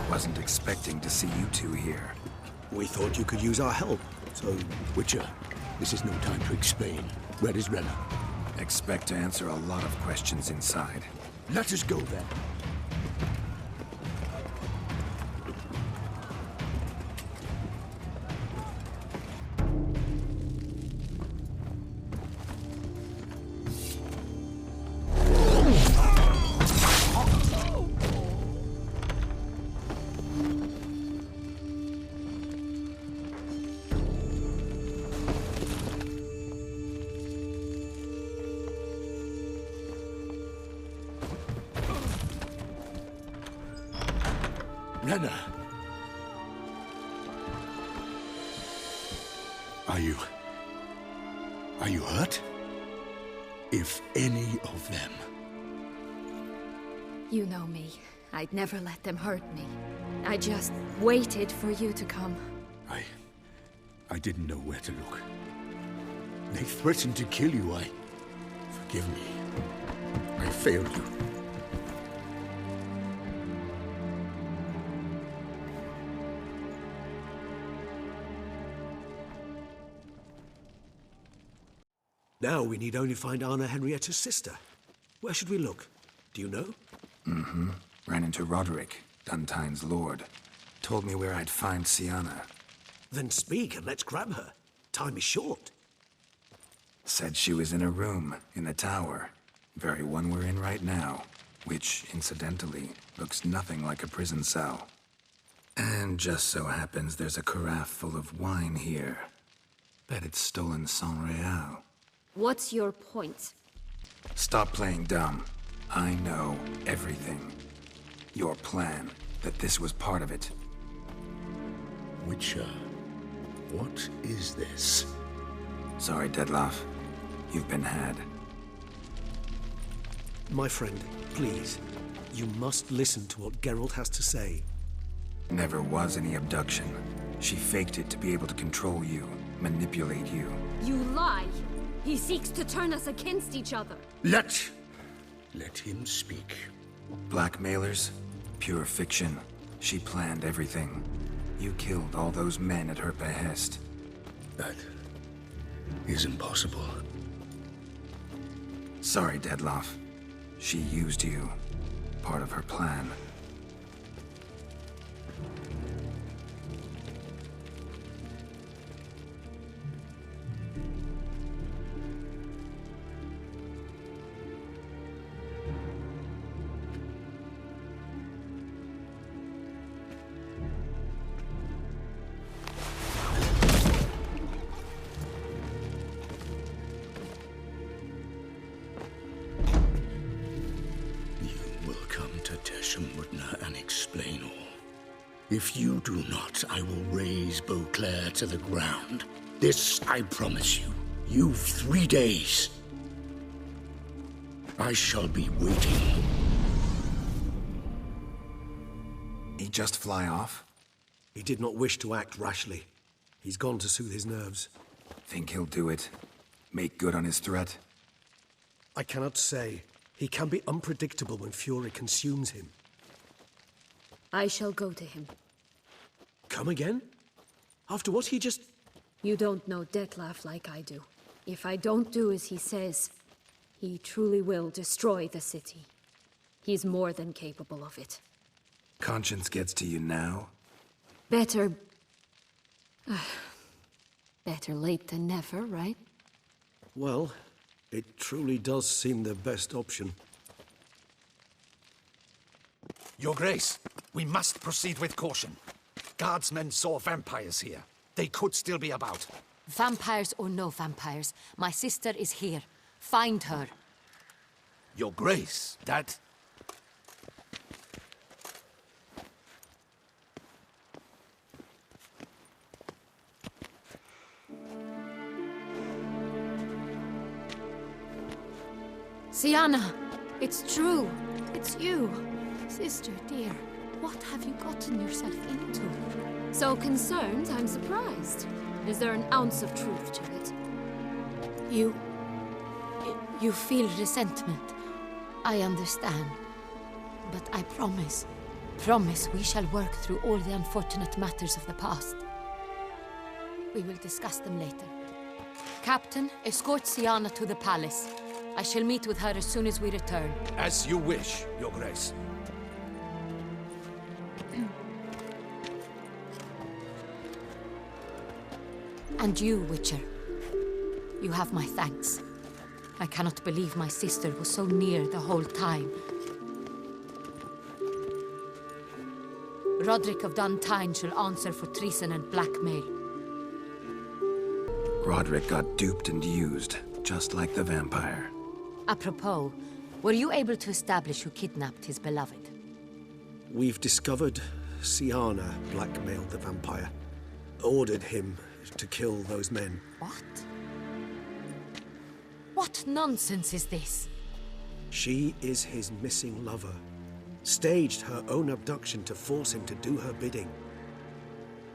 Wasn't expecting to see you two here.
We thought you could use our help, so... Witcher, this is no time to explain. Where is Rena?
Expect to answer a lot of questions inside.
Let us go then. Rena! Are you hurt? If any of them.
You know me. I'd never let them hurt me. I just waited for you to come.
I didn't know where to look. They threatened to kill you. Forgive me. I failed you.
Now we need only find Anna Henrietta's sister. Where should we look? Do you know?
Mm-hmm. Ran into Roderick, Duntine's lord. Told me where I'd find Siana.
Then speak and let's grab her. Time is short.
Said she was in a room in the tower. Very one we're in right now. Which, incidentally, looks nothing like a prison cell. And just so happens there's a carafe full of wine here. Bet it's stolen San Real.
What's your point?
Stop playing dumb. I know everything. Your plan, that this was part of it.
Witcher, what is this?
Sorry, Dettlaff. You've been had.
My friend, please. You must listen to what Geralt has to say.
Never was any abduction. She faked it to be able to control you, manipulate you.
You lie! He seeks to turn us against each other.
Let him speak.
Blackmailers? Pure fiction. She planned everything. You killed all those men at her behest.
That is impossible.
Sorry, Dettlaff. She used you. Part of her plan.
And explain all. If you do not, I will raise Beauclair to the ground. This I promise you. You've 3 days. I shall be waiting.
He just fly off?
He did not wish to act rashly. He's gone to soothe his nerves.
Think he'll do it? Make good on his threat?
I cannot say. He can be unpredictable when fury consumes him.
I shall go to him.
Come again? After what he just...
You don't know Dettlaff like I do. If I don't do as he says, he truly will destroy the city. He's more than capable of it.
Conscience gets to you now?
Better... better late than never, right?
Well, it truly does seem the best option.
Your Grace, we must proceed with caution. Guardsmen saw vampires here. They could still be about.
Vampires or no vampires, my sister is here. Find her.
Your Grace, that...
Siana, it's true. It's you. Sister, dear, what have you gotten yourself into? So concerned, I'm surprised. Is there an ounce of truth to it?
You feel resentment. I understand. But I promise we shall work through all the unfortunate matters of the past. We will discuss them later. Captain, escort Siana to the palace. I shall meet with her as soon as we return.
As you wish, Your Grace.
And you, Witcher. You have my thanks. I cannot believe my sister was so near the whole time. Roderick of Duntine shall answer for treason and blackmail.
Roderick got duped and used, just like the vampire.
Apropos, were you able to establish who kidnapped his beloved?
We've discovered Siana blackmailed the vampire. Ordered him to kill those men.
What? What nonsense is this?
She is his missing lover. Staged her own abduction to force him to do her bidding.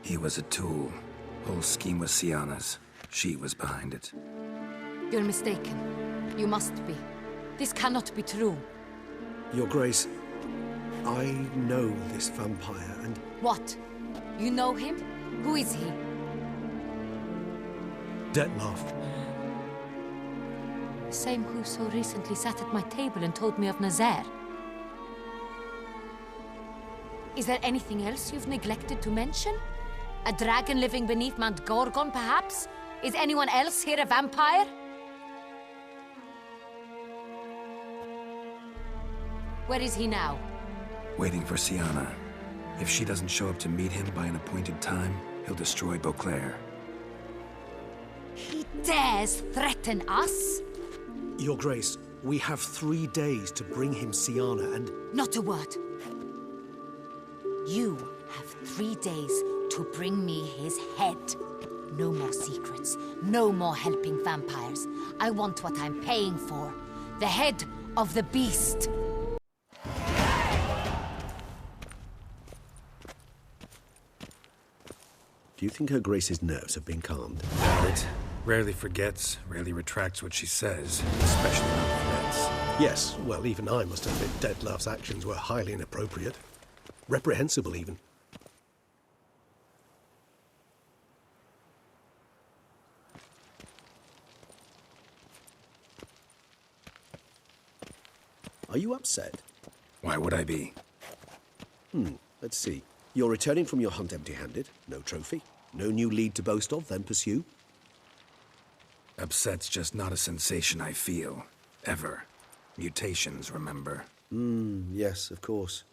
He was a tool. Whole scheme was Siana's. She was behind it.
You're mistaken. You must be. This cannot be true.
Your Grace, I know this vampire and...
What? You know him? Who is he?
Dettlaff.
same who so recently sat at my table and told me of Nazaire. Is there anything else you've neglected to mention? A dragon living beneath Mount Gorgon, perhaps? Is anyone else here a vampire? Where is he now?
Waiting for Siana. If she doesn't show up to meet him by an appointed time, he'll destroy Beauclair.
He dares threaten us?
Your Grace, we have 3 days to bring him Siana and...
Not a word. You have 3 days to bring me his head. No more secrets. No more helping vampires. I want what I'm paying for. The head of the beast.
Do you think Her Grace's nerves have been calmed?
It rarely forgets, rarely retracts what she says, especially not threats.
Yes, well, even I must admit Detlef's actions were highly inappropriate. Reprehensible, even.
Are you upset?
Why would I be?
Let's see. You're returning from your hunt empty-handed. No trophy. No new lead to boast of, then pursue.
Upset's just not a sensation I feel. Ever. Mutations, remember?
Yes, of course.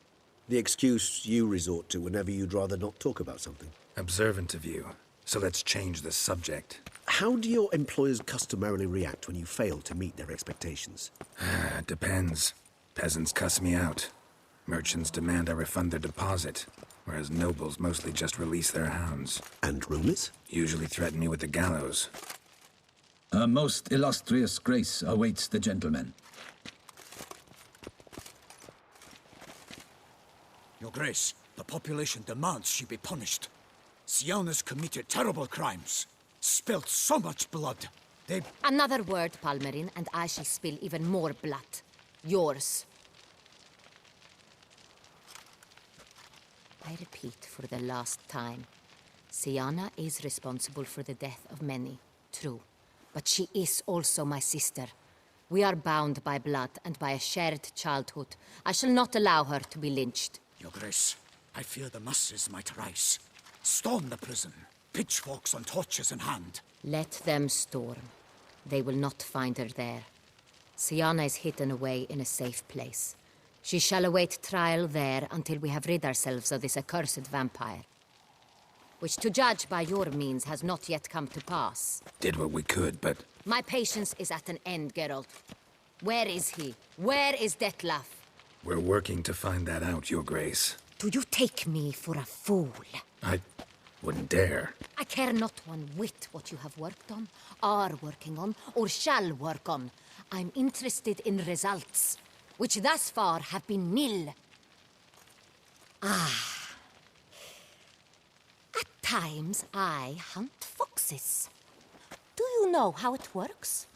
The excuse you resort to whenever you'd rather not talk about something.
Observant of you. So let's change the subject.
How do your employers customarily react when you fail to meet their expectations?
Depends. Peasants cuss me out. Merchants demand I refund their deposit, whereas nobles mostly just release their hounds.
And rulers?
Usually threaten me with the gallows.
Her most illustrious grace awaits the gentleman.
Your Grace, the population demands she be punished. Siana's committed terrible crimes. Spilt so much blood.
Another word, Palmerin, and I shall spill even more blood. Yours. I repeat for the last time. Siana is responsible for the death of many, true. But she is also my sister. We are bound by blood and by a shared childhood. I shall not allow her to be lynched.
Your Grace, I fear the masses might rise. Storm the prison, pitchforks and torches in hand.
Let them storm. They will not find her there. Siana is hidden away in a safe place. She shall await trial there until we have rid ourselves of this accursed vampire. Which, to judge by your means, has not yet come to pass.
Did what we could, but...
My patience is at an end, Geralt. Where is he? Where is Detlef?
We're working to find that out, Your Grace.
Do you take me for a fool?
I wouldn't dare.
I care not one whit what you have worked on, are working on, or shall work on. I'm interested in results, which thus far have been nil. At times, I hunt foxes. Do you know how it works?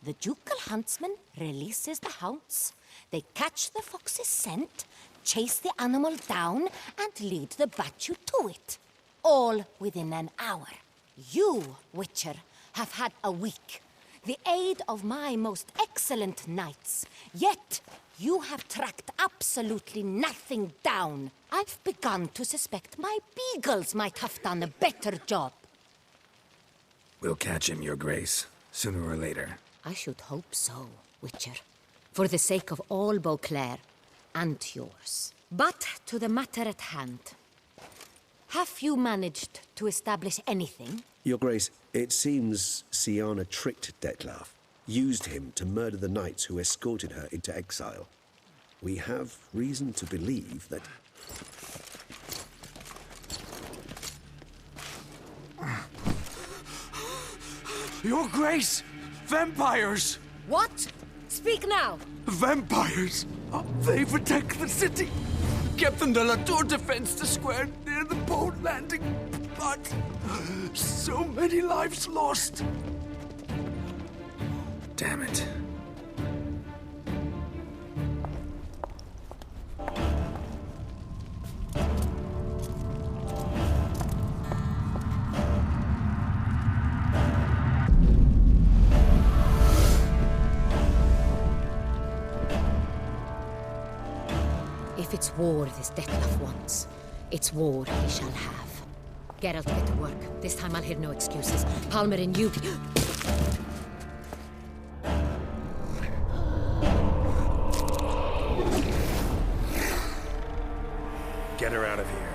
The ducal huntsman releases the hounds. They catch the fox's scent, chase the animal down, and lead the battue to it. All within an hour. You, Witcher, have had a week. The aid of my most excellent knights. Yet, you have tracked absolutely nothing down. I've begun to suspect my beagles might have done a better job.
We'll catch him, Your Grace, sooner or later.
I should hope so, Witcher. For the sake of all Beauclair and yours. But to the matter at hand. Have you managed to establish anything?
Your Grace, it seems Siana tricked Detlef, used him to murder the knights who escorted her into exile. We have reason to believe that...
Your Grace! Vampires!
What? Speak now!
Vampires! They protect the city! Captain de la Tour defends the square near the boat landing, but so many lives lost.
Damn it.
war this Dettlaff wants. It's war he shall have. Geralt, get to work. This time I'll hear no excuses. Palmer and you...
Get her out of here.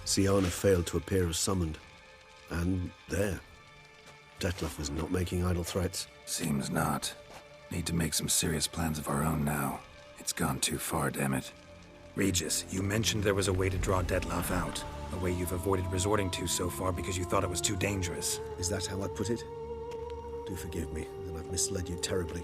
Syanna failed to appear as summoned. And there. Dettlaff was not making idle threats.
Seems not. Need to make some serious plans of our own now. It's gone too far, damn it. Regis, you mentioned there was a way to draw Dettlaff out. A way you've avoided resorting to so far because you thought it was too dangerous.
Is that how I put it? Do forgive me, that I've misled you terribly.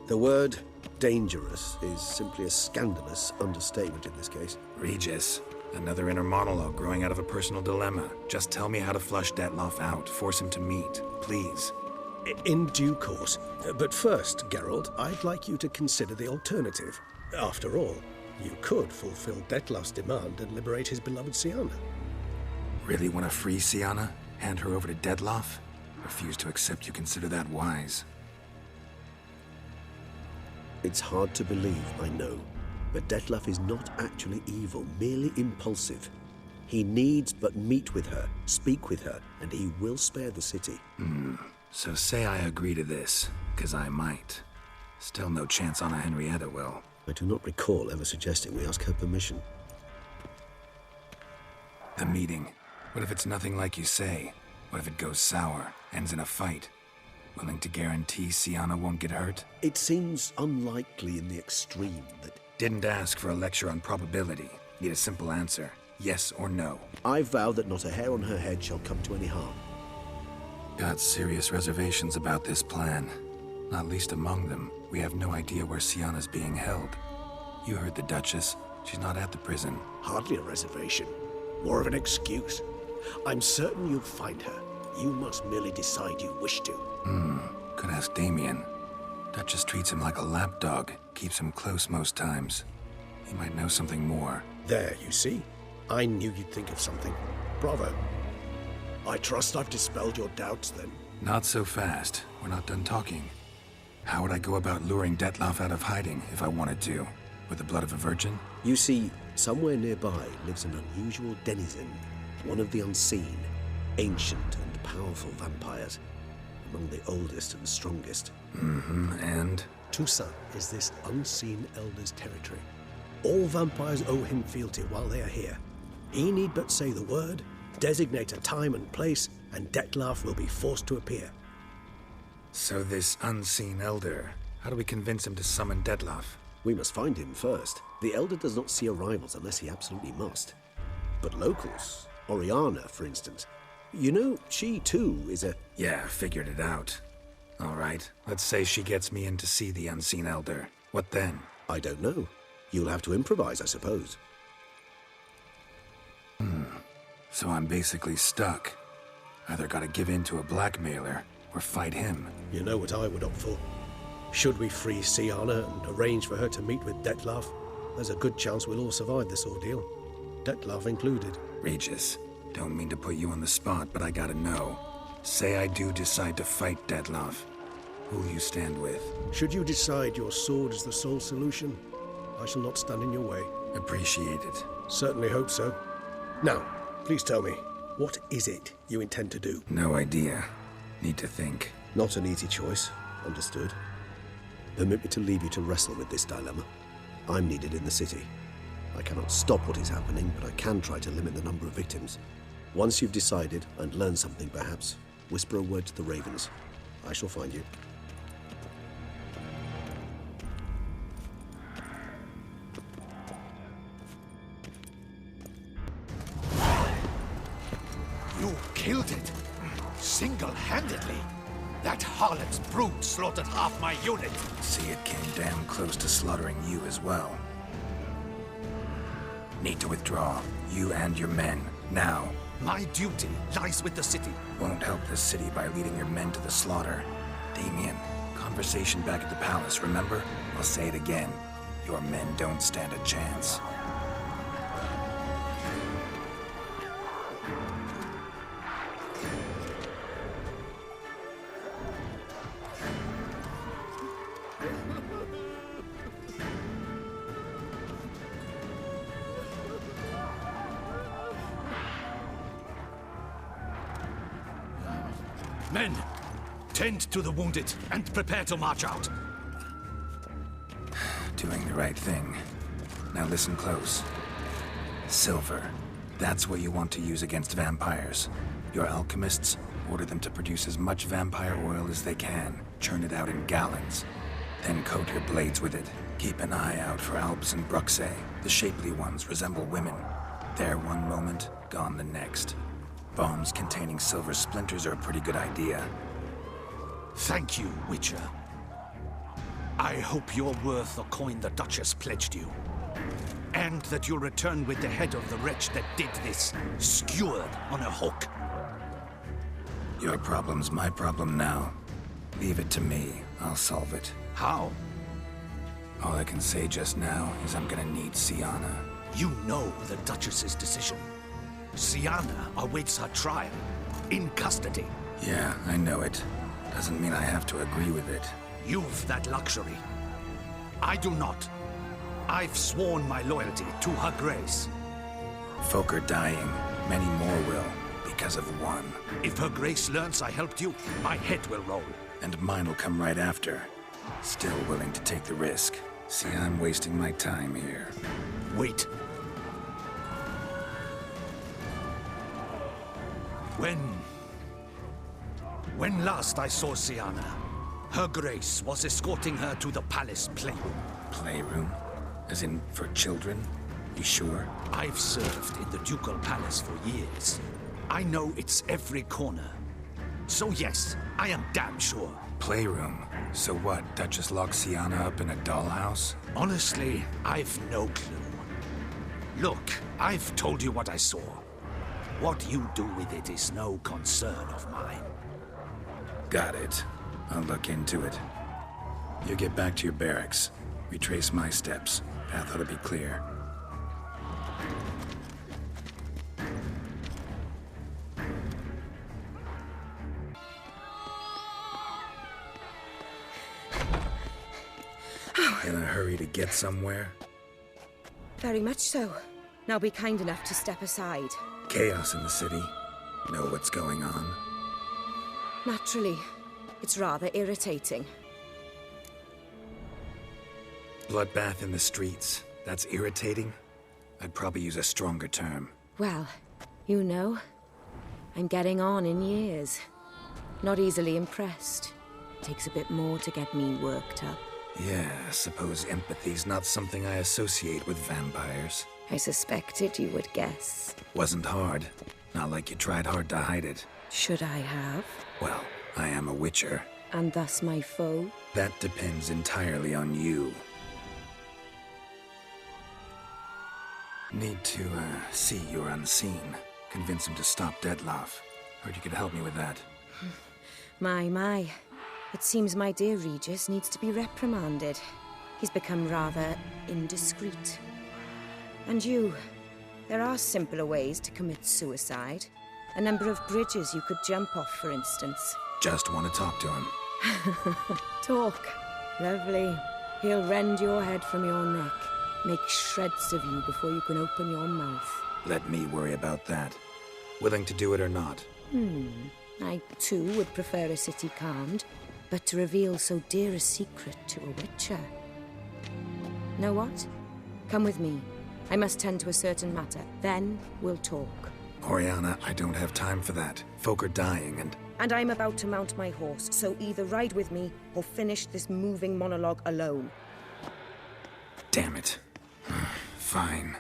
The word dangerous is simply a scandalous understatement in this case.
Regis, another inner monologue growing out of a personal dilemma. Just tell me how to flush Dettlaff out, force him to meet, please.
In due course. But first, Geralt, I'd like you to consider the alternative. After all, you could fulfill Dettlaff's demand and liberate his beloved Syanna.
Really want to free Syanna? Hand her over to Dettlaff? Refuse to accept you consider that wise.
It's hard to believe, I know. But Dettlaff is not actually evil, merely impulsive. He needs but meet with her, speak with her, and he will spare the city.
So say I agree to this, 'cause I might. Still no chance Anna Henrietta will.
I do not recall ever suggesting we ask her permission.
The meeting. What if it's nothing like you say? What if it goes sour, ends in a fight? Willing to guarantee Syanna won't get hurt?
It seems unlikely in the extreme that...
Didn't ask for a lecture on probability. Need a simple answer. Yes or no.
I vow that not a hair on her head shall come to any harm.
Got serious reservations about this plan. Not least among them, we have no idea where Syanna's being held. You heard the Duchess. She's not at the prison.
Hardly a reservation. More of an excuse. I'm certain you'll find her. You must merely decide you wish to.
Could ask Damien. Duchess treats him like a lapdog. Keeps him close most times. He might know something more.
There, you see? I knew you'd think of something. Bravo. I trust I've dispelled your doubts, then.
Not so fast. We're not done talking. How would I go about luring Dettlaff out of hiding if I wanted to? With the blood of a virgin?
You see, somewhere nearby lives an unusual denizen. One of the unseen, ancient and powerful vampires. Among the oldest and strongest.
And?
Toussaint is this unseen elder's territory. All vampires owe him fealty while they are here. He need but say the word, designate a time and place, and Dettlaff will be forced to appear.
So this unseen elder, how do we convince him to summon Dettlaff?
We must find him first. The elder does not see arrivals unless he absolutely must. But locals, Oriana, for instance, you know, she too is a...
Yeah, figured it out. All right, let's say she gets me in to see the unseen elder. What then?
I don't know. You'll have to improvise, I suppose.
So I'm basically stuck. Either gotta give in to a blackmailer, or fight him.
You know what I would opt for. Should we free Syanna and arrange for her to meet with Dettlaff, there's a good chance we'll all survive this ordeal. Dettlaff included.
Regis, don't mean to put you on the spot, but I gotta know. Say I do decide to fight Dettlaff. Who'll you stand with?
Should you decide your sword is the sole solution, I shall not stand in your way.
Appreciate it.
Certainly hope so. Now, please tell me, what is it you intend to do?
No idea. Need to think.
Not an easy choice. Understood. Permit me to leave you to wrestle with this dilemma. I'm needed in the city. I cannot stop what is happening, but I can try to limit the number of victims. Once you've decided, and learned something perhaps, whisper a word to the Ravens. I shall find you.
You killed it! Single-handedly! That harlot's brood slaughtered half my unit!
See, it came damn close to slaughtering you as well. Need to withdraw. You and your men. Now.
My duty lies with the city.
Won't help the city by leading your men to the slaughter. Damien, conversation back at the palace, remember? I'll say it again. Your men don't stand a chance.
Men, tend to the wounded and prepare to march out.
Doing the right thing. Now listen close. Silver. That's what you want to use against vampires. Your alchemists, order them to produce as much vampire oil as they can. Churn it out in gallons. Then coat your blades with it. Keep an eye out for Alps and Bruxae. The shapely ones resemble women. There one moment, gone the next. Bombs containing silver splinters are a pretty good idea.
Thank you, Witcher. I hope you're worth the coin the Duchess pledged you. And that you'll return with the head of the wretch that did this, skewered on a hook.
Your problem's my problem now. Leave it to me. I'll solve it.
How?
All I can say just now is I'm gonna need Syanna.
You know the Duchess's decision. Syanna awaits her trial, in custody.
Yeah, I know it. Doesn't mean I have to agree with it.
You've that luxury. I do not. I've sworn my loyalty to her grace.
Folk are dying. Many more will, because of one.
If her grace learns I helped you, my head will roll.
And mine will come right after. Still willing to take the risk. See, I'm wasting my time here.
Wait. When last I saw Syanna, her grace was escorting her to the palace playroom.
Playroom? As in, for children? You sure?
I've served in the ducal palace for years. I know its every corner. So yes, I am damn sure.
Playroom? So what, Duchess locks Syanna up in a dollhouse?
Honestly, I've no clue. Look, I've told you what I saw. What you do with it is no concern of mine.
Got it. I'll look into it. You get back to your barracks. Retrace my steps. Path ought to be clear. In a hurry to get somewhere?
Very much so. Now be kind enough to step aside.
Chaos in the city. Know what's going on?
Naturally. It's rather irritating.
Bloodbath in the streets. That's irritating? I'd probably use a stronger term.
Well, you know, I'm getting on in years. Not easily impressed. Takes a bit more to get me worked up.
Yeah, I suppose empathy's not something I associate with vampires.
I suspected you would guess.
Wasn't hard. Not like you tried hard to hide it.
Should I have?
Well, I am a Witcher.
And thus my foe?
That depends entirely on you. Need to, see you're unseen. Convince him to stop Detlaff. Heard you could help me with that.
My. It seems my dear Regis needs to be reprimanded. He's become rather indiscreet. And you, there are simpler ways to commit suicide. A number of bridges you could jump off, for instance.
Just want to talk to him.
Talk. Lovely. He'll rend your head from your neck. Make shreds of you before you can open your mouth.
Let me worry about that. Willing to do it or not?
I, too, would prefer a city calmed, but to reveal so dear a secret to a Witcher. Know what? Come with me. I must tend to a certain matter. Then we'll talk.
Oriana, I don't have time for that. Folk are dying
And I'm about to mount my horse, so either ride with me or finish this moving monologue alone.
Damn it. Fine.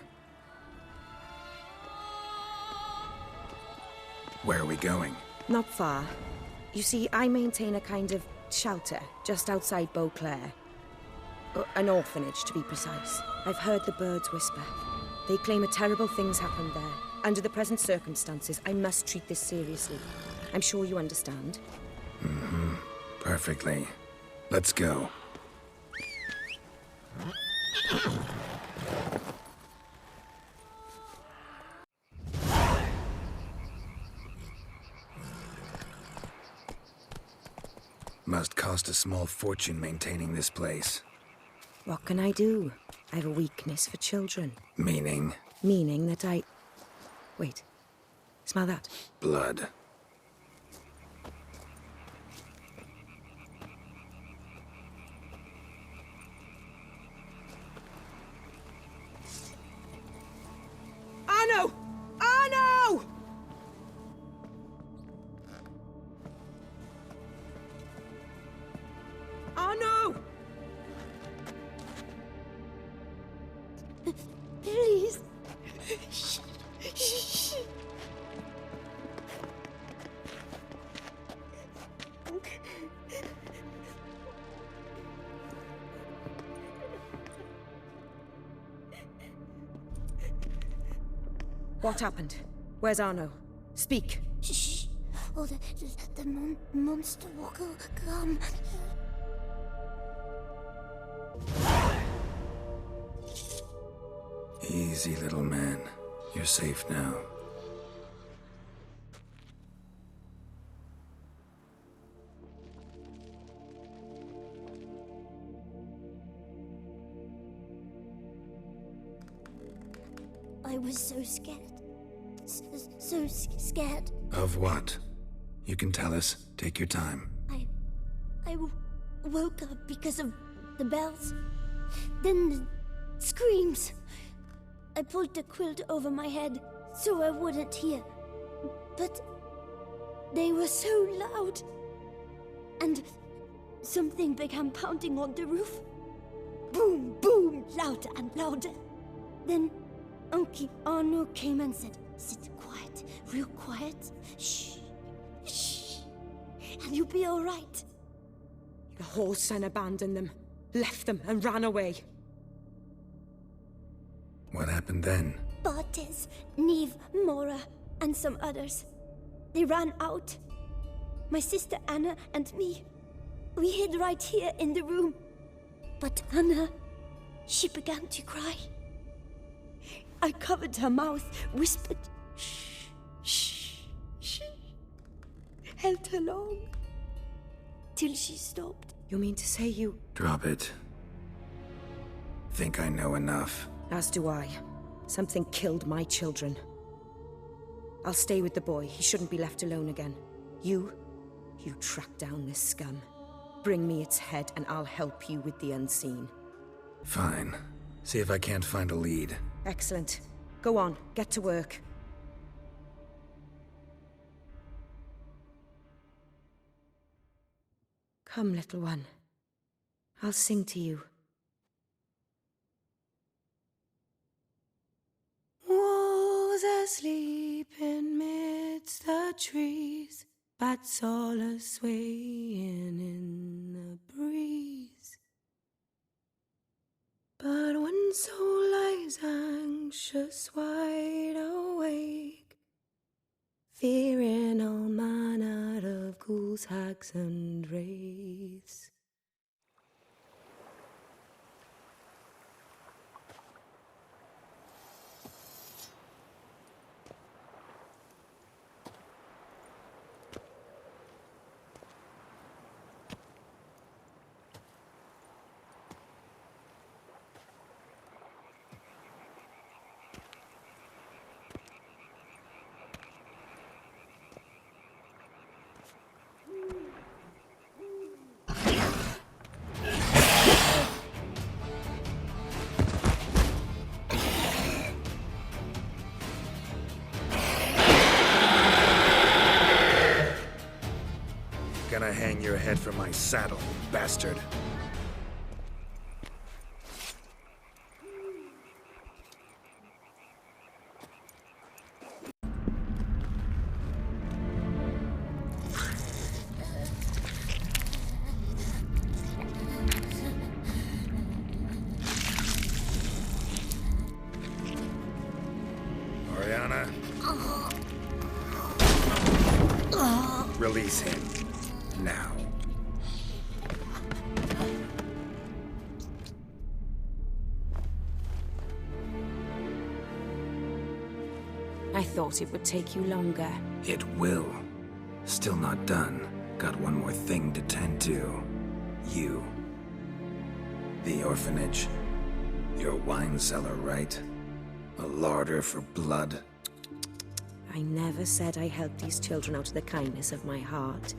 Where are we going?
Not far. You see, I maintain a kind of shelter just outside Beauclair. An orphanage, to be precise. I've heard the birds whisper. They claim a terrible thing's happened there. Under the present circumstances, I must treat this seriously. I'm sure you understand.
Perfectly. Let's go. Must cost a small fortune maintaining this place.
What can I do? I have a weakness for children.
Meaning?
Meaning that I... Wait. Smell that?
Blood.
What happened? Where's Arno? Speak.
Shh. Oh, the monster will come.
Easy, little man. You're safe now.
I was so scared. So scared.
Of what? You can tell us. Take your time.
I woke up because of the bells. Then the screams. I pulled the quilt over my head so I wouldn't hear. But they were so loud. And something began pounding on the roof. Boom, boom, louder and louder. Then Uncle Arno came and said, "Sit quiet, real quiet. Shh, shh, and you'll be all right."
The horse and abandoned them, left them and ran away.
What happened then?
Bartes, Neve, Mora, and some others. They ran out. My sister Anna and me, we hid right here in the room. But Anna, she began to cry. I covered her mouth, whispered, "Shh, shh, shh." Held her long, till she stopped.
You mean to say you...
Drop it. Think I know enough.
As do I. Something killed my children. I'll stay with the boy. He shouldn't be left alone again. You track down this scum. Bring me its head and I'll help you with the unseen.
Fine. See if I can't find a lead.
Excellent. Go on, get to work. Come, little one. I'll sing to you.
Wolves asleep in midst the trees, bats all a-swaying in the breeze. But one soul lies anxious, wide awake, fearing all manner of ghouls, hags, and wraiths.
Gonna hang your head from my saddle, bastard. Oriana? Release him. Now.
I thought it would take you longer.
It will. Still not done. Got one more thing to tend to. You. The orphanage. Your wine cellar, right? A larder for blood.
I never said I helped these children out of the kindness of my heart.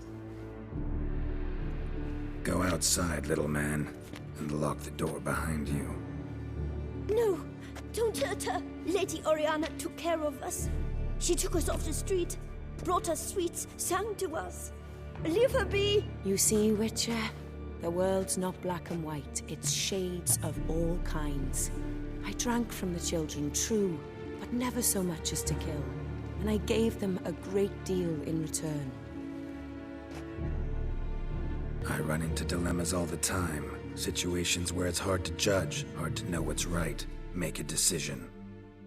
Go outside, little man, and lock the door behind you.
No, don't hurt her. Lady Oriana took care of us. She took us off the street, brought us sweets, sang to us. Leave her be.
You see, Witcher? The world's not black and white. It's shades of all kinds. I drank from the children, true, but never so much as to kill. And I gave them a great deal in return.
I run into dilemmas all the time. Situations where it's hard to judge, hard to know what's right, make a decision.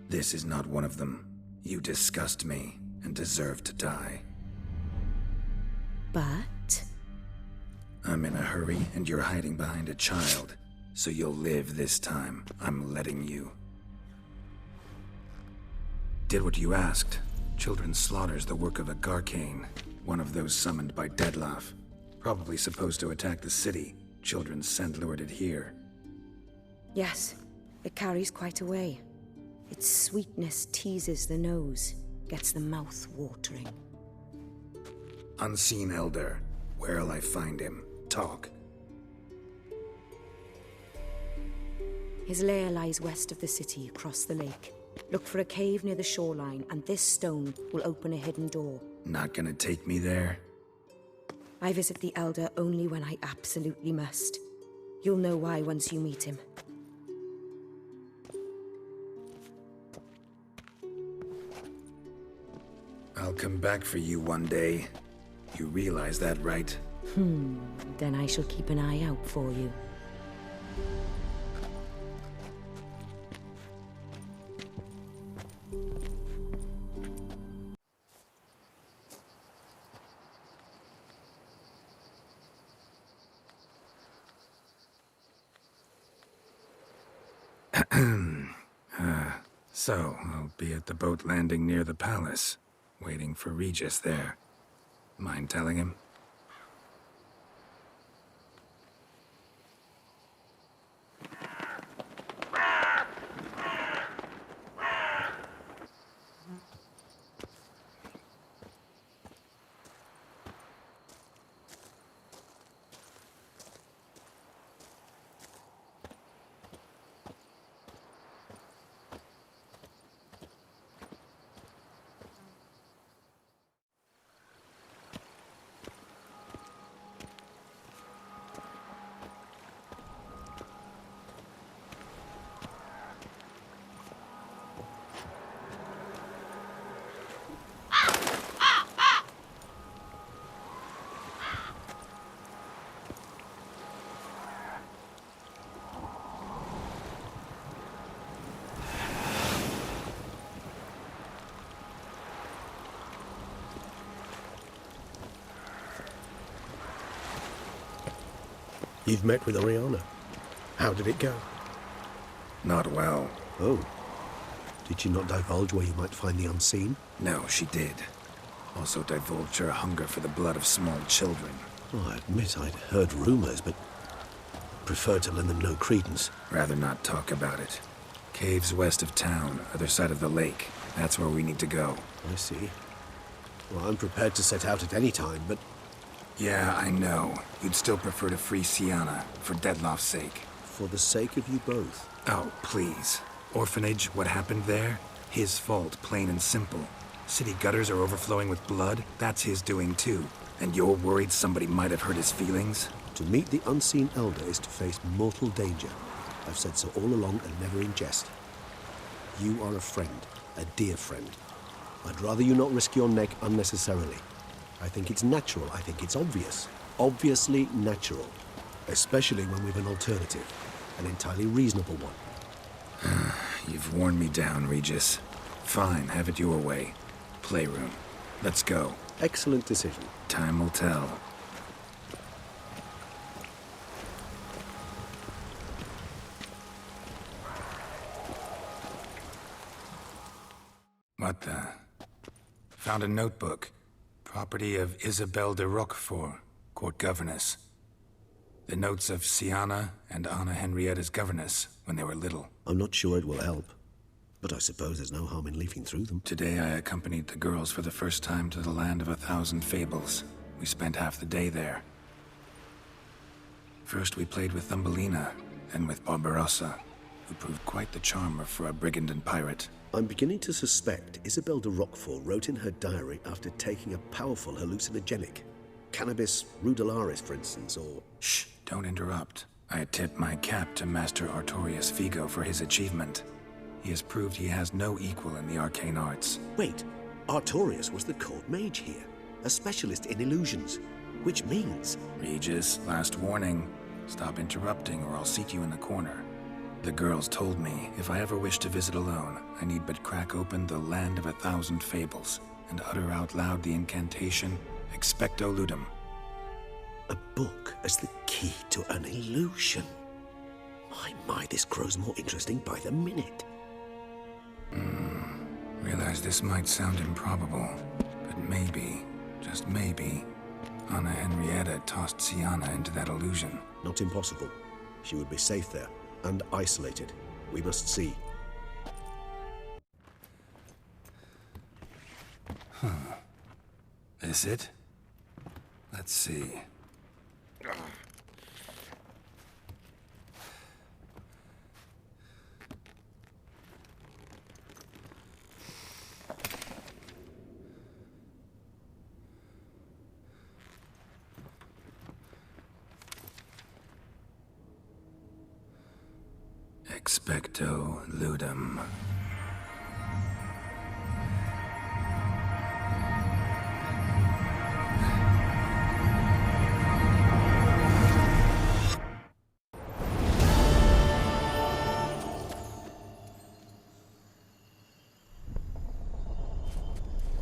This is not one of them. You disgust me and deserve to die.
But...
I'm in a hurry and you're hiding behind a child. So you'll live this time. I'm letting you. Did what you asked. Children's slaughter's the work of a Garcane, one of those summoned by Dettlaff. Probably supposed to attack the city. Children's scent lured it here.
Yes, it carries quite a way. Its sweetness teases the nose, gets the mouth watering.
Unseen Elder. Where'll I find him? Talk.
His lair lies west of the city, across the lake. Look for a cave near the shoreline, and this stone will open a hidden door.
Not gonna take me there?
I visit the Elder only when I absolutely must. You'll know why once you meet him.
I'll come back for you one day. You realize that, right?
Then I shall keep an eye out for you.
So, I'll be at the boat landing near the palace, waiting for Regis there. Mind telling him?
You've met with Oriana. How did it go?
Not well.
Oh. Did she not divulge where you might find the unseen?
No, she did. Also divulged her hunger for the blood of small children.
Oh, I admit I'd heard rumors, but preferred to lend them no credence.
Rather not talk about it. Caves west of town, other side of the lake. That's where we need to go.
I see. Well, I'm prepared to set out at any time, but...
Yeah, I know. You'd still prefer to free Siana, for Dettlaff's sake.
For the sake of you both.
Oh, please. Orphanage, what happened there? His fault, plain and simple. City gutters are overflowing with blood. That's his doing too. And you're worried somebody might have hurt his feelings?
To meet the unseen Elder is to face mortal danger. I've said so all along and never in jest. You are a friend, a dear friend. I'd rather you not risk your neck unnecessarily. I think it's natural, I think it's obvious. Obviously natural. Especially when we've an alternative. An entirely reasonable one.
You've worn me down, Regis. Fine, have it your way. Playroom. Let's go.
Excellent decision.
Time will tell. What the? Found a notebook. Property of Isabelle de Roquefort, court governess. The notes of Siana and Anna Henrietta's governess when they were little.
I'm not sure it will help, but I suppose there's no harm in leafing through them.
Today I accompanied the girls for the first time to the land of 1,000 fables. We spent half the day there. First we played with Thumbelina, then with Barbarossa, who proved quite the charmer for a brigand and pirate.
I'm beginning to suspect Isabelle de Roquefort wrote in her diary after taking a powerful hallucinogenic. Cannabis rudelaris, for instance, or...
Shh, don't interrupt. I tip my cap to Master Artorius Figo for his achievement. He has proved he has no equal in the arcane arts.
Wait, Artorius was the court mage here, a specialist in illusions, which means...
Regis, last warning. Stop interrupting or I'll seat you in the corner. The girls told me if I ever wish to visit alone, I need but crack open the Land of 1,000 Fables and utter out loud the incantation, Expecto Ludum.
A book as the key to an illusion. My, this grows more interesting by the minute.
Realize this might sound improbable, but maybe, just maybe, Anna Henrietta tossed Sienna into that illusion.
Not impossible. She would be safe there, and isolated. We must see.
This it? Let's see. Expecto Ludum.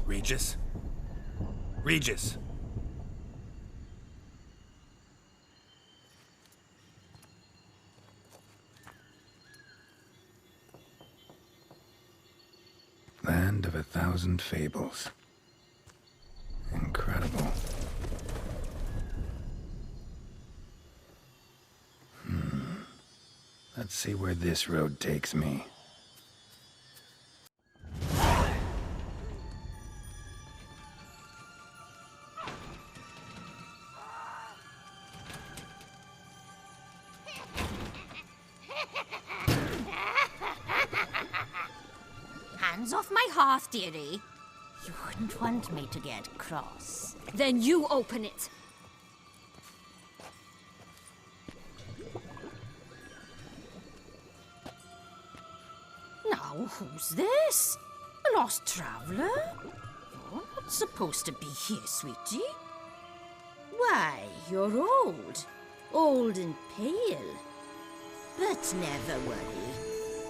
Regis? Regis! Land of 1,000 Fables. Incredible. Let's see where this road takes me.
Hands off my hearth, dearie. You wouldn't want me to get cross.
Then you open it.
Now, who's this? A lost traveler? You're not supposed to be here, sweetie. Why, you're old. Old and pale. But never worry.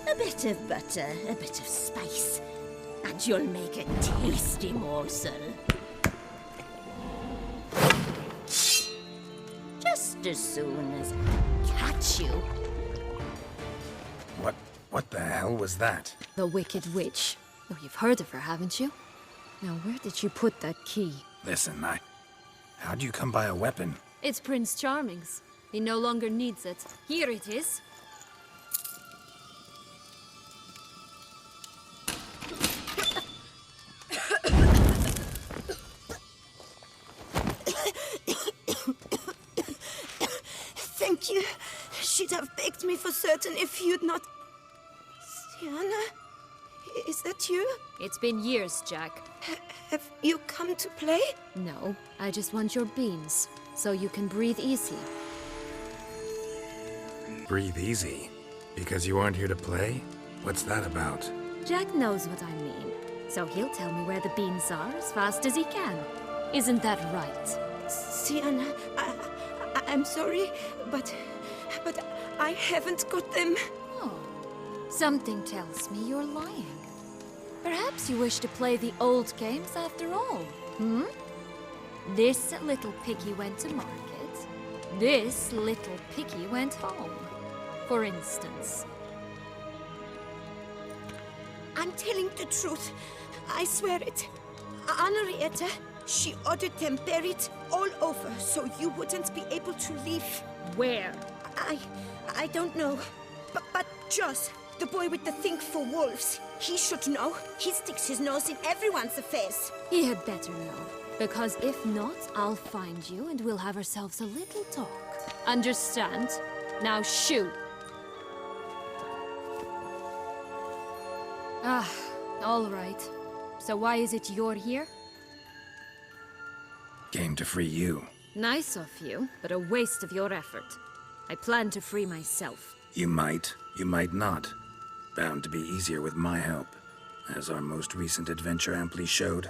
A bit of butter, a bit of spice, and you'll make a tasty morsel. Just as soon as I catch you.
What the hell was that?
The Wicked Witch. Oh, you've heard of her, haven't you? Now, where did you put that key?
Listen, how'd you come by a weapon?
It's Prince Charming's. He no longer needs it. Here it is.
Thank you. She'd have begged me for certain if you'd not... Sienna? Is that you?
It's been years, Jack.
Have you come to play?
No, I just want your beans, so you can breathe easy.
Breathe easy? Because you aren't here to play? What's that about?
Jack knows what I mean, so he'll tell me where the beans are as fast as he can. Isn't that right?
Sienna, I'm sorry, but I haven't got them.
Oh, something tells me you're lying. Perhaps you wish to play the old games after all, This little piggy went to market. This little piggy went home, for instance.
I'm telling the truth. I swear it. Henrietta, she ordered them buried all over so you wouldn't be able to leave.
Where?
I don't know. But Joss, the boy with the thing for wolves, he should know. He sticks his nose in everyone's affairs.
He had better know. Because if not, I'll find you and we'll have ourselves a little talk. Understand? Now shoot. Ah, all right. So why is it you're here?
Came to free you.
Nice of you, but a waste of your effort. I plan to free myself.
You might not. Bound to be easier with my help, as our most recent adventure amply showed.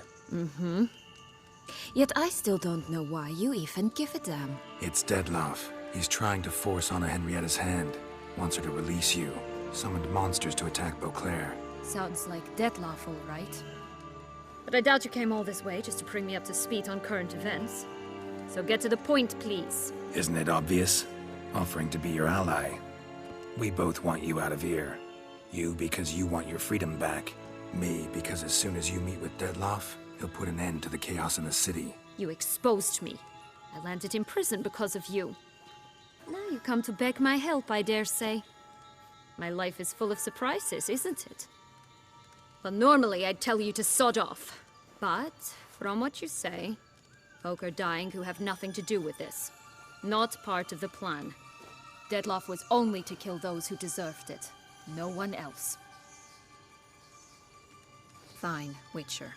Yet I still don't know why you even give a damn.
It's Dettlaff. He's trying to force Anna Henrietta's hand. Wants her to release you. Summoned monsters to attack Beauclair.
Sounds like Dettlaff, all right. But I doubt you came all this way just to bring me up to speed on current events. So get to the point, please.
Isn't it obvious? Offering to be your ally. We both want you out of here. You because you want your freedom back. Me because as soon as you meet with Dettlaff, he'll put an end to the chaos in the city.
You exposed me. I landed in prison because of you. Now you come to beg my help, I dare say. My life is full of surprises, isn't it? Well, normally I'd tell you to sod off. But, from what you say, folk are dying who have nothing to do with this. Not part of the plan. Dettlaff was only to kill those who deserved it. No one else. Fine, Witcher.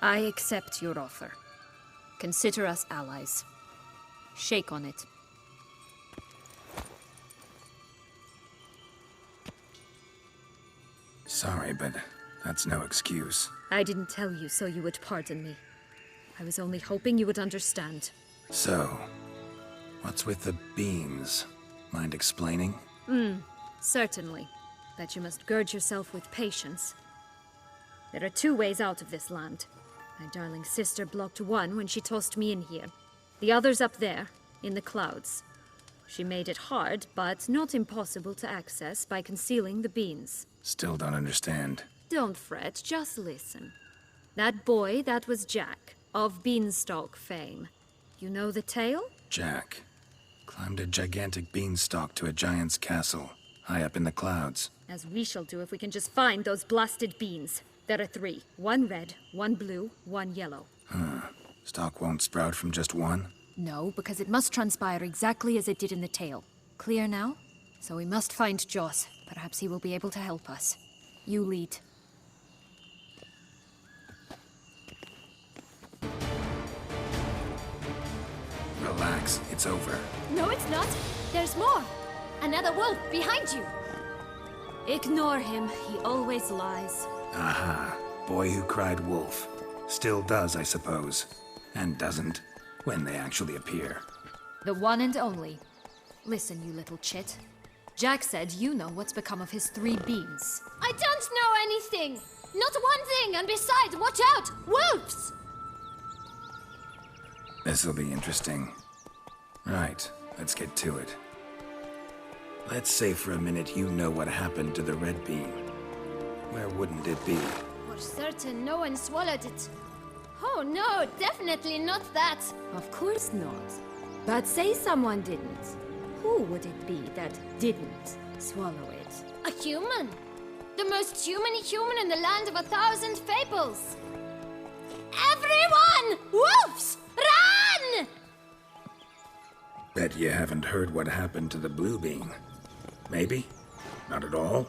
I accept your offer. Consider us allies. Shake on it.
Sorry, but that's no excuse.
I didn't tell you so you would pardon me. I was only hoping you would understand.
So, what's with the beams? Mind explaining?
Certainly. But you must gird yourself with patience. There are 2 ways out of this land. My darling sister blocked one when she tossed me in here. The other's up there, in the clouds. She made it hard, but not impossible to access by concealing the beans.
Still don't understand.
Don't fret, just listen. That boy, that was Jack, of Beanstalk fame. You know the tale?
Jack climbed a gigantic beanstalk to a giant's castle, high up in the clouds.
As we shall do if we can just find those blasted beans. There are 3. 1 red, 1 blue, 1 yellow.
Stalk won't sprout from just one?
No, because it must transpire exactly as it did in the tale. Clear now? So we must find Joss. Perhaps he will be able to help us. You lead.
Relax, it's over.
No, it's not. There's more. Another wolf behind you.
Ignore him. He always lies.
Aha. Boy who cried wolf. Still does, I suppose. And doesn't, when they actually appear.
The one and only. Listen, you little chit. Jack said you know what's become of his 3 beans.
I don't know anything. Not one thing, and besides, watch out! Wolves!
This'll be interesting. Right, let's get to it. Let's say for a minute you know what happened to the red bean. Where wouldn't it be?
For certain, no one swallowed it. Oh no, definitely not that.
Of course not. But say someone didn't. Who would it be that didn't swallow it?
A human. The most human-y human in the land of 1,000 fables. Everyone! Wolves! Run!
Bet you haven't heard what happened to the blue bean. Maybe? Not at all?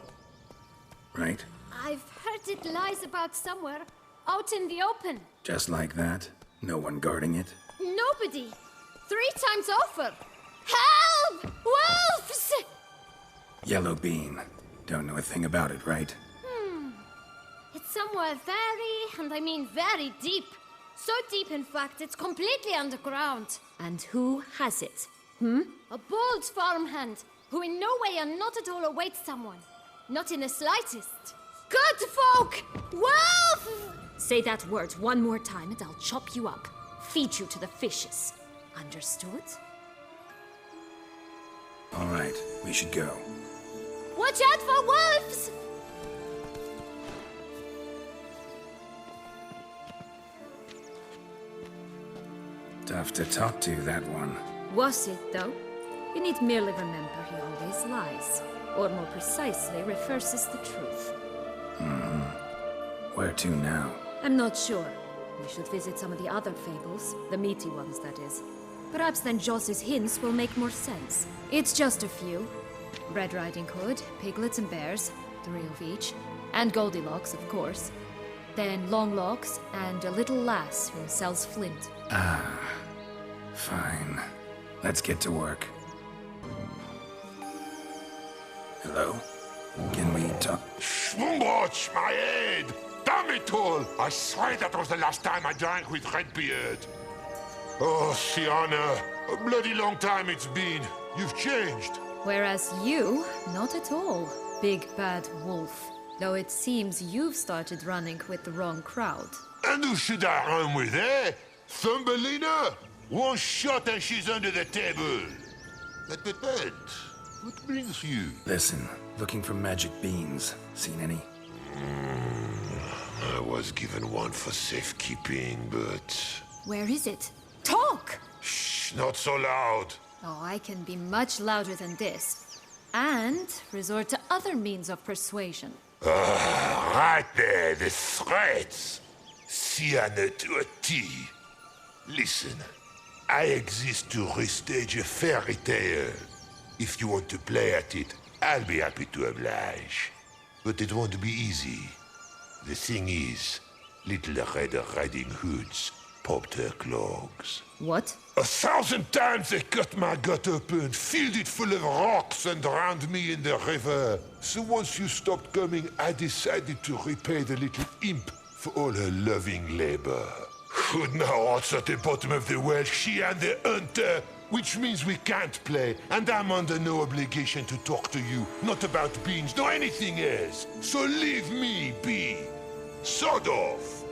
Right?
I've heard it lies about somewhere, out in the open.
Just like that? No one guarding it?
Nobody. 3 times over. Help! Wolves!
Yellow bean. Don't know a thing about it, right?
It's somewhere very, and I mean very deep. So deep, in fact, it's completely underground.
And who has it?
A bold farmhand, who in no way and not at all awaits someone. Not in the slightest. Good folk! Wolf!
Say that word one more time and I'll chop you up. Feed you to the fishes. Understood?
All right, we should go.
Watch out for wolves!
Tough to talk to, that one.
Was it, though? You need merely remember he always lies. Or more precisely, reverses the truth.
Where to now?
I'm not sure. We should visit some of the other fables. The meaty ones, that is. Perhaps then Joss's hints will make more sense. It's just a few. Red Riding Hood, piglets and bears, 3 of each. And Goldilocks, of course. Then Longlocks, and a little lass who sells flint.
Fine. Let's get to work. Hello? Can we talk?
Schwumbotsch, my head! Damn it all! I swear that was the last time I drank with Redbeard. Oh, Sienna, a bloody long time it's been. You've changed.
Whereas you, not at all.
big bad wolf. Though it seems you've started running with the wrong crowd.
And who should I run with, eh? Thumbelina? One shot and she's under the table. But, what brings you?
Listen, looking for magic beans. Seen any?
I was given one for safekeeping, but...
Where is it? Talk!
Shh, not so loud.
Oh, I can be much louder than this. And resort to other means of persuasion.
Right there, the threats. Siana to a T. Listen, I exist to restage a fairy tale. If you want to play at it, I'll be happy to oblige. But it won't be easy. The thing is, Little Red Riding Hoods popped her clogs.
What?
1,000 times they cut my gut open, filled it full of rocks and drowned me in the river. So once you stopped coming, I decided to repay the little imp for all her loving labor. Good now, what's at the bottom of the well, she and the hunter, which means we can't play, and I'm under no obligation to talk to you, not about beans, nor anything else. So leave me be. Sod off.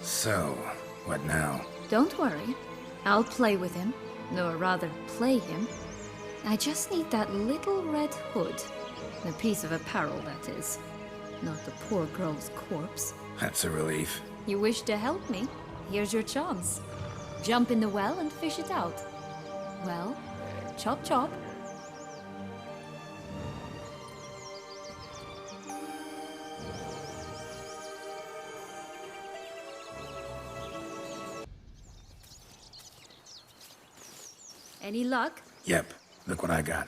So, what now?
Don't worry. I'll play with him. Or rather, play him. I just need that little red hood. A piece of apparel, that is. Not the poor girl's corpse.
That's a relief.
You wish to help me? Here's your chance. Jump in the well and fish it out. Well, chop chop. Any luck?
Yep, look what I got.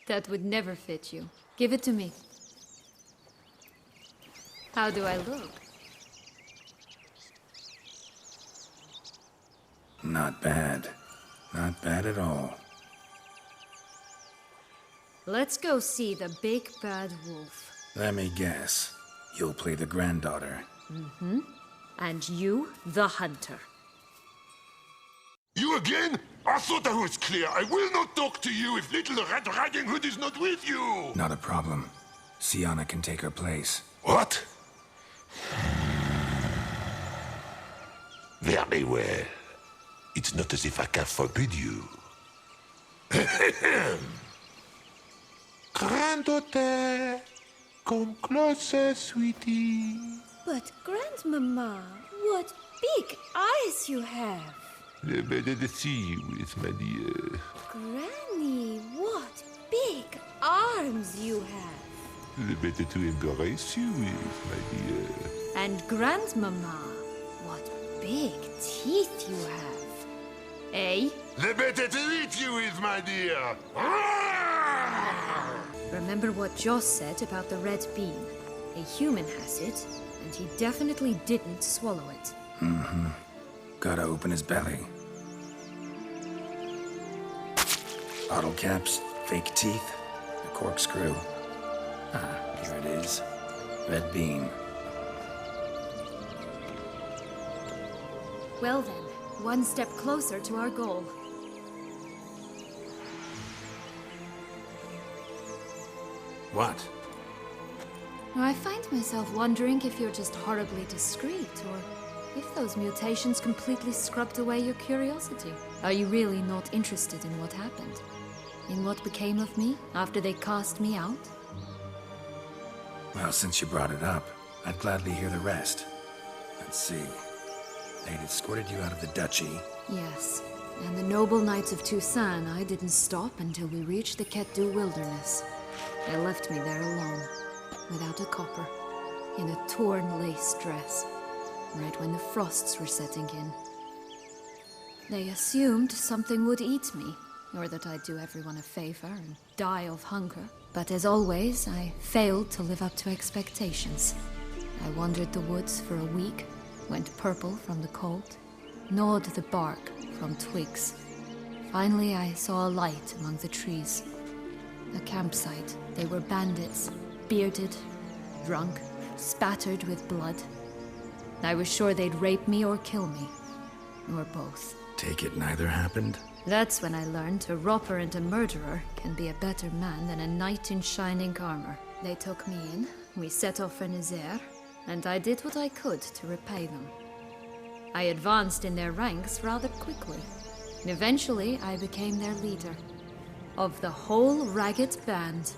That would never fit you. Give it to me. How do I look?
Not bad. Not bad at all.
Let's go see the big bad wolf.
Let me guess. You'll play the granddaughter.
Mm-hmm. And you, the hunter.
You again? I thought I was clear. I will not talk to you if Little Red Riding Hood is not with you.
Not a problem. Siana can take her place.
What? Very well. It's not as if I can forbid you. Granddaughter, come closer, sweetie.
But, Grandmama, what big eyes you have.
The better to see you with, my dear.
Granny, what big arms you have.
The better to embrace you with, my dear.
And Grandmama, what big teeth you have. Eh?
The better to eat you with, my dear.
Remember what Joss said about the red bean. A human has it, and he definitely didn't swallow it.
Mm-hmm. Gotta open his belly. Bottle caps, fake teeth, a corkscrew. Ah, here it is. Red bean.
Well then, one step closer to our goal.
What?
I find myself wondering if you're just horribly discreet, or if those mutations completely scrubbed away your curiosity. Are you really not interested in what happened? In what became of me after they cast me out?
Well, since you brought it up, I'd gladly hear the rest. Let's see. They'd escorted you out of the duchy.
Yes, and the noble knights of Toussaint, I didn't stop until we reached the Ketdu wilderness. They left me there alone, without a copper, in a torn lace dress, right when the frosts were setting in. They assumed something would eat me, or that I'd do everyone a favor and die of hunger. But as always, I failed to live up to expectations. I wandered the woods for a week, went purple from the cold, gnawed the bark from twigs. Finally, I saw a light among the trees. A campsite. They were bandits, bearded, drunk, spattered with blood. I was sure they'd rape me or kill me. or both.
Take it neither happened?
That's when I learned a robber and a murderer can be a better man than a knight in shining armor. They took me in, we set off for Nazaire, and I did what I could to repay them. I advanced in their ranks rather quickly, and eventually I became their leader. Of the whole ragged band.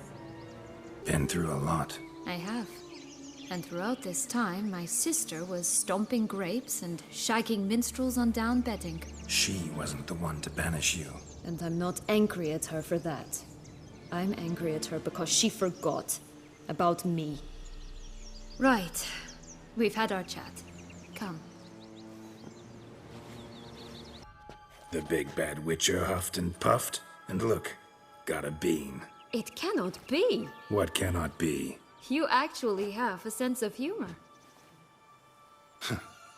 Been through a lot.
I have. And throughout this time, my sister was stomping grapes and shagging minstrels on down bedding.
She wasn't the one to banish you.
And I'm not angry at her for that. I'm angry at her because she forgot about me. Right. We've had our chat. Come.
The big bad witcher huffed and puffed, and look, got a bean.
It cannot be.
What cannot be?
You actually have a sense of humor.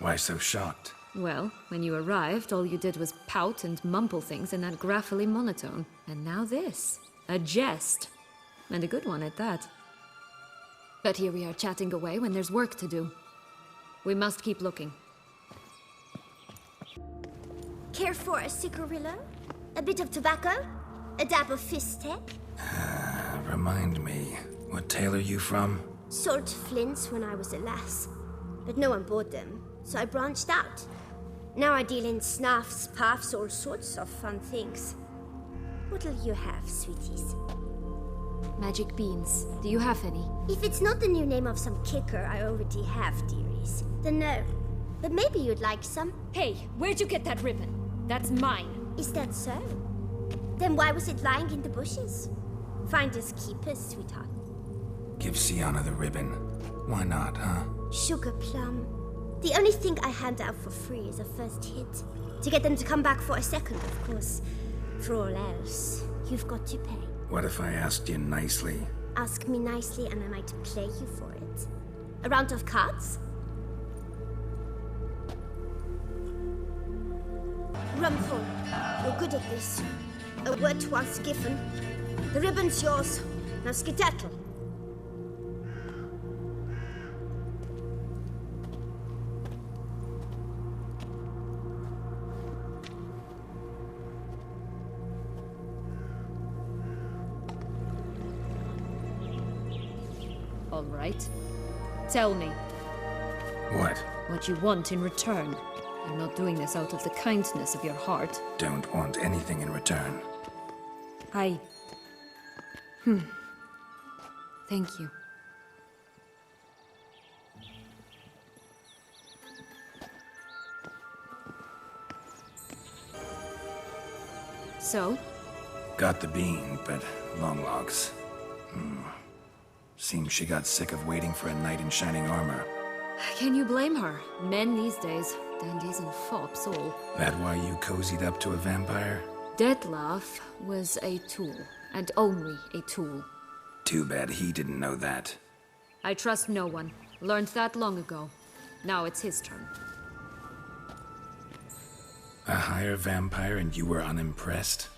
Why so shocked?
Well, when you arrived, all you did was pout and mumble things in that graphily monotone. And now this. A jest. And a good one at that. But here we are chatting away when there's work to do. We must keep looking.
Care for a cigarillo? A bit of tobacco? A dab of fistek?
Remind me, what tale are you from?
Sold flints when I was a lass. But no one bought them, so I branched out. Now I deal in snuffs, puffs, all sorts of fun things. What'll you have, sweeties?
Magic beans. Do you have any?
If it's not the new name of some kicker I already have, dearies, then no. But maybe you'd like some.
Hey, where'd you get that ribbon? That's mine.
Is that so? Then why was it lying in the bushes? Finders keepers, sweetheart.
Give Sienna the ribbon. Why not, huh?
Sugar plum. The only thing I hand out for free is a first hit. To get them to come back for a second, of course. For all else, you've got to pay.
What if I asked you nicely?
Ask me nicely and I might play you for it. A round of cards? Rumful, you're good at this. A word once given. The ribbon's yours. Now skedaddle.
All right. Tell me.
What?
What you want in return. You're not doing this out of the kindness of your heart.
Don't want anything in return.
Thank you. So?
Got the bean, but Longlogs. Seems she got sick of waiting for a knight in shining armor.
Can you blame her? Men these days, dandies and fops all.
That why you cozied up to a vampire?
Dettlaff was a tool, and only a tool.
Too bad he didn't know that.
I trust no one. Learned that long ago. Now it's his turn.
A higher vampire and you were unimpressed?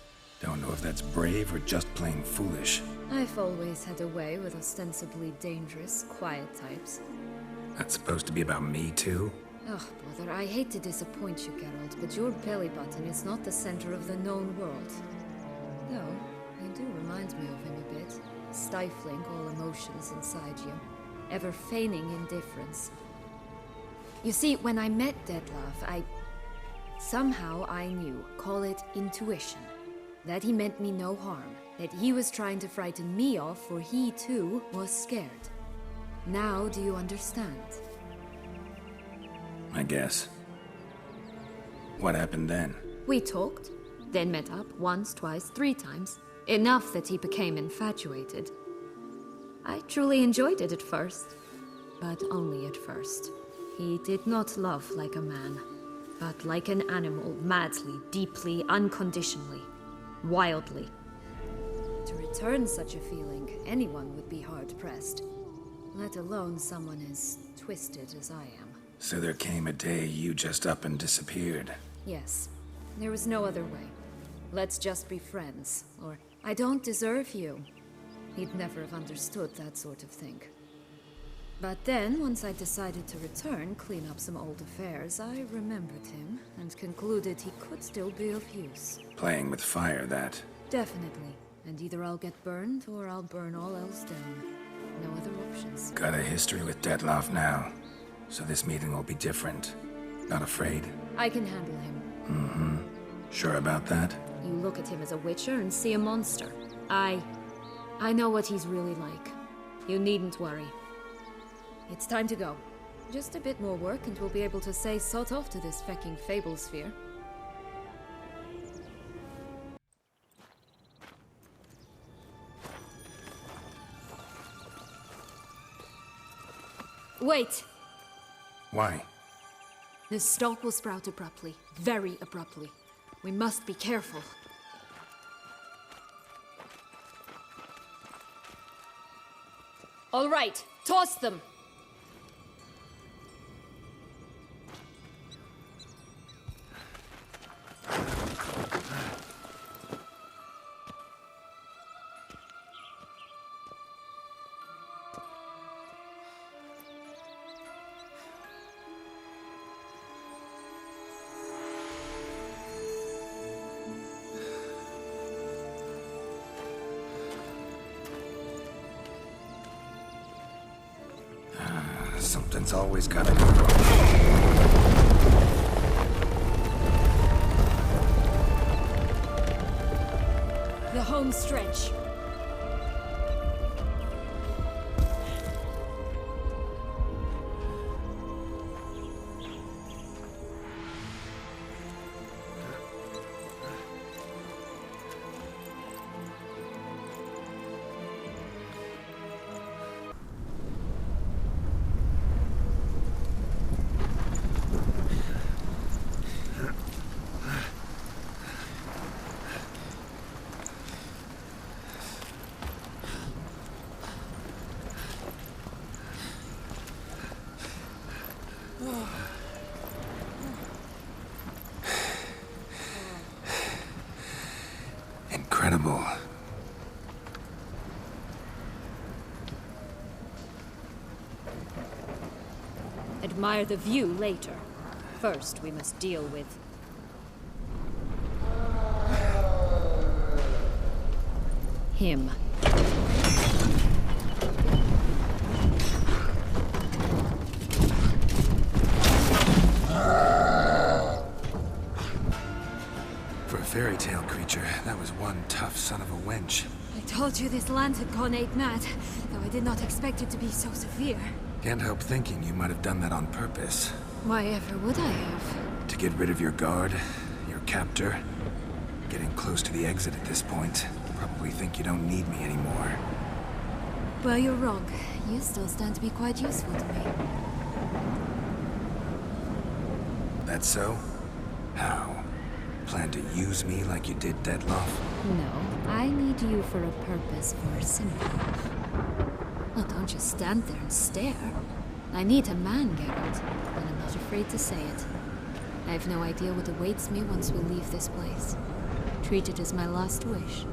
Don't know if that's brave or just plain foolish.
I've always had a way with ostensibly dangerous, quiet types.
That's supposed to be about me, too?
Ugh, brother, I hate to disappoint you, Geralt, but your belly button is not the center of the known world. Though, you do remind me of him a bit. Stifling all emotions inside you. Ever feigning indifference. You see, when I met Dettlaff, somehow I knew, call it intuition, that he meant me no harm. That he was trying to frighten me off, for he, too, was scared. Now do you understand?
I guess. What happened then?
We talked, then met up once, twice, 3 times. Enough that he became infatuated. I truly enjoyed it at first, but only at first. He did not love like a man, but like an animal, madly, deeply, unconditionally, wildly. To return such a feeling, anyone would be hard-pressed, let alone someone as twisted as I am.
So there came a day you just up and disappeared.
Yes, there was no other way. Let's just be friends, or I don't deserve you. He'd never have understood that sort of thing. But then, once I decided to return, clean up some old affairs, I remembered him and concluded he could still be of use.
Playing with fire, that.
Definitely. And either I'll get burned, or I'll burn all else down. No other options.
Got a history with Dettlaff now, so this meeting will be different. Not afraid?
I can handle him.
Mm-hmm. Sure about that?
You look at him as a witcher and see a monster. I know what he's really like. You needn't worry. It's time to go. Just a bit more work and we'll be able to say sod off to this fecking fable sphere. Wait!
Why?
This stalk will sprout abruptly. Very abruptly. We must be careful. All right, toss them!
Something's always gotta go wrong.
The home stretch.
Incredible.
Admire the view later. First, we must deal with... him.
For a fairy tale creature, that was one tough son of a wench.
I told you this land had gone ape mad, though I did not expect it to be so severe.
Can't help thinking you might have done that on purpose.
Why ever would I have?
To get rid of your guard, your captor. Getting close to the exit at this point. Probably think you don't need me anymore.
Well, you're wrong. You still stand to be quite useful to me.
That so? How? Plan to use me like you did Dettlaff?
No, I need you for a purpose more simple. Well, don't just stand there and stare. I need a man, Geralt, and I'm not afraid to say it. I have no idea what awaits me once we leave this place. Treat it as my last wish.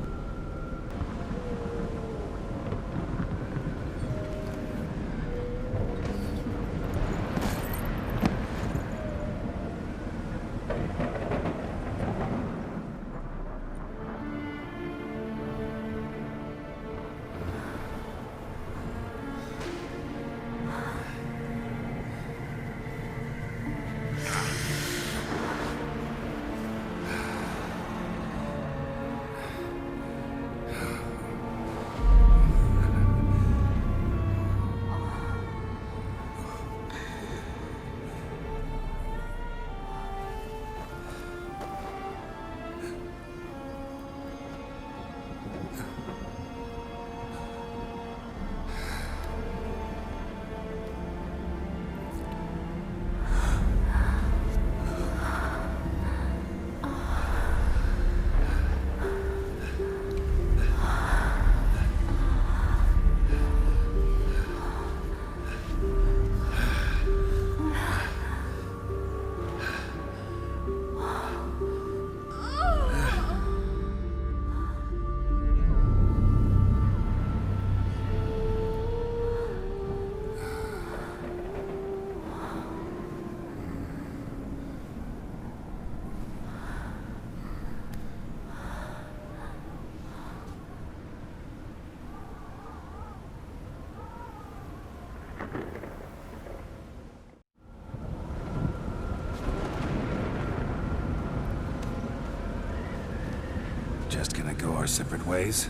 go our separate ways.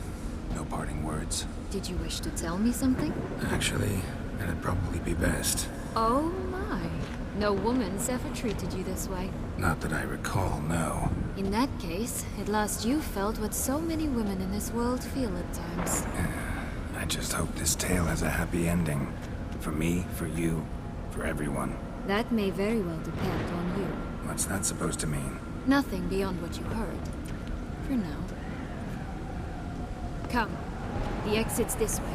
No parting words.
Did you wish to tell me something?
Actually, that'd probably be best.
Oh my. No woman's ever treated you this way.
Not that I recall, no.
In that case, at last you felt what so many women in this world feel at times.
I just hope this tale has a happy ending. For me, for you, for everyone.
That may very well depend on you.
What's that supposed to mean?
Nothing beyond what you heard. For now. Come. The exit's this way.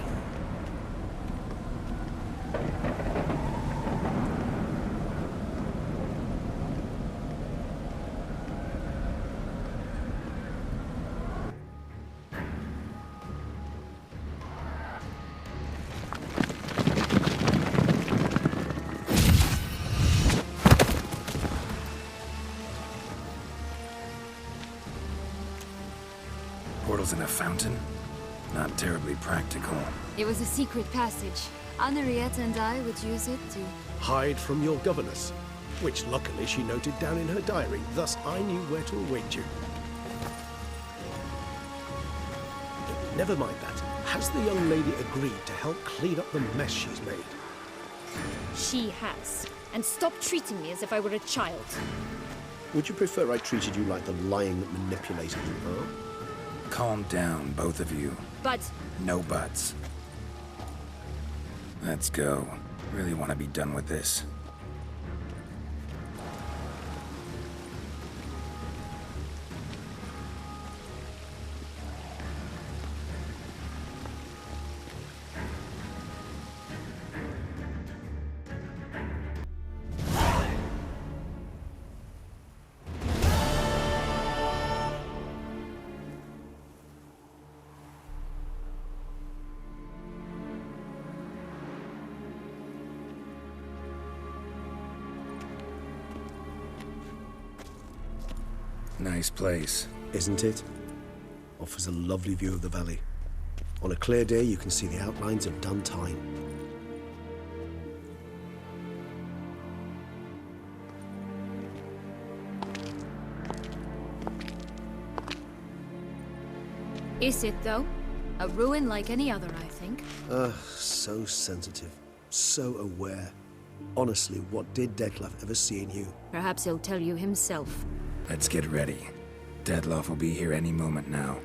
Portals in a fountain? Not terribly practical.
It was a secret passage. Henriette and I would use it to...
Hide from your governess, which luckily she noted down in her diary, thus I knew where to await you. Never mind that. Has the young lady agreed to help clean up the mess she's made?
She has. And stop treating me as if I were a child.
Would you prefer I treated you like the lying manipulator you are?
Calm down, both of you.
But...
No buts. Let's go. Really want to be done with this. Nice place.
Isn't it? Offers a lovely view of the valley. On a clear day, you can see the outlines of Dun Tine.
Is it, though? A ruin like any other, I think.
So sensitive. So aware. Honestly, what did Dettlaff ever see in you?
Perhaps he'll tell you himself.
Let's get ready. Dettlaff will be here any moment now.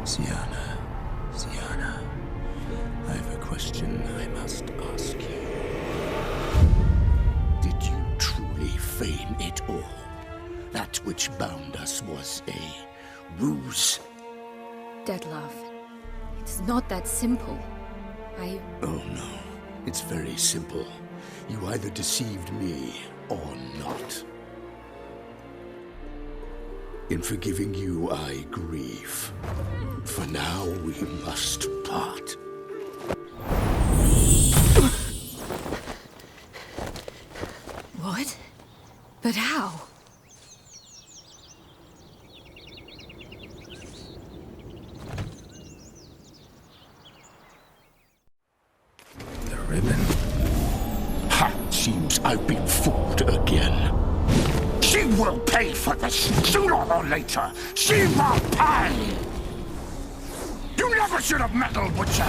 Syanna, I have a question I must ask you. Did you truly feign it all? That which bound us was a ruse?
Dettlaff, it's not that simple.
Oh no, it's very simple. You either deceived me or not. In forgiving you, I grieve. For now, we must part.
What? But how?
The ribbon.
Ha! Seems I've been fooled again. She will pay for this, sooner or later. She will pay! You never should have meddled, Witcher!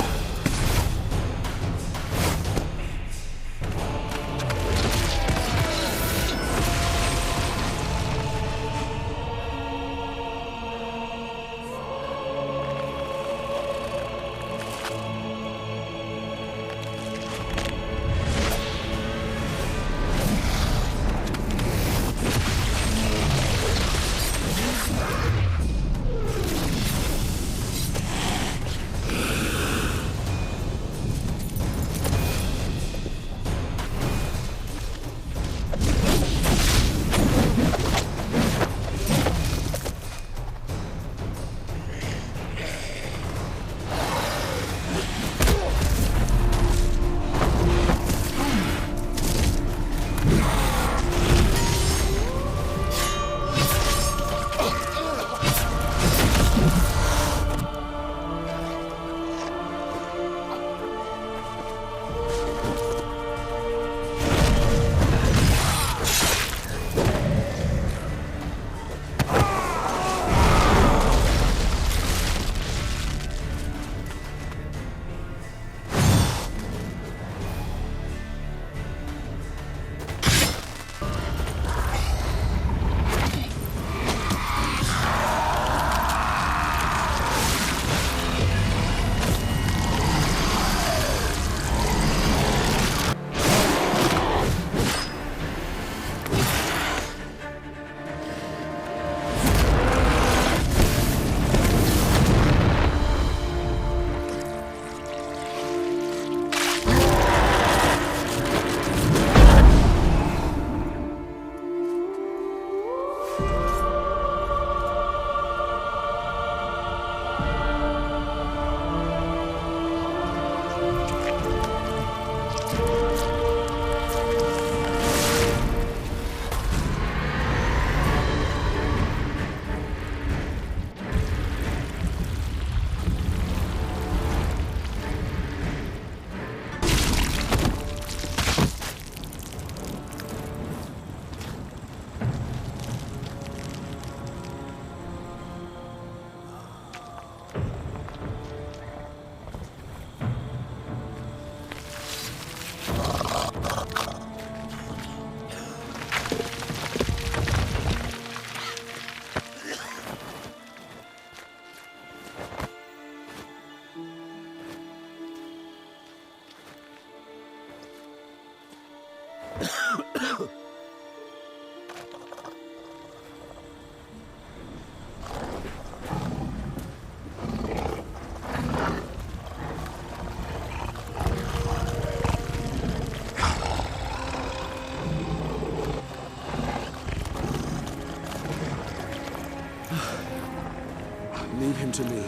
Leave him to me.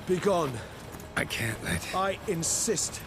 Be gone.
I can't let...
I insist.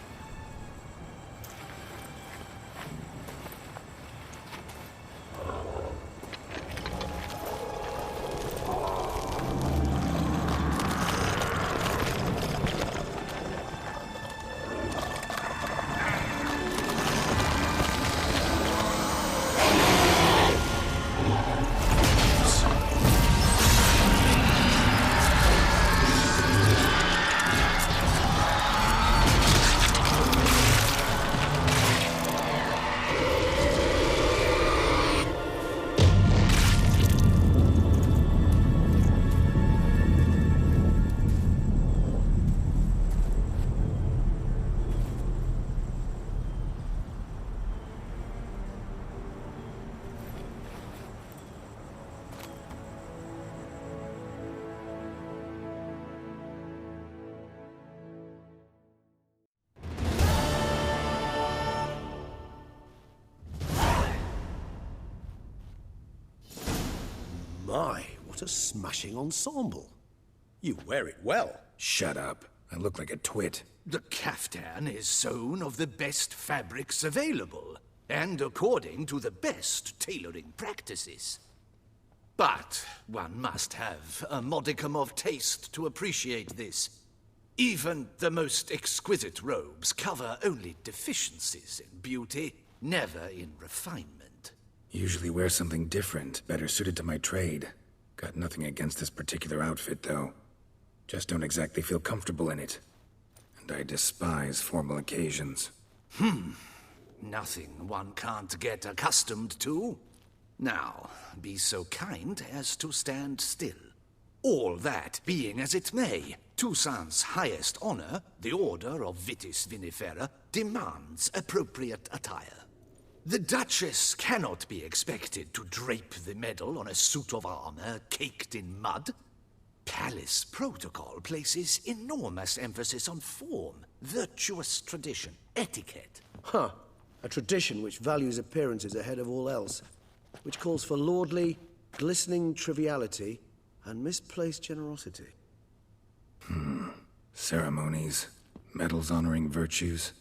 My, what a smashing ensemble.
You wear it well.
Shut up. I look like a twit.
The caftan is sewn of the best fabrics available, and according to the best tailoring practices. But one must have a modicum of taste to appreciate this. Even the most exquisite robes cover only deficiencies in beauty, never in refinement.
Usually wear something different, better suited to my trade. Got nothing against this particular outfit, though. Just don't exactly feel comfortable in it. And I despise formal occasions.
Nothing one can't get accustomed to. Now, be so kind as to stand still. All that being as it may, Toussaint's highest honor, the Order of Vitis Vinifera, demands appropriate attire. The Duchess cannot be expected to drape the medal on a suit of armor caked in mud. Palace protocol places enormous emphasis on form, virtuous tradition, etiquette.
Huh. A tradition which values appearances ahead of all else. Which calls for lordly, glistening triviality and misplaced generosity.
Ceremonies, medals honoring virtues,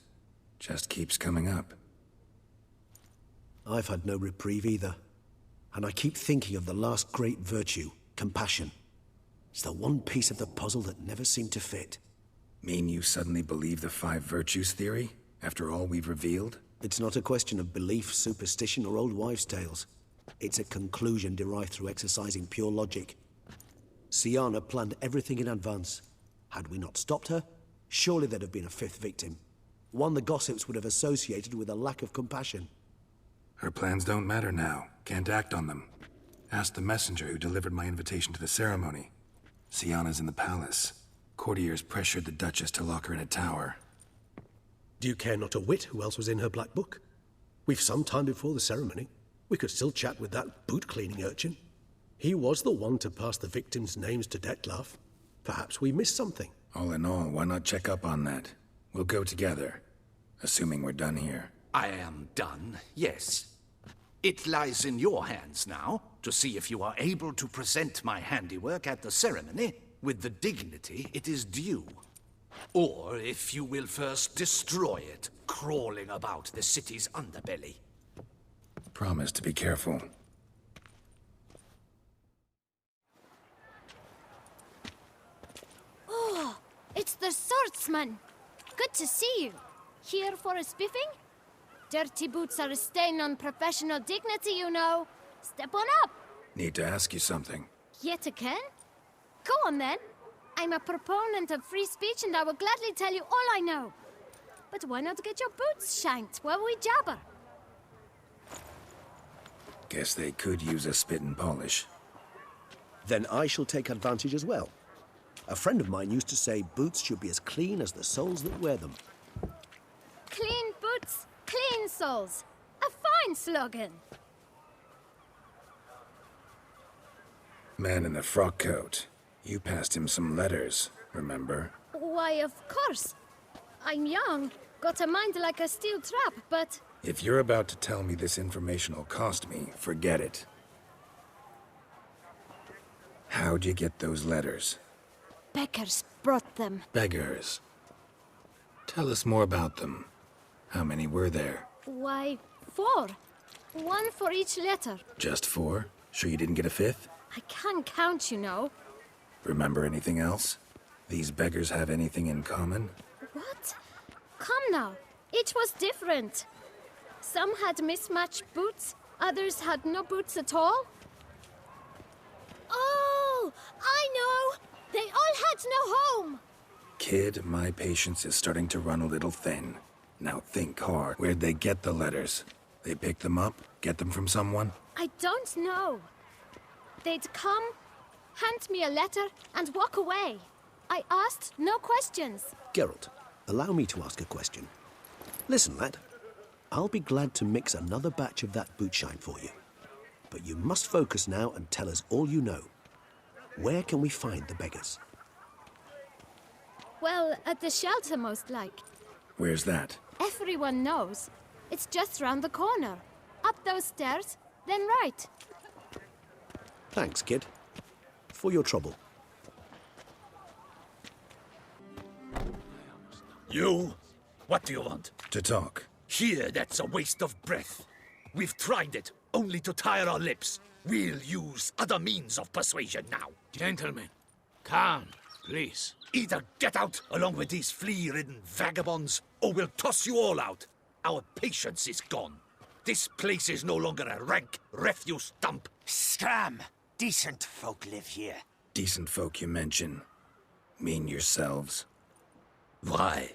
just keeps coming up.
I've had no reprieve either. And I keep thinking of the last great virtue, compassion. It's the one piece of the puzzle that never seemed to fit.
Mean you suddenly believe the 5 virtues theory, after all we've revealed?
It's not a question of belief, superstition, or old wives' tales. It's a conclusion derived through exercising pure logic. Syanna planned everything in advance. Had we not stopped her, surely there'd have been a 5th victim. One the gossips would have associated with a lack of compassion.
Her plans don't matter now. Can't act on them. Ask the messenger who delivered my invitation to the ceremony. Syanna's in the palace. Courtiers pressured the Duchess to lock her in a tower.
Do you care not a whit who else was in her black book? We've some time before the ceremony. We could still chat with that boot-cleaning urchin. He was the one to pass the victims' names to Dettlaff. Perhaps we missed something.
All in all, why not check up on that? We'll go together, assuming we're done here.
I am done, yes. It lies in your hands now to see if you are able to present my handiwork at the ceremony with the dignity it is due. Or if you will first destroy it, crawling about the city's underbelly.
Promise to be careful.
Oh, it's the swordsman. Good to see you. Here for a spiffing? Dirty boots are a stain on professional dignity, you know. Step on up.
Need to ask you something.
Yet again? Go on then. I'm a proponent of free speech and I will gladly tell you all I know. But why not get your boots shanked while we jabber?
Guess they could use a spit and polish.
Then I shall take advantage as well. A friend of mine used to say boots should be as clean as the soles that wear them.
Clean boots, clean soles. A fine slogan.
Man in the frock coat. You passed him some letters, remember?
Why, of course. I'm young, got a mind like a steel trap, but...
If you're about to tell me this information will cost me, forget it. How'd you get those letters?
Beggars brought them.
Beggars. Tell us more about them. How many were there?
Why, 4. 1 for each letter.
Just 4? Sure you didn't get a 5th?
I can't count, you know.
Remember anything else? These beggars have anything in common?
What? Come now. Each was different. Some had mismatched boots, others had no boots at all. Oh, I know! They all had no home!
Kid, my patience is starting to run a little thin. Now think hard. Where'd they get the letters? They pick them up? Get them from someone?
I don't know. They'd come, hand me a letter, and walk away. I asked no questions.
Geralt, allow me to ask a question. Listen, lad. I'll be glad to mix another batch of that bootshine for you. But you must focus now and tell us all you know. Where can we find the beggars?
Well, at the shelter, most like.
Where's that?
Everyone knows. It's just round the corner. Up those stairs, then right.
Thanks, kid. For your trouble.
You? What do you want?
To talk.
Here, that's a waste of breath. We've tried it, only to tire our lips. We'll use other means of persuasion now.
Gentlemen, calm, please.
Either get out along with these flea-ridden vagabonds, or we'll toss you all out. Our patience is gone. This place is no longer a rank refuse dump.
Scram! Decent folk live here.
Decent folk you mention. Mean yourselves.
Why?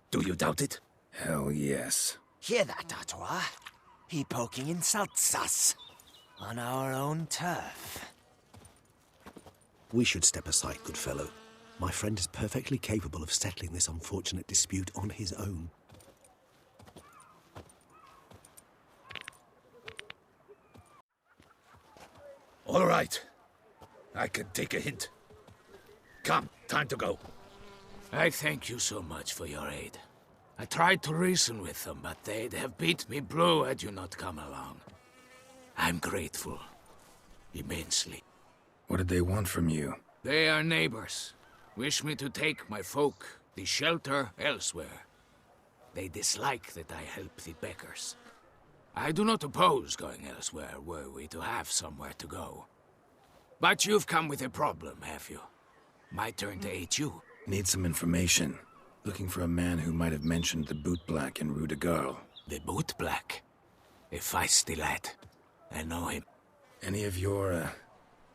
Do you doubt it?
Hell yes.
Hear that, Artois? He poking insults us. On our own turf.
We should step aside, good fellow. My friend is perfectly capable of settling this unfortunate dispute on his own.
All right. I can take a hint. Come, time to go.
I thank you so much for your aid. I tried to reason with them, but they'd have beat me blue had you not come along. I'm grateful. Immensely.
What did they want from you?
They are neighbors. Wish me to take my folk, the shelter, elsewhere. They dislike that I help the beggars. I do not oppose going elsewhere, were we to have somewhere to go. But you've come with a problem, have you? My turn to aid you.
Need some information. Looking for a man who might have mentioned the Boot Black in Rue de Garl.
The Boot Black? A feisty lad. I know him.
Any of your,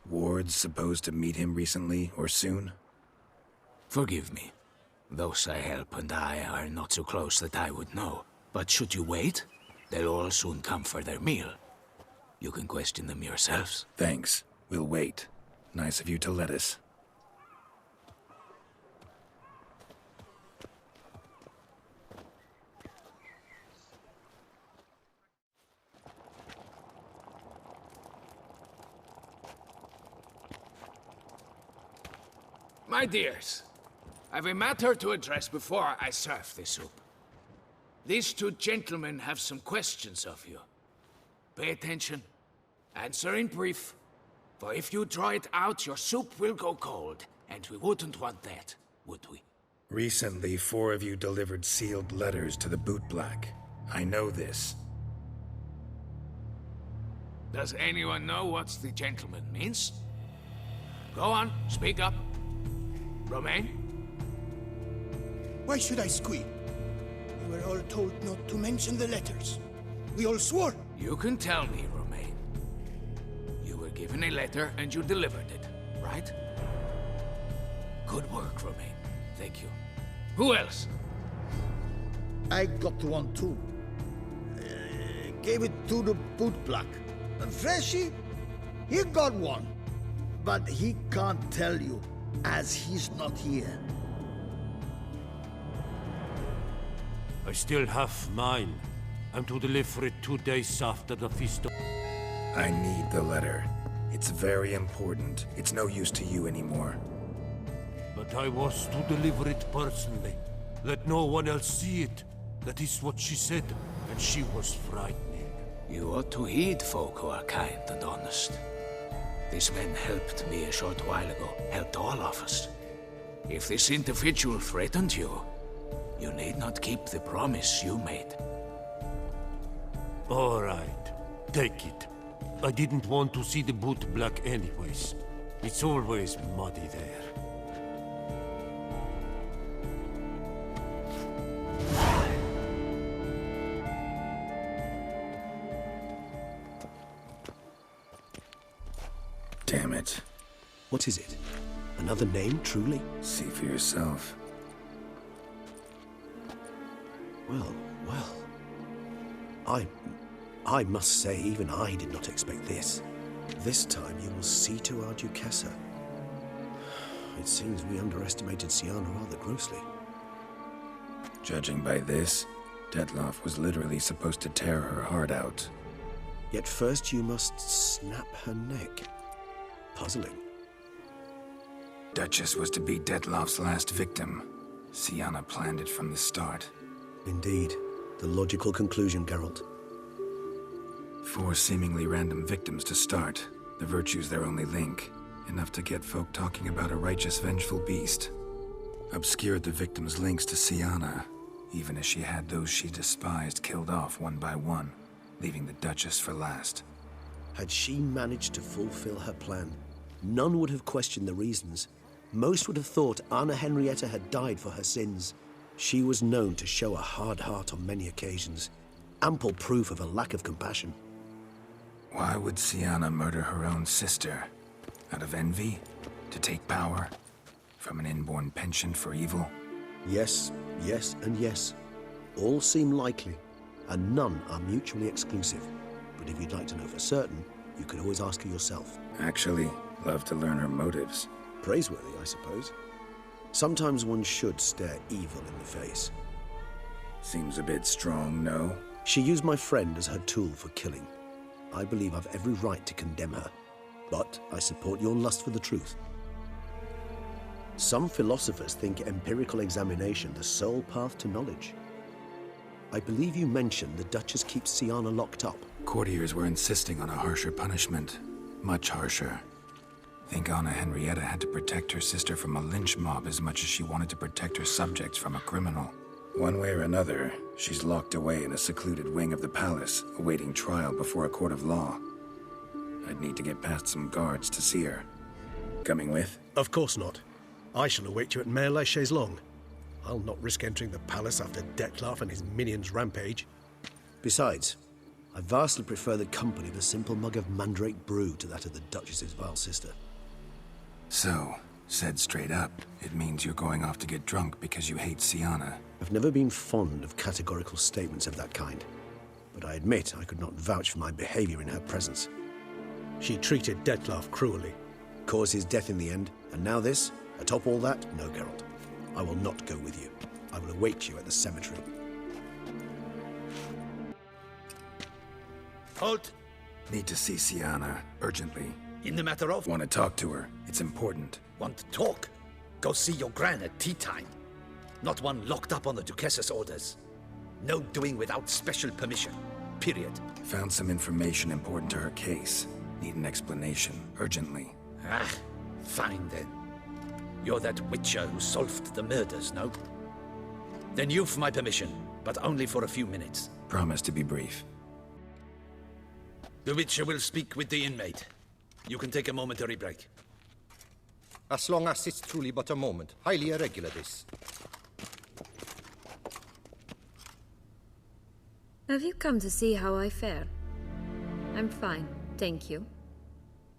wards supposed to meet him recently or soon?
Forgive me. Those I help and I are not so close that I would know. But should you wait, they'll all soon come for their meal. You can question them yourselves.
Thanks. We'll wait. Nice of you to let us.
My dears, I've a matter to address before I serve the soup. These two gentlemen have some questions of you. Pay attention. Answer in brief. For if you draw it out, your soup will go cold. And we wouldn't want that, would we?
Recently, 4 of you delivered sealed letters to the Boot Black. I know this.
Does anyone know what the gentleman means? Go on, speak up. Romain?
Why should I squeal? We were all told not to mention the letters. We all swore.
You can tell me, Romain. You were given a letter and you delivered it, right? Good work, Romain. Thank you. Who else?
I got one too. Gave it to the Boot Black. Freshy, he got one. But he can't tell you, as he's not here.
I still have mine.
I'm to deliver it 2 days after the feast of...
I need the letter. It's very important. It's no use to you anymore.
But I was to deliver it personally. Let no one else see it. That is what she said, and she was frightening.
You ought to heed folk who are kind and honest. This man helped me a short while ago, helped all of us. If this individual threatened you, you need not keep the promise you made.
All right, take it. I didn't want to see the boot black anyways. It's always muddy there.
Damn it.
What is it? Another name, truly?
See for yourself.
Well. I must say, even I did not expect this. This time you will see to our Duquesa. It seems we underestimated Syanna rather grossly.
Judging by this, Detloff was literally supposed to tear her heart out.
Yet first you must snap her neck. Puzzling.
Duchess was to be Detloff's last victim. Syanna planned it from the start.
Indeed. The logical conclusion, Geralt.
4 seemingly random victims to start. The virtue's their only link. Enough to get folk talking about a righteous, vengeful beast. Obscured the victims' links to Syanna, even as she had those she despised killed off one by one, leaving the Duchess for last.
Had she managed to fulfill her plan, none would have questioned the reasons. Most would have thought Anna Henrietta had died for her sins. She was known to show a hard heart on many occasions. Ample proof of a lack of compassion.
Why would Syanna murder her own sister? Out of envy? To take power? From an inborn penchant for evil?
Yes, yes, and yes. All seem likely, and none are mutually exclusive. But if you'd like to know for certain, you could always ask her yourself.
Actually, love to learn her motives.
Praiseworthy, I suppose. Sometimes one should stare evil in the face.
Seems a bit strong, no?
She used my friend as her tool for killing. I believe I've every right to condemn her, but I support your lust for the truth. Some philosophers think empirical examination the sole path to knowledge. I believe you mentioned the Duchess keeps Syanna locked up.
Courtiers were insisting on a harsher punishment. Much harsher. Think Anna Henrietta had to protect her sister from a lynch mob as much as she wanted to protect her subjects from a criminal. One way or another, she's locked away in a secluded wing of the palace, awaiting trial before a court of law. I'd need to get past some guards to see her. Coming with?
Of course not. I shall await you at Mare la Chaise-Longue. I'll not risk entering the palace after Detloff and his minions rampage.
Besides, I vastly prefer the company of a simple mug of mandrake brew to that of the Duchess's vile sister.
So, said straight up, it means you're going off to get drunk because you hate Syanna.
I've never been fond of categorical statements of that kind, but I admit I could not vouch for my behavior in her presence.
She treated Detloff cruelly.
Caused his death in the end, and now this? Atop all that, no, Geralt. I will not go with you. I will await you at the cemetery.
Halt!
Need to see Syanna, urgently.
In the matter of...
Want to talk to her. It's important.
Want to talk? Go see your gran at tea time. Not one locked up on the Duquessa's orders. No doing without special permission. Period.
Found some information important to her case. Need an explanation, urgently.
Ah, fine then. You're that witcher who solved the murders, no? Then you've my permission, but only for a few minutes.
Promise to be brief.
The witcher will speak with the inmate. You can take a momentary break.
As long as it's truly but a moment. Highly irregular, this.
Have you come to see how I fare? I'm fine, thank you.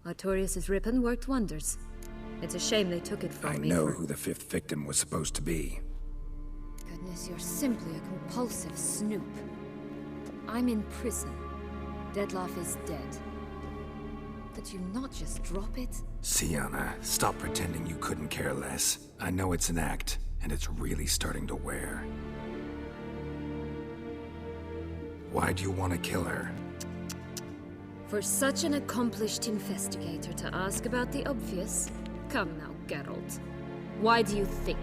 Artorius' ribbon worked wonders. It's a shame they took it from me.
I know who the 5th victim was supposed to be.
Goodness, you're simply a compulsive snoop. I'm in prison. Detloff is dead. Could you not just drop it?
Syanna, stop pretending you couldn't care less. I know it's an act, and it's really starting to wear. Why do you want to kill her?
For such an accomplished investigator to ask about the obvious? Come now, Geralt. Why do you think?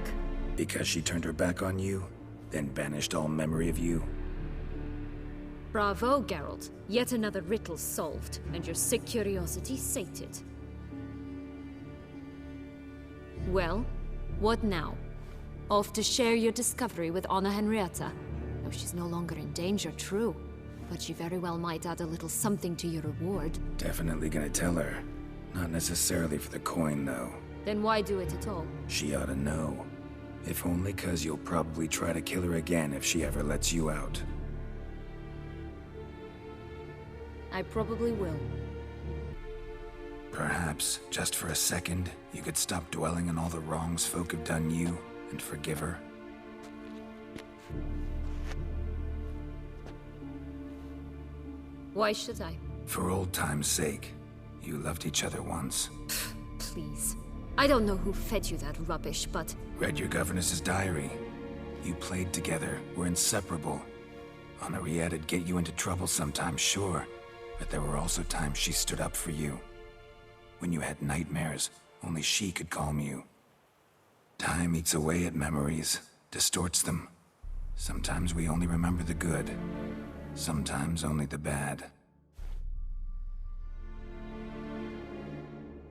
Because she turned her back on you, then banished all memory of you?
Bravo, Geralt. Yet another riddle solved, and your sick curiosity sated. Well, what now? Off to share your discovery with Anna Henrietta? Oh, she's no longer in danger, true. But she very well might add a little something to your reward.
Definitely gonna tell her. Not necessarily for the coin, though.
Then why do it at all?
She ought to know. If only 'cause you'll probably try to kill her again if she ever lets you out.
I probably will.
Perhaps, just for a second, you could stop dwelling on all the wrongs folk have done you and forgive her.
Why should I?
For old time's sake. You loved each other once.
Please. I don't know who fed you that rubbish, but...
Read your governess's diary. You played together, were inseparable. Henriette'd get you into trouble sometimes, sure. But there were also times she stood up for you. When you had nightmares, only she could calm you. Time eats away at memories, distorts them. Sometimes we only remember the good. Sometimes only the bad.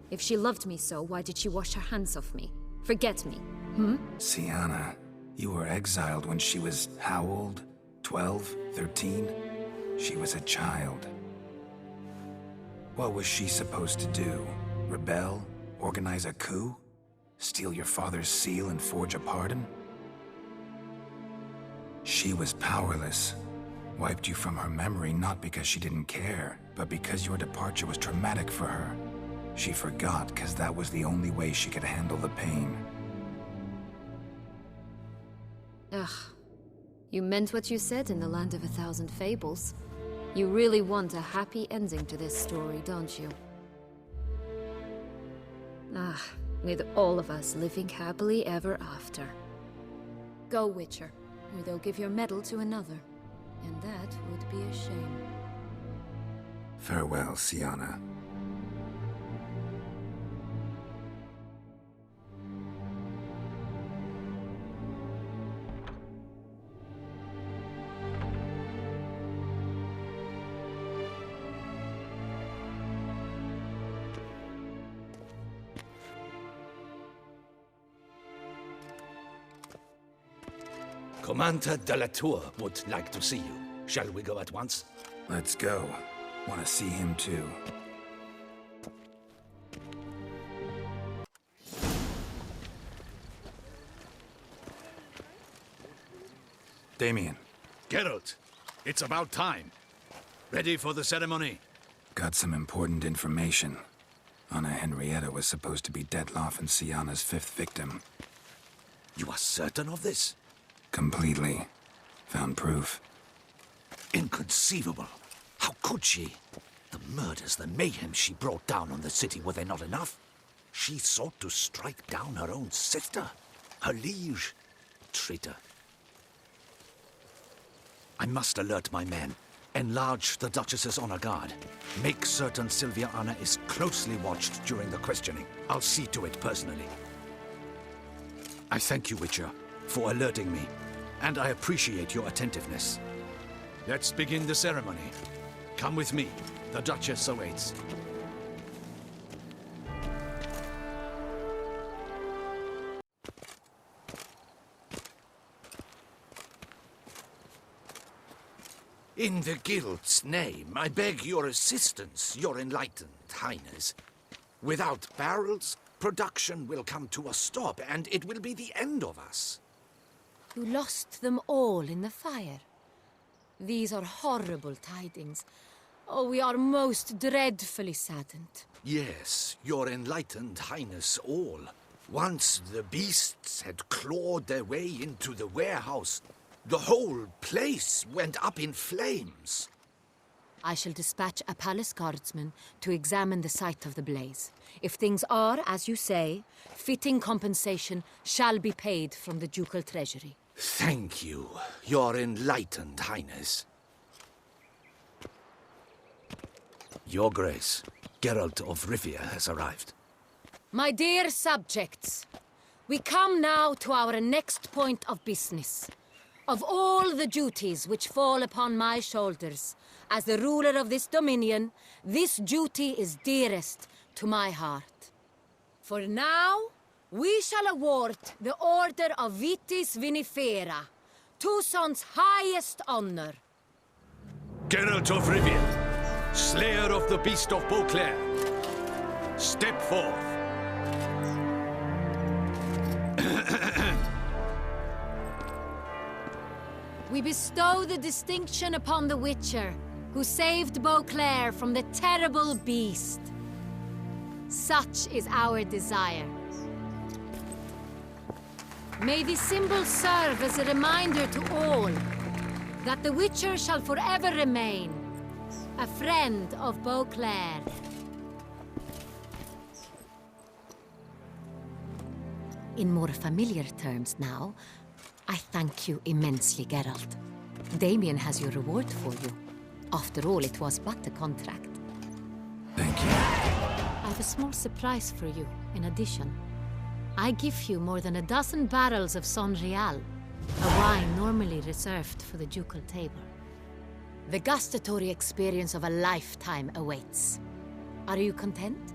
If she loved me so, why did she wash her hands off me? Forget me, hmm?
Syanna, you were exiled when she was how old? 12? 13? She was a child. What was she supposed to do? Rebel? Organize a coup? Steal your father's seal and forge a pardon? She was powerless. Wiped you from her memory not because she didn't care, but because your departure was traumatic for her. She forgot because that was the only way she could handle the pain.
Ugh. You meant what you said in the Land of a Thousand Fables. You really want a happy ending to this story, don't you? Ah, with all of us living happily ever after. Go, Witcher, or they'll give your medal to another. And that would be a shame.
Farewell, Syanna.
Commander de la Tour would like to see you. Shall we go at once?
Let's go. Want to see him too. Damien.
Geralt, it's about time. Ready for the ceremony?
Got some important information. Anna Henrietta was supposed to be Detloff and Syanna's 5th victim.
You are certain of this?
Completely. Found proof.
Inconceivable. How could she? The murders, the mayhem she brought down on the city, were they not enough? She sought to strike down her own sister, her liege. Traitor. I must alert my men. Enlarge the Duchess's honor guard. Make certain Sylvia Anna is closely watched during the questioning. I'll see to it personally. I thank you, Witcher, for alerting me, and I appreciate your attentiveness. Let's begin the ceremony. Come with me. The Duchess awaits. In the Guild's name, I beg your assistance, your enlightened highness. Without barrels, production will come to a stop, and it will be the end of us.
You lost them all in the fire. These are horrible tidings. Oh, we are most dreadfully saddened.
Yes, your enlightened highness all. Once the beasts had clawed their way into the warehouse, the whole place went up in flames.
I shall dispatch a palace guardsman to examine the site of the blaze. If things are, as you say, fitting compensation shall be paid from the ducal treasury.
Thank you, your enlightened highness. Your Grace, Geralt of Rivia has arrived.
My dear subjects, we come now to our next point of business. Of all the duties which fall upon my shoulders, as the ruler of this dominion, this duty is dearest to my heart. For now, we shall award the Order of Vitis Vinifera, Toussaint's highest honor.
Geralt of Rivia, Slayer of the Beast of Beauclair, step forth.
We bestow the distinction upon the Witcher, who saved Beauclair from the terrible beast. Such is our desire. May this symbol serve as a reminder to all that the Witcher shall forever remain a friend of Beauclair. In more familiar terms now, I thank you immensely, Geralt. Damien has your reward for you. After all, it was but a contract.
Thank you.
I have a small surprise for you, in addition. I give you more than a dozen barrels of Sonreal, a wine normally reserved for the ducal table. The gustatory experience of a lifetime awaits. Are you content?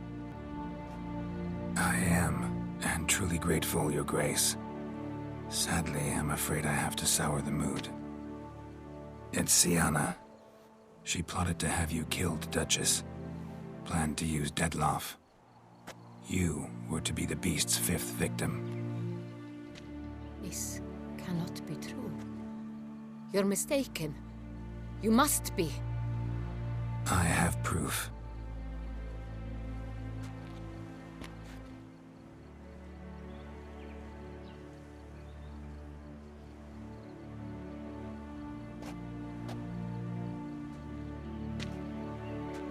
I am, and truly grateful, Your Grace. Sadly, I'm afraid I have to sour the mood. It's Syanna. She plotted to have you killed, Duchess. Planned to use Detloff. You were to be the beast's 5th victim.
This cannot be true. You're mistaken. You must be.
I have proof.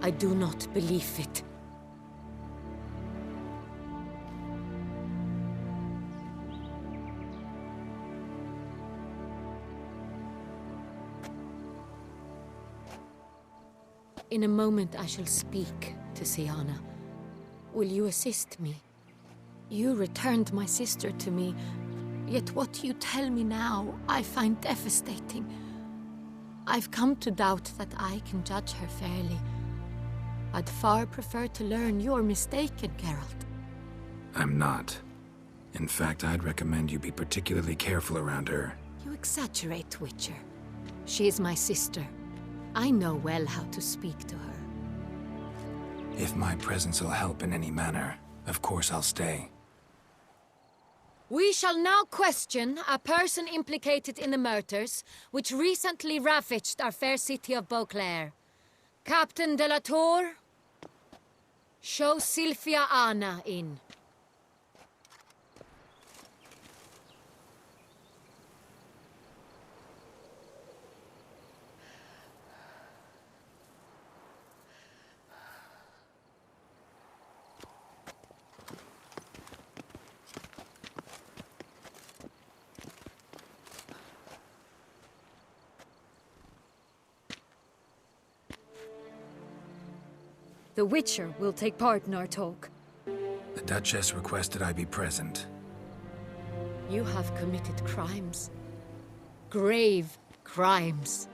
I do not believe it. In a moment I shall speak to Syanna. Will you assist me? You returned my sister to me, yet what you tell me now I find devastating. I've come to doubt that I can judge her fairly. I'd far prefer to learn you're mistaken, Geralt.
I'm not. In fact, I'd recommend you be particularly careful around her.
You exaggerate, Witcher. She is my sister. I know well how to speak to her.
If my presence will help in any manner, of course I'll stay.
We shall now question a person implicated in the murders which recently ravaged our fair city of Beauclair. Captain de la Tour, show Sylvia Anna in.
The Witcher will take part in our talk.
The Duchess requested I be present.
You have committed crimes. Grave crimes.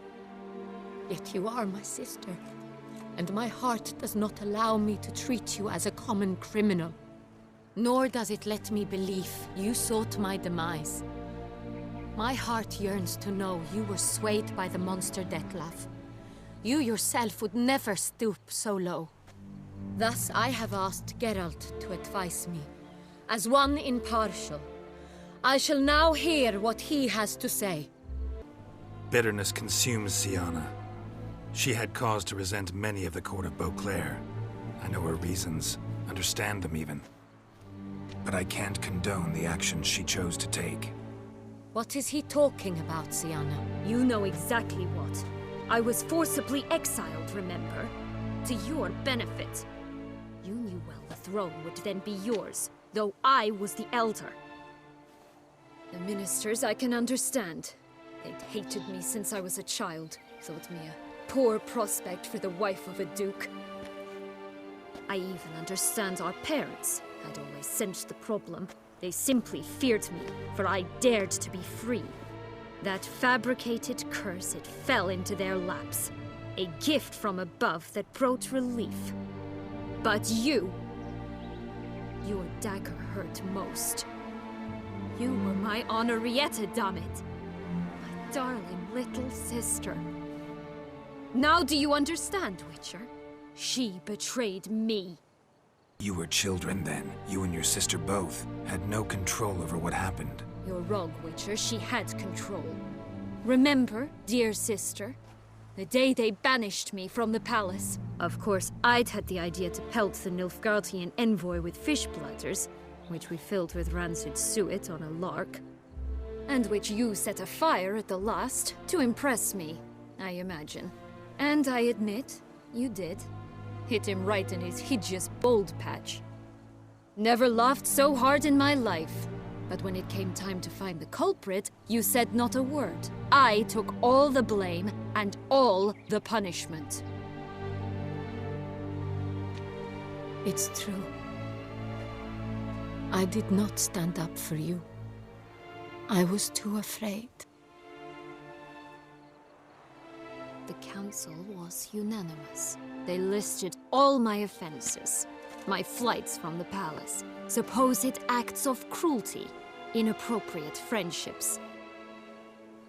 Yet you are my sister, and my heart does not allow me to treat you as a common criminal. Nor does it let me believe you sought my demise. My heart yearns to know you were swayed by the monster Detlaff. You yourself would never stoop so low. Thus I have asked Geralt to advise me, as one impartial. I shall now hear what he has to say.
Bitterness consumes Syanna. She had cause to resent many of the court of Beauclair. I know her reasons, understand them even. But I can't condone the actions she chose to take.
What is he talking about, Syanna?
You know exactly what. I was forcibly exiled, remember? To your benefit. You knew well the throne would then be yours, though I was the elder. The ministers I can understand. They'd hated me since I was a child. Thought me a poor prospect for the wife of a duke.
I even understand our parents. I'd always sensed the problem. They simply feared me, for I dared to be free. That fabricated curse, it fell into their laps. A gift from above that brought relief. But you... your dagger hurt most. You were my Henrietta, damn it! My darling little sister. Now do you understand, Witcher? She betrayed me.
You were children then. You and your sister both had no control over what happened.
You're wrong, Witcher. She had control. Remember, dear sister, the day they banished me from the palace. Of course, I'd had the idea to pelt the Nilfgaardian envoy with fish bladders, which we filled with rancid suet on a lark, and which you set afire at the last to impress me, I imagine. And I admit, you did. Hit him right in his hideous bald patch. Never laughed so hard in my life. But when it came time to find the culprit, you said not a word. I took all the blame and all the punishment.
It's true. I did not stand up for you. I was too afraid.
The council was unanimous. They listed all my offenses. My flights from the palace, supposed acts of cruelty, inappropriate friendships.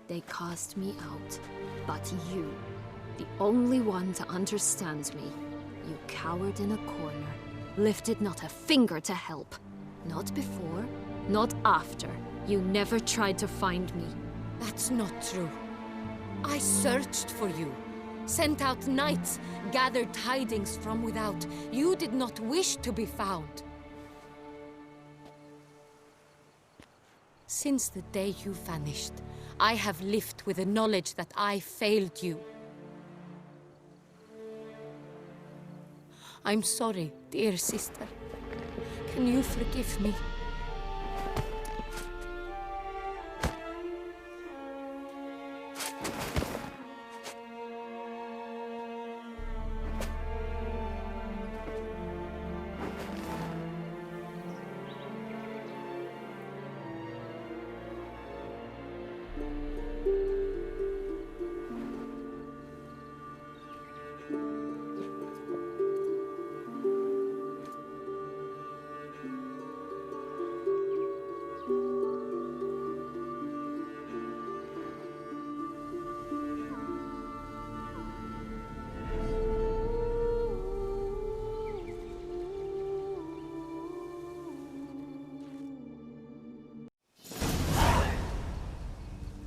They cast me out. But you, the only one to understand me, you cowered in a corner, lifted not a finger to help. Not before, not after. You never tried to find me.
That's not true. I searched for you. Sent out knights, gathered tidings from without. You did not wish to be found. Since the day you vanished, I have lived with the knowledge that I failed you. I'm sorry, dear sister. Can you forgive me?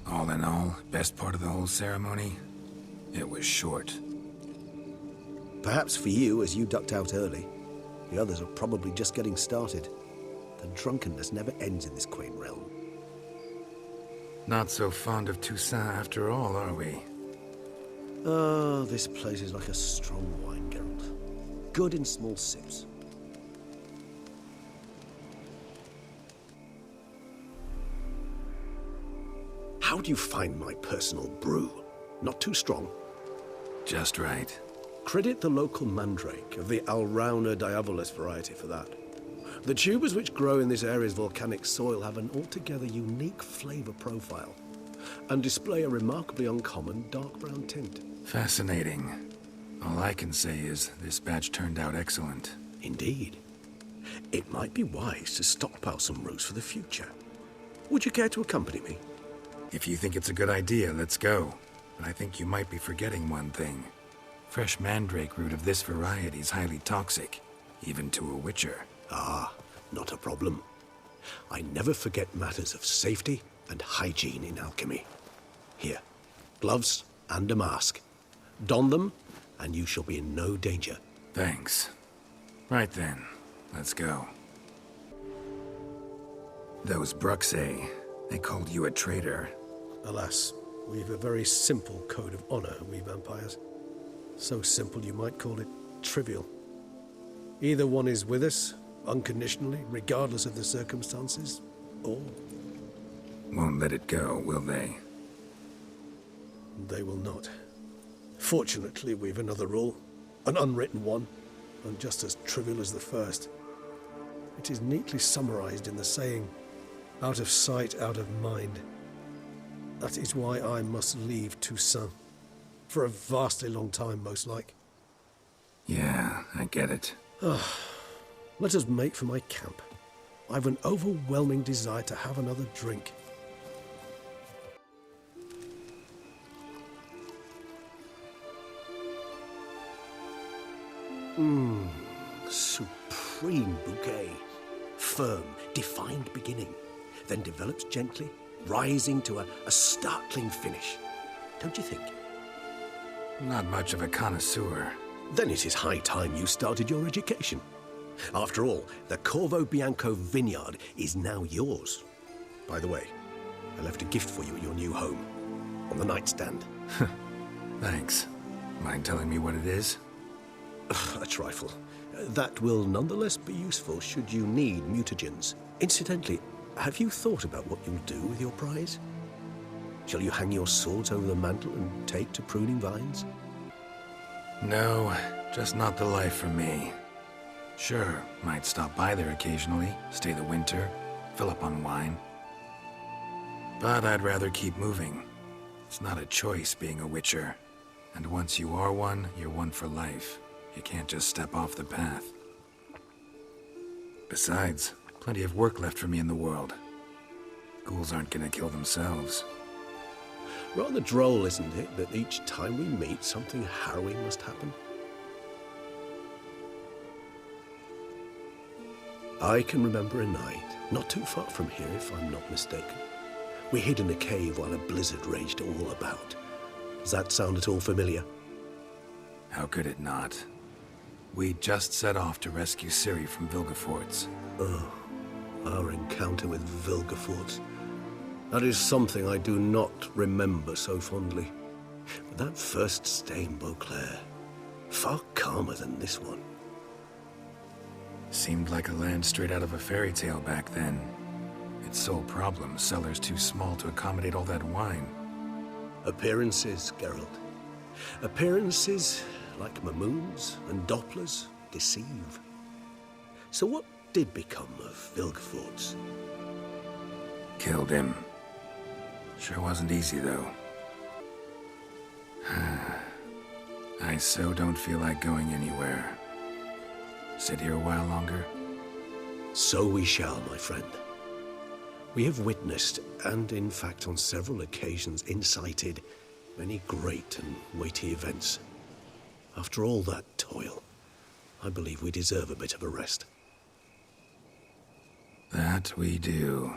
All in all, best part of the whole ceremony? It was short.
Perhaps for you, as you ducked out early. The others are probably just getting started. The drunkenness never ends in this quaint realm.
Not so fond of Toussaint after all, are we?
Oh, this place is like a strong wine, Geralt. Good in small sips. How do you find my personal brew? Not too strong?
Just right.
Credit the local mandrake of the Alrauna diavolis variety for that. The tubers which grow in this area's volcanic soil have an altogether unique flavor profile and display a remarkably uncommon dark brown tint.
Fascinating. All I can say is this batch turned out excellent.
Indeed. It might be wise to stockpile some roots for the future. Would you care to accompany me?
If you think it's a good idea, let's go. But I think you might be forgetting one thing. Fresh mandrake root of this variety is highly toxic, even to a witcher.
Ah, not a problem. I never forget matters of safety and hygiene in alchemy. Here, gloves and a mask. Don them, and you shall be in no danger.
Thanks. Right then, let's go. Those Bruxae, they called you a traitor.
Alas, we've a very simple code of honor, we vampires. So simple you might call it trivial. Either one is with us, unconditionally, regardless of the circumstances, or...
Won't let it go, will they?
They will not. Fortunately, we've another rule. An unwritten one. and just as trivial as the first. It is neatly summarized in the saying, out of sight, out of mind. That is why I must leave Toussaint. For a vastly long time, most like.
Yeah, I get it.
Let us make for my camp. I've an overwhelming desire to have another drink.
Supreme bouquet. Firm, defined beginning, then develops gently, rising to a startling finish. Don't you think?
Not much of a connoisseur.
Then it is high time you started your education. After all, the Corvo Bianco vineyard is now yours. By the way, I left a gift for you at your new home, on the nightstand.
Thanks. Mind telling me what it is?
A trifle. That will nonetheless be useful should you need mutagens. Incidentally, have you thought about what you'll do with your prize? Shall you hang your swords over the mantle and take to pruning vines?
No, just not the life for me. Sure, might stop by there occasionally, stay the winter, fill up on wine. But I'd rather keep moving. It's not a choice being a witcher. And once you are one, you're one for life. You can't just step off the path. Besides, plenty of work left for me in the world. Ghouls aren't gonna kill themselves.
Rather droll, isn't it, that each time we meet, something harrowing must happen? I can remember a night, not too far from here if I'm not mistaken. We hid in a cave while a blizzard raged all about. Does that sound at all familiar?
How could it not? We just set off to rescue Ciri from Vilgefortz.
Oh, our encounter with Vilgefortz. That is something I do not remember so fondly. But that first stay in Beauclair, far calmer than this one.
Seemed like a land straight out of a fairy tale back then. Its sole problem, cellars too small to accommodate all that wine.
Appearances, Geralt. Appearances, like Mamoons and Dopplers, deceive. So what did become of Vilgefortz?
Killed him. Sure wasn't easy, though. I so don't feel like going anywhere. Sit here a while longer?
So we shall, my friend. We have witnessed, and in fact on several occasions incited, many great and weighty events. After all that toil, I believe we deserve a bit of a rest.
That we do.